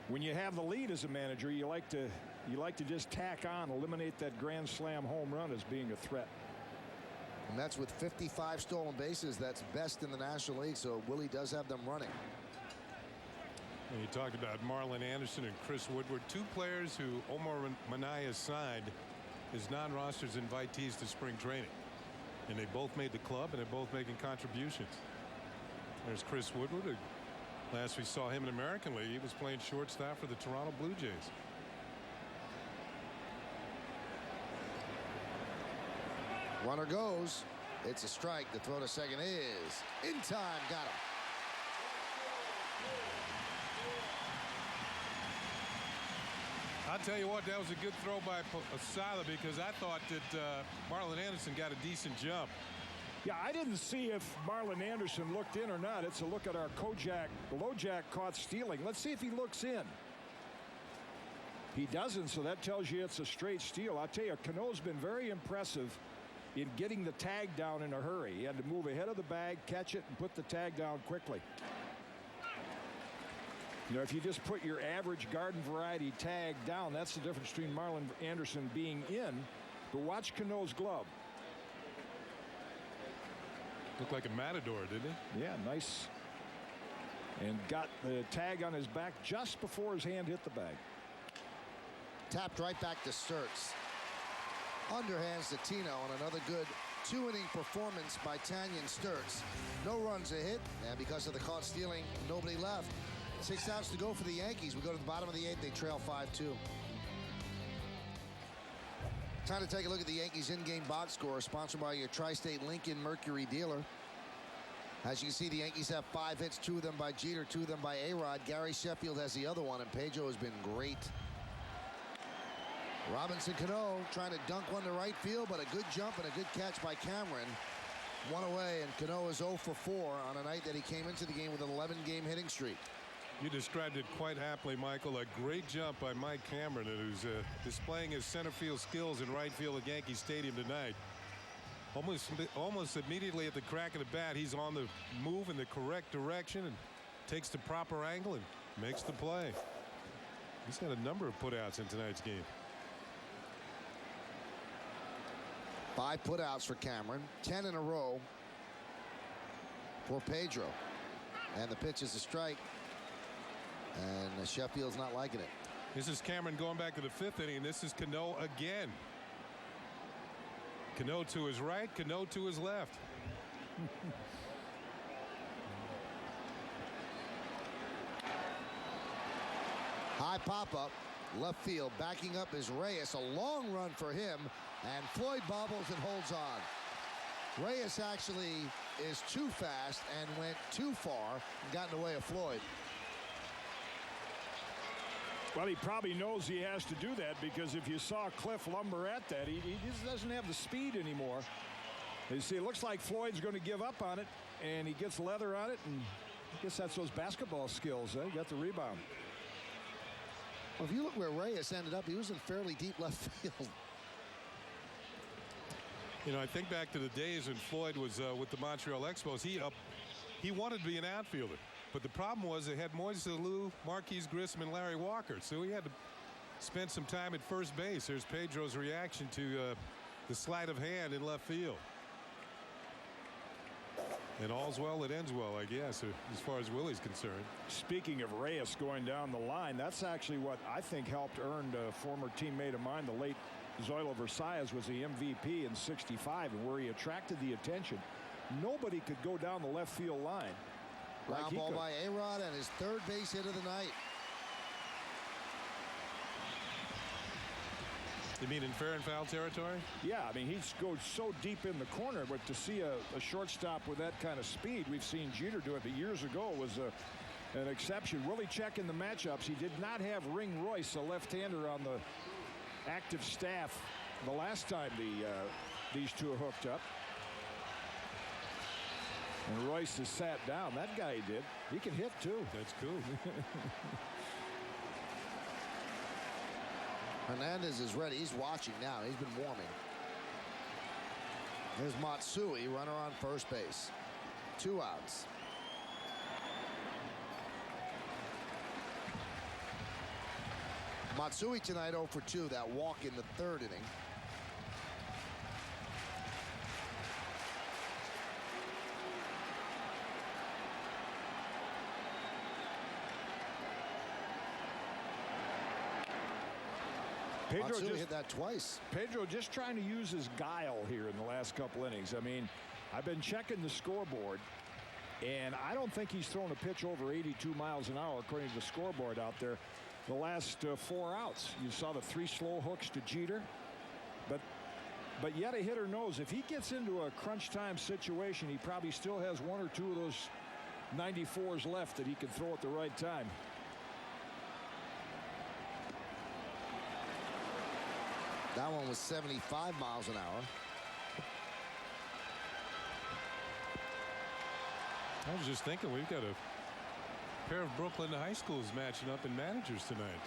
When you have the lead as a manager, you like to just tack on, eliminate that grand slam home run as being a threat. And that's with 55 stolen bases. That's best in the National League, so Willie does have them running. And you talked about Marlon Anderson and Chris Woodward, 2 players who Omar Minaya signed as non-rosters invitees to spring training. And they both made the club, and they're both making contributions. There's Chris Woodward. Last we saw him in American League, he was playing shortstop for the Toronto Blue Jays. Runner goes. It's a strike. The throw to second is in time. Got him. I'll tell you what, that was a good throw by Asala, because I thought that Marlon Anderson got a decent jump. Yeah, I didn't see if Marlon Anderson looked in or not. It's a look at our Lojak caught stealing. Let's see if he looks in. He doesn't, so that tells you it's a straight steal. I'll tell you, Cano's been very impressive in getting the tag down in a hurry. He had to move ahead of the bag, catch it, and put the tag down quickly. You know, if you just put your average garden variety tag down, that's the difference between Marlon Anderson being in. But watch Cano's glove. Looked like a matador, didn't he? Yeah, nice. And got the tag on his back just before his hand hit the bag. Tapped right back to Sturts. Underhands to Tino, and another good 2-inning performance by Tanyan Sturts. No runs a hit, and because of the caught stealing, nobody left. 6 outs to go for the Yankees. We go to the bottom of the 8th. They trail 5-2. Time to take a look at the Yankees in-game box score, sponsored by your Tri-State Lincoln Mercury dealer. As you can see, the Yankees have 5 hits, 2 of them by Jeter, 2 of them by A-Rod. Gary Sheffield has the other one, and Pedro has been great. Robinson Cano trying to dunk one to right field, but a good jump and a good catch by Cameron. 1 away, and Cano is 0 for 4 on a night that he came into the game with an 11-game hitting streak. You described it quite happily, Michael. A great jump by Mike Cameron, who's displaying his center field skills in right field at Yankee Stadium tonight. Almost immediately at the crack of the bat, he's on the move in the correct direction and takes the proper angle and makes the play. He's got a number of putouts in tonight's game. 5 putouts for Cameron, 10 in a row for Pedro. And the pitch is a strike. And Sheffield's not liking it. This is Cameron going back to the 5th inning. This is Cano again. Cano to his right, Cano to his left. High pop-up, left field. Backing up is Reyes. A long run for him. And Floyd bobbles and holds on. Reyes actually is too fast and went too far and got in the way of Floyd. Well, he probably knows he has to do that, because if you saw Cliff lumber at that, he just doesn't have the speed anymore. You see, it looks like Floyd's going to give up on it, and he gets leather on it, and I guess that's those basketball skills. He got the rebound. Well, if you look where Reyes ended up, he was in fairly deep left field. You know, I think back to the days when Floyd was with the Montreal Expos. He wanted to be an outfielder. But the problem was they had Moises Alou, Marquise Grissom, and Larry Walker. So he had to spend some time at first base. There's Pedro's reaction to the sleight of hand in left field. And all's well that ends well, I guess, as far as Willie's concerned. Speaking of Reyes going down the line, that's actually what I think helped earn a former teammate of mine, the late Zoilo Versailles, was the MVP in '65, and where he attracted the attention. Nobody could go down the left field line. Ground ball by A-Rod, and his 3rd base hit of the night. You mean in fair and foul territory? Yeah, I mean, he goes so deep in the corner, but to see a shortstop with that kind of speed, we've seen Jeter do it, but years ago it was an exception. Willie checking the matchups. He did not have Ring Royce, a left-hander, on the active staff the last time these two hooked up. And Royce has sat down. That guy did. He can hit, too. That's cool. Hernandez is ready. He's watching now. He's been warming. There's Matsui, runner on first base. 2 outs. Matsui tonight 0 for 2. That walk in the 3rd inning. Pedro just hit that twice. Pedro just trying to use his guile here in the last couple innings. I mean, I've been checking the scoreboard, and I don't think he's thrown a pitch over 82 miles an hour according to the scoreboard out there. The last 4 outs, you saw the 3 slow hooks to Jeter, but yet a hitter knows if he gets into a crunch time situation, he probably still has 1 or 2 of those 94s left that he can throw at the right time. That one was 75 miles an hour. I was just thinking, we've got a pair of Brooklyn high schools matching up in managers tonight.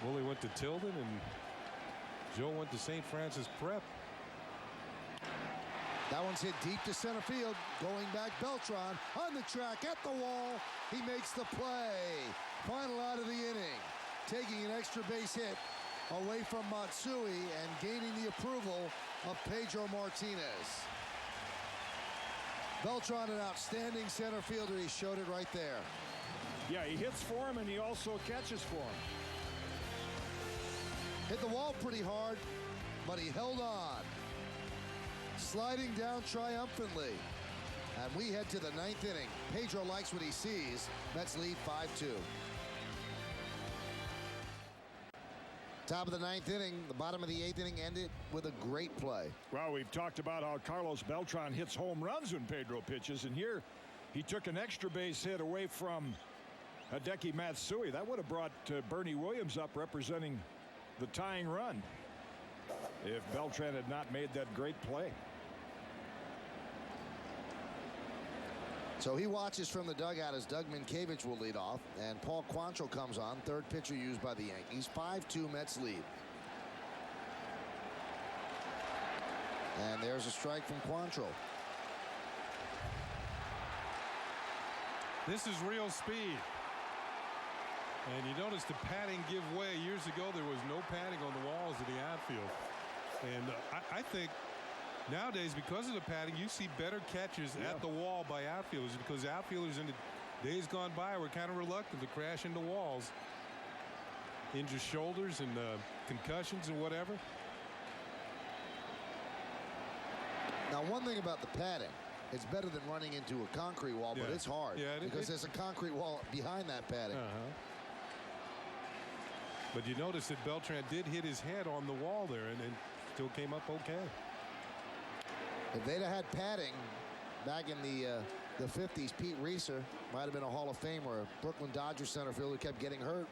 Willie went to Tilden, and Joe went to St. Francis Prep. That one's hit deep to center field. Going back, Beltran on the track at the wall. He makes the play. Final out of the inning. Taking an extra base hit away from Matsui and gaining the approval of Pedro Martinez. Beltran, an outstanding center fielder. He showed it right there. Yeah, he hits for him, and he also catches for him. Hit the wall pretty hard, but he held on. Sliding down triumphantly. And we head to the 9th inning. Pedro likes what he sees. Mets lead 5-2. Top of the 9th inning, the bottom of the 8th inning ended with a great play. Well, we've talked about how Carlos Beltran hits home runs when Pedro pitches, and here he took an extra base hit away from Hideki Matsui. That would have brought Bernie Williams up representing the tying run if Beltran had not made that great play. So he watches from the dugout as Doug Minkiewicz will lead off, and Paul Quantrill comes on, 3rd pitcher used by the Yankees. 5-2 Mets lead. And there's a strike from Quantrill. This is real speed. And you notice the padding give way. Years ago, there was no padding on the walls of the outfield. And I think nowadays, because of the padding, you see better catches at the wall by outfielders, because outfielders in the days gone by were kind of reluctant to crash into walls. Injure shoulders and concussions and whatever. Now, one thing about the padding, it's better than running into a concrete wall, but it's hard because there's a concrete wall behind that padding. But you notice that Beltran did hit his head on the wall there and still came up okay. If they'd have had padding back in the 50s, Pete Reeser might have been a Hall of Famer, a Brooklyn Dodgers center fielder who kept getting hurt.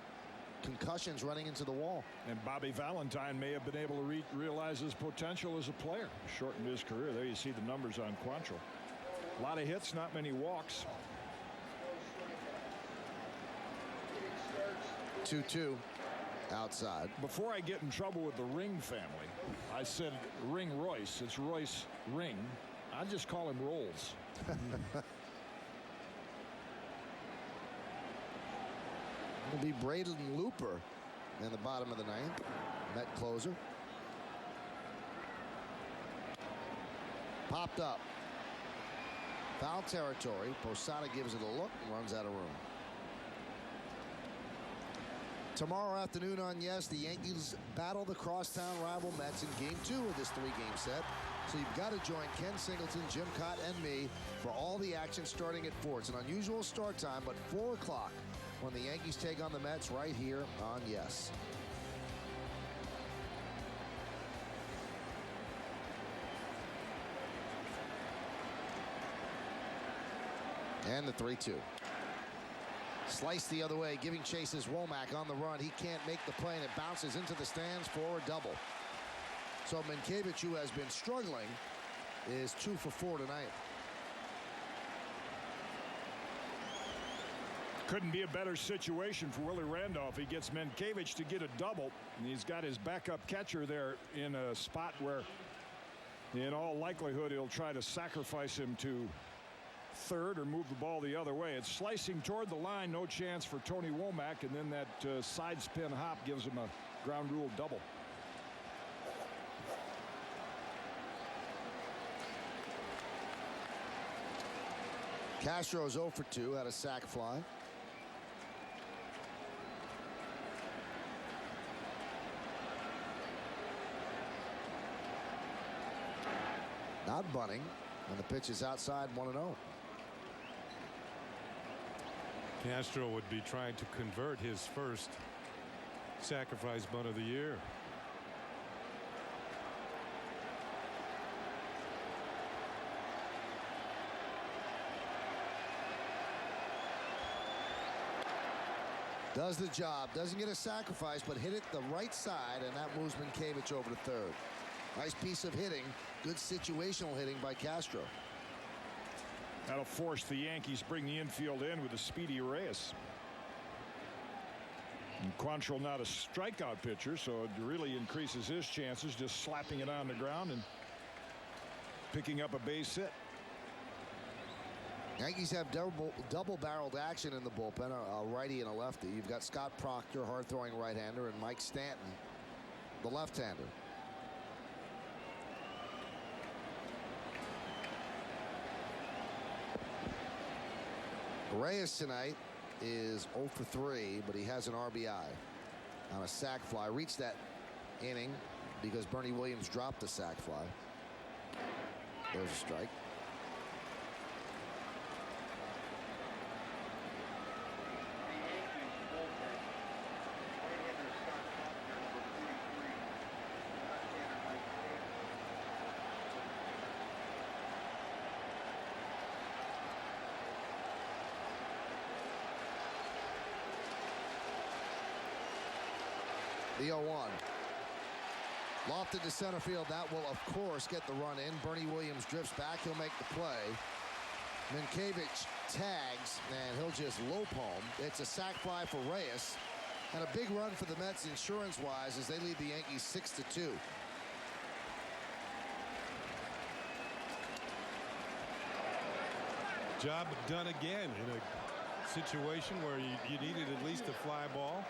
Concussions running into the wall. And Bobby Valentine may have been able to realize his potential as a player. Shortened his career. There you see the numbers on Quantrill. A lot of hits, not many walks. 2-2 outside. Before I get in trouble with the Ring family, I said Ring Royce. It's Royce Ring. I just call him Rolls. It'll be Braden Looper in the bottom of the ninth. Met closer. Popped up. Foul territory. Posada gives it a look and runs out of room. Tomorrow afternoon on Yes, the Yankees battle the crosstown rival Mets in Game 2 of this 3-game set. So you've got to join Ken Singleton, Jim Cott, and me for all the action starting at 4. It's an unusual start time, but 4 o'clock when the Yankees take on the Mets right here on Yes. And the 3-2. Sliced the other way, giving chase is Womack on the run. He can't make the play, and it bounces into the stands for a double. So Minkiewicz, who has been struggling, is 2 for 4 tonight. Couldn't be a better situation for Willie Randolph. He gets Minkiewicz to get a double, and he's got his backup catcher there in a spot where, in all likelihood, he'll try to sacrifice him to third or move the ball the other way. It's slicing toward the line, no chance for Tony Womack, and then that side spin hop gives him a ground rule double. Castro's 0 for 2, had a sac fly. Not bunting, and the pitch is outside 1-0. Castro would be trying to convert his first sacrifice bunt of the year. Does the job, doesn't get a sacrifice, but hit it the right side, and that moves Minkiewicz over to third. Nice piece of hitting, good situational hitting by Castro. That'll force the Yankees bring the infield in with a speedy Reyes. And Quantrill not a strikeout pitcher, so it really increases his chances just slapping it on the ground and picking up a base hit. Yankees have double-barreled action in the bullpen, a righty and a lefty. You've got Scott Proctor, hard-throwing right-hander, and Mike Stanton, the left-hander. Reyes tonight is 0 for 3, but he has an RBI on a sac fly. Reached that inning because Bernie Williams dropped the sac fly. There's a strike. The 0-1. Lofted to center field. That will, of course, get the run in. Bernie Williams drifts back. He'll make the play. Minkiewicz tags, and he'll just low palm. It's a sac fly for Reyes. And a big run for the Mets insurance-wise as they lead the Yankees 6-2. Job done again in a situation where you needed at least a fly ball.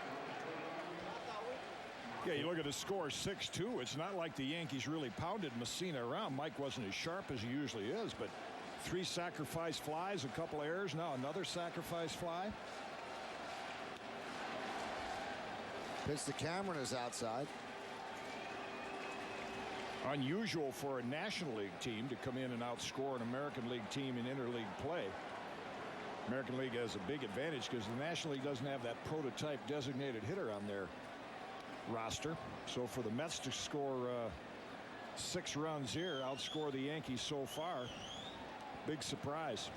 Yeah, you look at the score, 6-2. It's not like the Yankees really pounded Mussina around. Mike wasn't as sharp as he usually is, but 3 sacrifice flies, a couple errors, now another sacrifice fly. Pitch to Cameron is outside. Unusual for a National League team to come in and outscore an American League team in interleague play. American League has a big advantage because the National League doesn't have that prototype designated hitter on their roster. So for the Mets to score 6 runs here, outscore the Yankees so far, big surprise.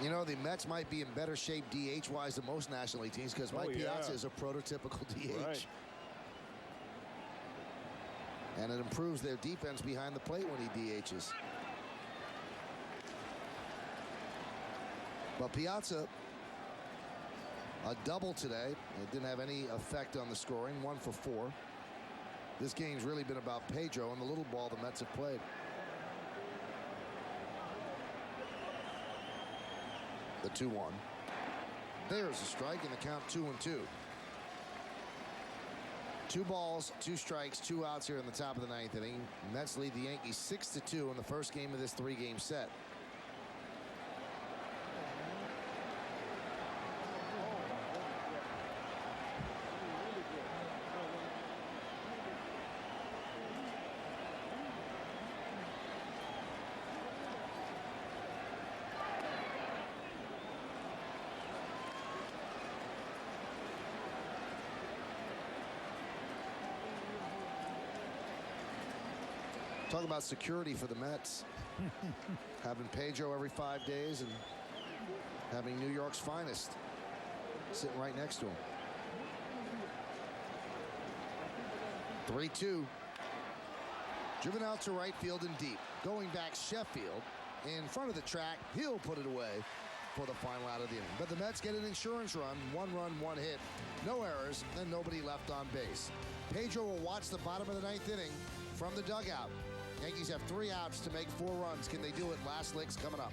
You know, the Mets might be in better shape DH-wise than most National League teams because Mike Piazza is a prototypical DH. Right. And it improves their defense behind the plate when he DHs. But Piazza, a double today. It didn't have any effect on the scoring. 1 for 4. This game's really been about Pedro and the little ball the Mets have played. The 2-1. There's a strike and the count 2-2. 2 balls, 2 strikes, 2 outs here in the top of the 9th inning. Mets lead the Yankees 6-2 in the first game of this 3-game set. Talk about security for the Mets. Having Pedro every 5 days and having New York's finest sitting right next to him. 3-2. Driven out to right field and deep. Going back Sheffield in front of the track. He'll put it away for the final out of the inning. But the Mets get an insurance run. 1 run, 1 hit. No errors and nobody left on base. Pedro will watch the bottom of the 9th inning from the dugout. Yankees have 3 outs to make 4 runs. Can they do it? Last licks coming up.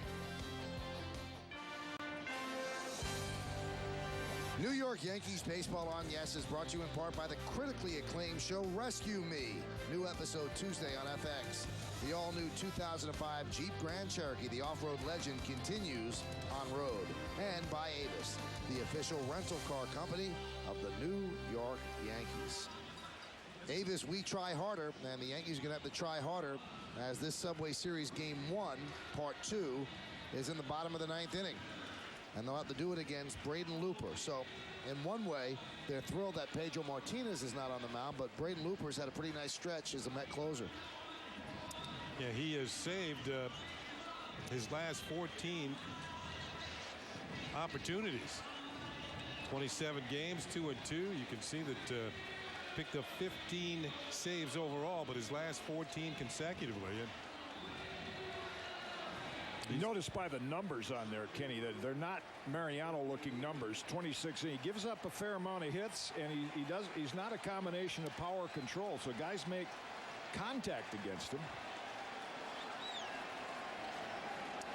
New York Yankees Baseball on Yes is brought to you in part by the critically acclaimed show Rescue Me. New episode Tuesday on FX. The all-new 2005 Jeep Grand Cherokee, the off-road legend, continues on road. And by Avis, the official rental car company of the New York Yankees. Avis, we try harder, and the Yankees are going to have to try harder as this Subway Series Game 1, Part 2, is in the bottom of the 9th inning. And they'll have to do it against Braden Looper. So, in one way, they're thrilled that Pedro Martinez is not on the mound, but Braden Looper's had a pretty nice stretch as a Met closer. Yeah, he has saved his last 14 opportunities. 27 games, 2-2. You can see that picked up 15 saves overall, but his last 14 consecutively. You notice by the numbers on there, Kenny, that they're not Mariano-looking numbers. 26, he gives up a fair amount of hits, and he's not a combination of power control, so guys make contact against him.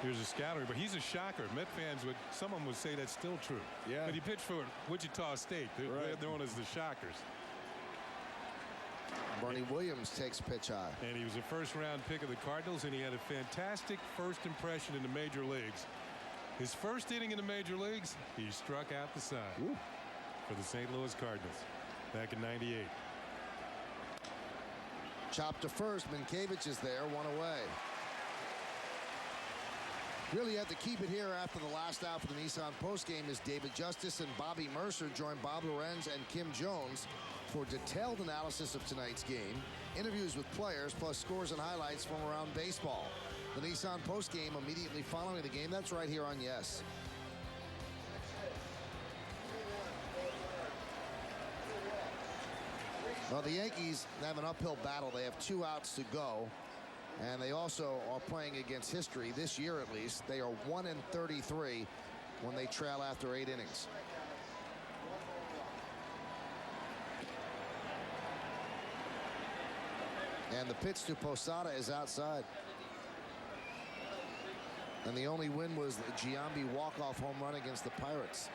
Here's a scouter, but he's a shocker. Met fans someone would say that's still true. Yeah. But he pitched for Wichita State. They're known as the Shockers. Bernie Williams takes pitch high. And he was a first-round pick of the Cardinals, and he had a fantastic first impression in the major leagues. His first inning in the major leagues, he struck out the side for the St. Louis Cardinals back in '98. Chopped to first. Minkiewicz is there, 1 away. Really had to keep it here after the last out for the Nissan postgame as David Justice and Bobby Mercer joined Bob Lorenz and Kim Jones for detailed analysis of tonight's game, interviews with players, plus scores and highlights from around baseball. The Nissan postgame immediately following the game. That's right here on Yes. Well, the Yankees have an uphill battle. They have 2 outs to go. And they also are playing against history this year, at least. They are 1-33 when they trail after 8 innings. And the pitch to Posada is outside. And the only win was the Giambi walk-off home run against the Pirates.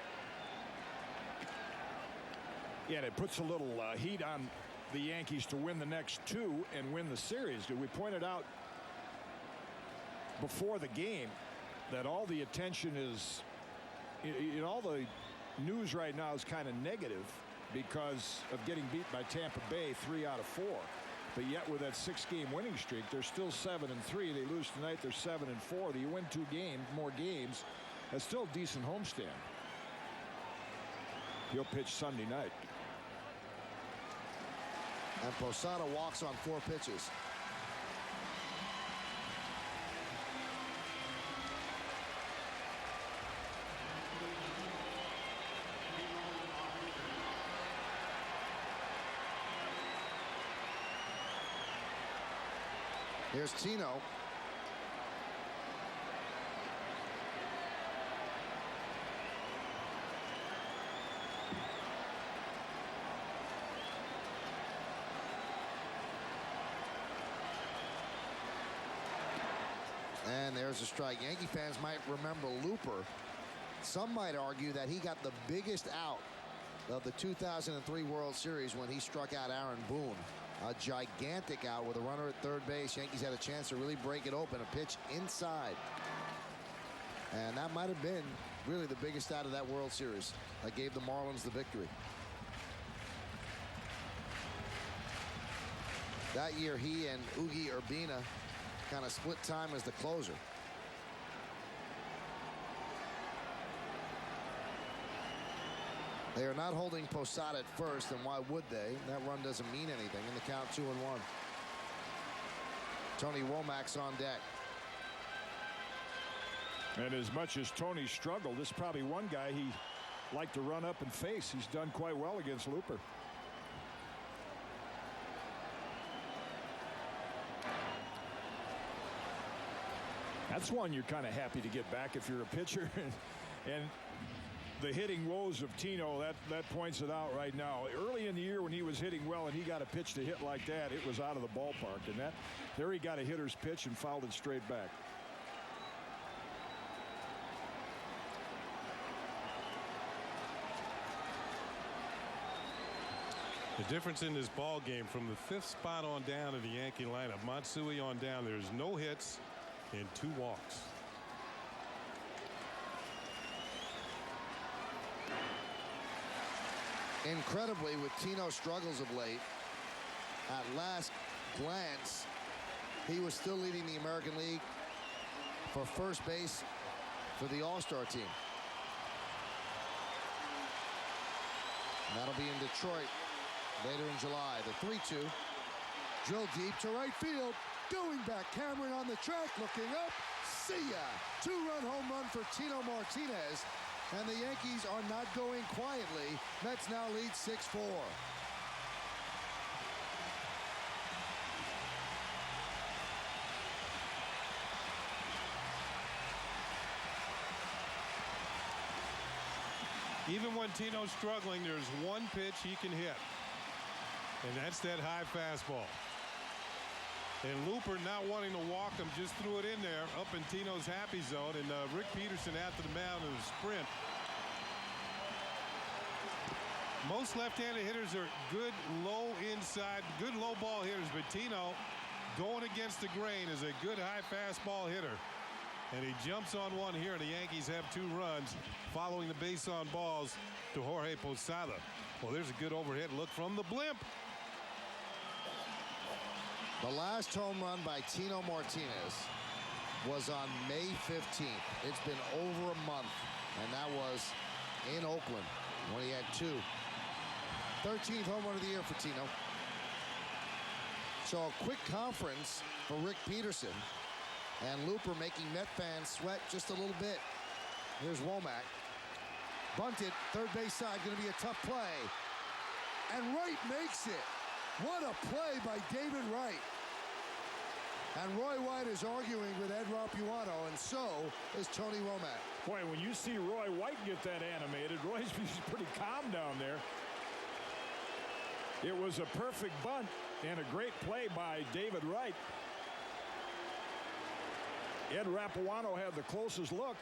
Yeah, and it puts a little heat on the Yankees to win the next two and win the series. We pointed out before the game that all the attention is, all the news right now is kind of negative because of getting beat by Tampa Bay 3 out of 4. But yet with that 6-game winning streak, they're still 7-3. They lose tonight, they're 7-4. You win 2 more games, that's still a decent homestand. He'll pitch Sunday night. And Posada walks on 4 pitches. Here's Tino. And there's a strike. Yankee fans might remember Looper. Some might argue that he got the biggest out of the 2003 World Series when he struck out Aaron Boone. A gigantic out with a runner at third base. Yankees had a chance to really break it open. A pitch inside. And that might have been really the biggest out of that World Series. That gave the Marlins the victory. That year, he and Ugi Urbina kind of split time as the closer. They are not holding Posada at first, and why would they? That run doesn't mean anything. In the count, 2-1. Tony Womack's on deck. And as much as Tony struggled, this is probably one guy he liked to run up and face. He's done quite well against Looper. That's one you're kind of happy to get back if you're a pitcher. And the hitting woes of Tino, that points it out right now. Early in the year when he was hitting well and he got a pitch to hit like that, it was out of the ballpark. And there he got a hitter's pitch and fouled it straight back. The difference in this ball game from the 5th spot on down in the Yankee lineup, Matsui on down, there's no hits and 2 walks. Incredibly, with Tino's struggles of late, at last glance, he was still leading the American League for first base for the All-Star team. And that'll be in Detroit later in July. The 3-2. Drill deep to right field. Going back, Cameron on the track, looking up. See ya! 2-run home run for Tino Martinez. And the Yankees are not going quietly. Mets now lead 6-4. Even when Tino's struggling, there's one pitch he can hit. And that's that high fastball. And Looper, not wanting to walk him, just threw it in there up in Tino's happy zone. And Rick Peterson after the mound in the sprint. Most left-handed hitters are good low inside, good low ball hitters. But Tino, going against the grain, is a good high fastball hitter. And he jumps on one here, and the Yankees have 2 runs following the base on balls to Jorge Posada. Well, there's a good overhead look from the blimp. The last home run by Tino Martinez was on May 15th. It's been over a month, and that was in Oakland when he had 2. 13th home run of the year for Tino. So a quick conference for Rick Peterson, and Looper making Met fans sweat just a little bit. Here's Womack. Bunted, third base side, going to be a tough play. And Wright makes it. What a play by David Wright. And Roy White is arguing with Ed Rapuano, and so is Tony Womack. Boy, when you see Roy White get that animated, Roy's pretty calm down there. It was a perfect bunt and a great play by David Wright. Ed Rapuano had the closest look.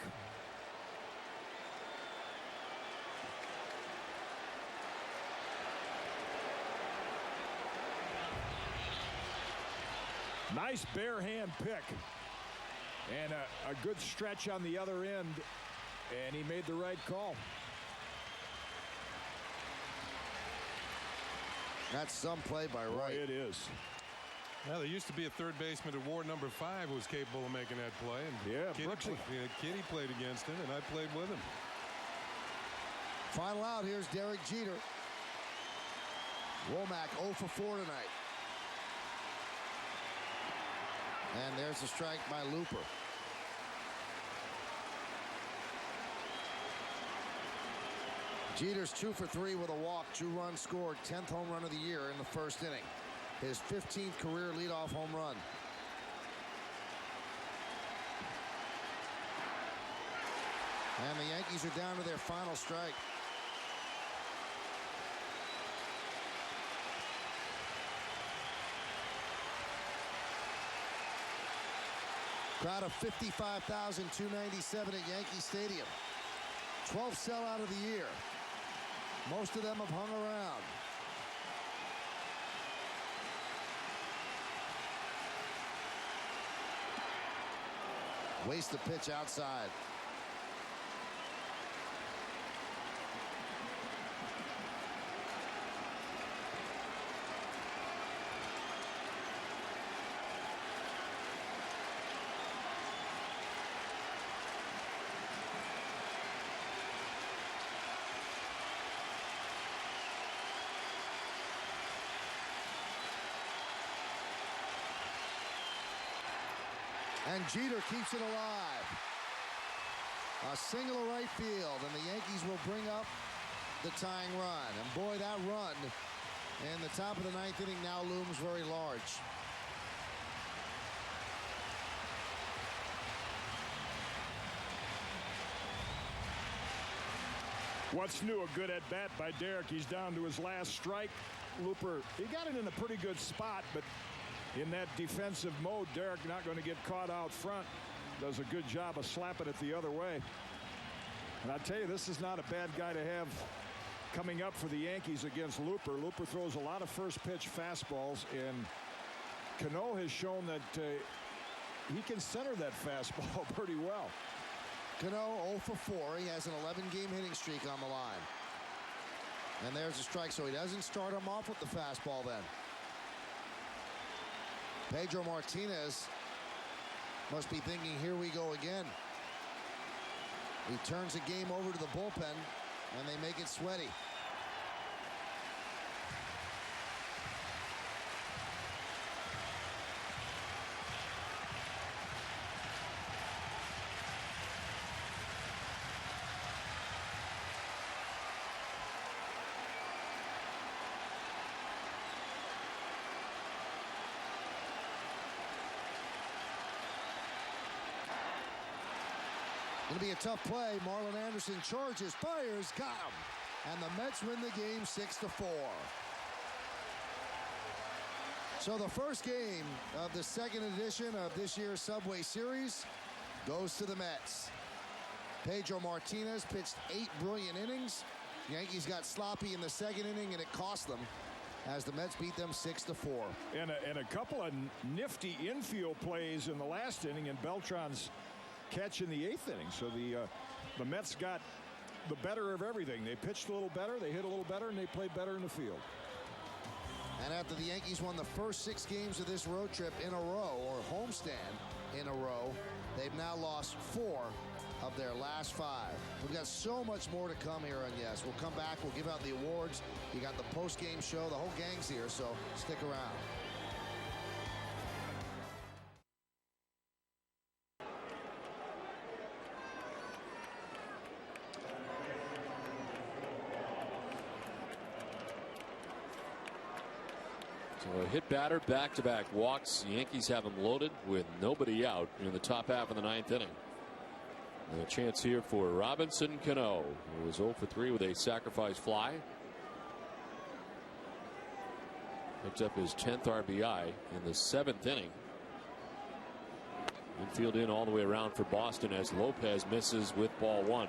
Nice bare hand pick. And a good stretch on the other end. And he made the right call. That's some play by Wright. Boy, it is. Well, there used to be a third baseman at Ward number 5 who was capable of making that play. And Yeah, Kitty played against him, and I played with him. Final out, here's Derek Jeter. Womack 0 for 4 tonight. And there's a strike by Looper. Jeter's 2 for 3 with a walk, 2 runs scored, 10th home run of the year in the first inning. His 15th career leadoff home run. And the Yankees are down to their final strike. Crowd of 55,297 at Yankee Stadium. 12th sellout of the year. Most of them have hung around. Waste the pitch outside. And Jeter keeps it alive. A single to right field, and the Yankees will bring up the tying run. And boy, that run in the top of the 9th inning now looms very large. What's new? A good at bat by Derek. He's down to his last strike. Looper, he got it in a pretty good spot, but in that defensive mode, Derek not going to get caught out front. Does a good job of slapping it the other way. And I tell you, this is not a bad guy to have coming up for the Yankees against Looper. Looper throws a lot of first pitch fastballs, and Cano has shown that he can center that fastball pretty well. Cano 0 for 4. He has an 11-game hitting streak on the line. And there's a strike, so he doesn't start him off with the fastball then. Pedro Martinez must be thinking, here we go again. He turns the game over to the bullpen, and they make it sweaty. Going to be a tough play. Marlon Anderson charges, fires, got him. And the Mets win the game 6-4. So the first game of the second edition of this year's Subway Series goes to the Mets. Pedro Martinez pitched 8 brilliant innings. The Yankees got sloppy in the second inning, and it cost them as the Mets beat them 6-4. And a couple of nifty infield plays in the last inning, and Beltran's catch in the 8th inning. So the Mets got the better of everything. They pitched a little better, they hit a little better, and they played better in the field. And after the Yankees won the first 6 games of this road trip in a row, or homestand in a row, they've now lost 4 of their last 5. We've got so much more to come here on Yes. We'll come back, we'll give out the awards. You got the post-game show, the whole gang's here, so stick around. So a hit batter, back-to-back walks. The Yankees have him loaded with nobody out in the top half of the 9th inning. And a chance here for Robinson Cano, who was 0 for 3 with a sacrifice fly. Picked up his 10th RBI in the 7th inning. Infield in all the way around for Boston as Lopez misses with ball 1.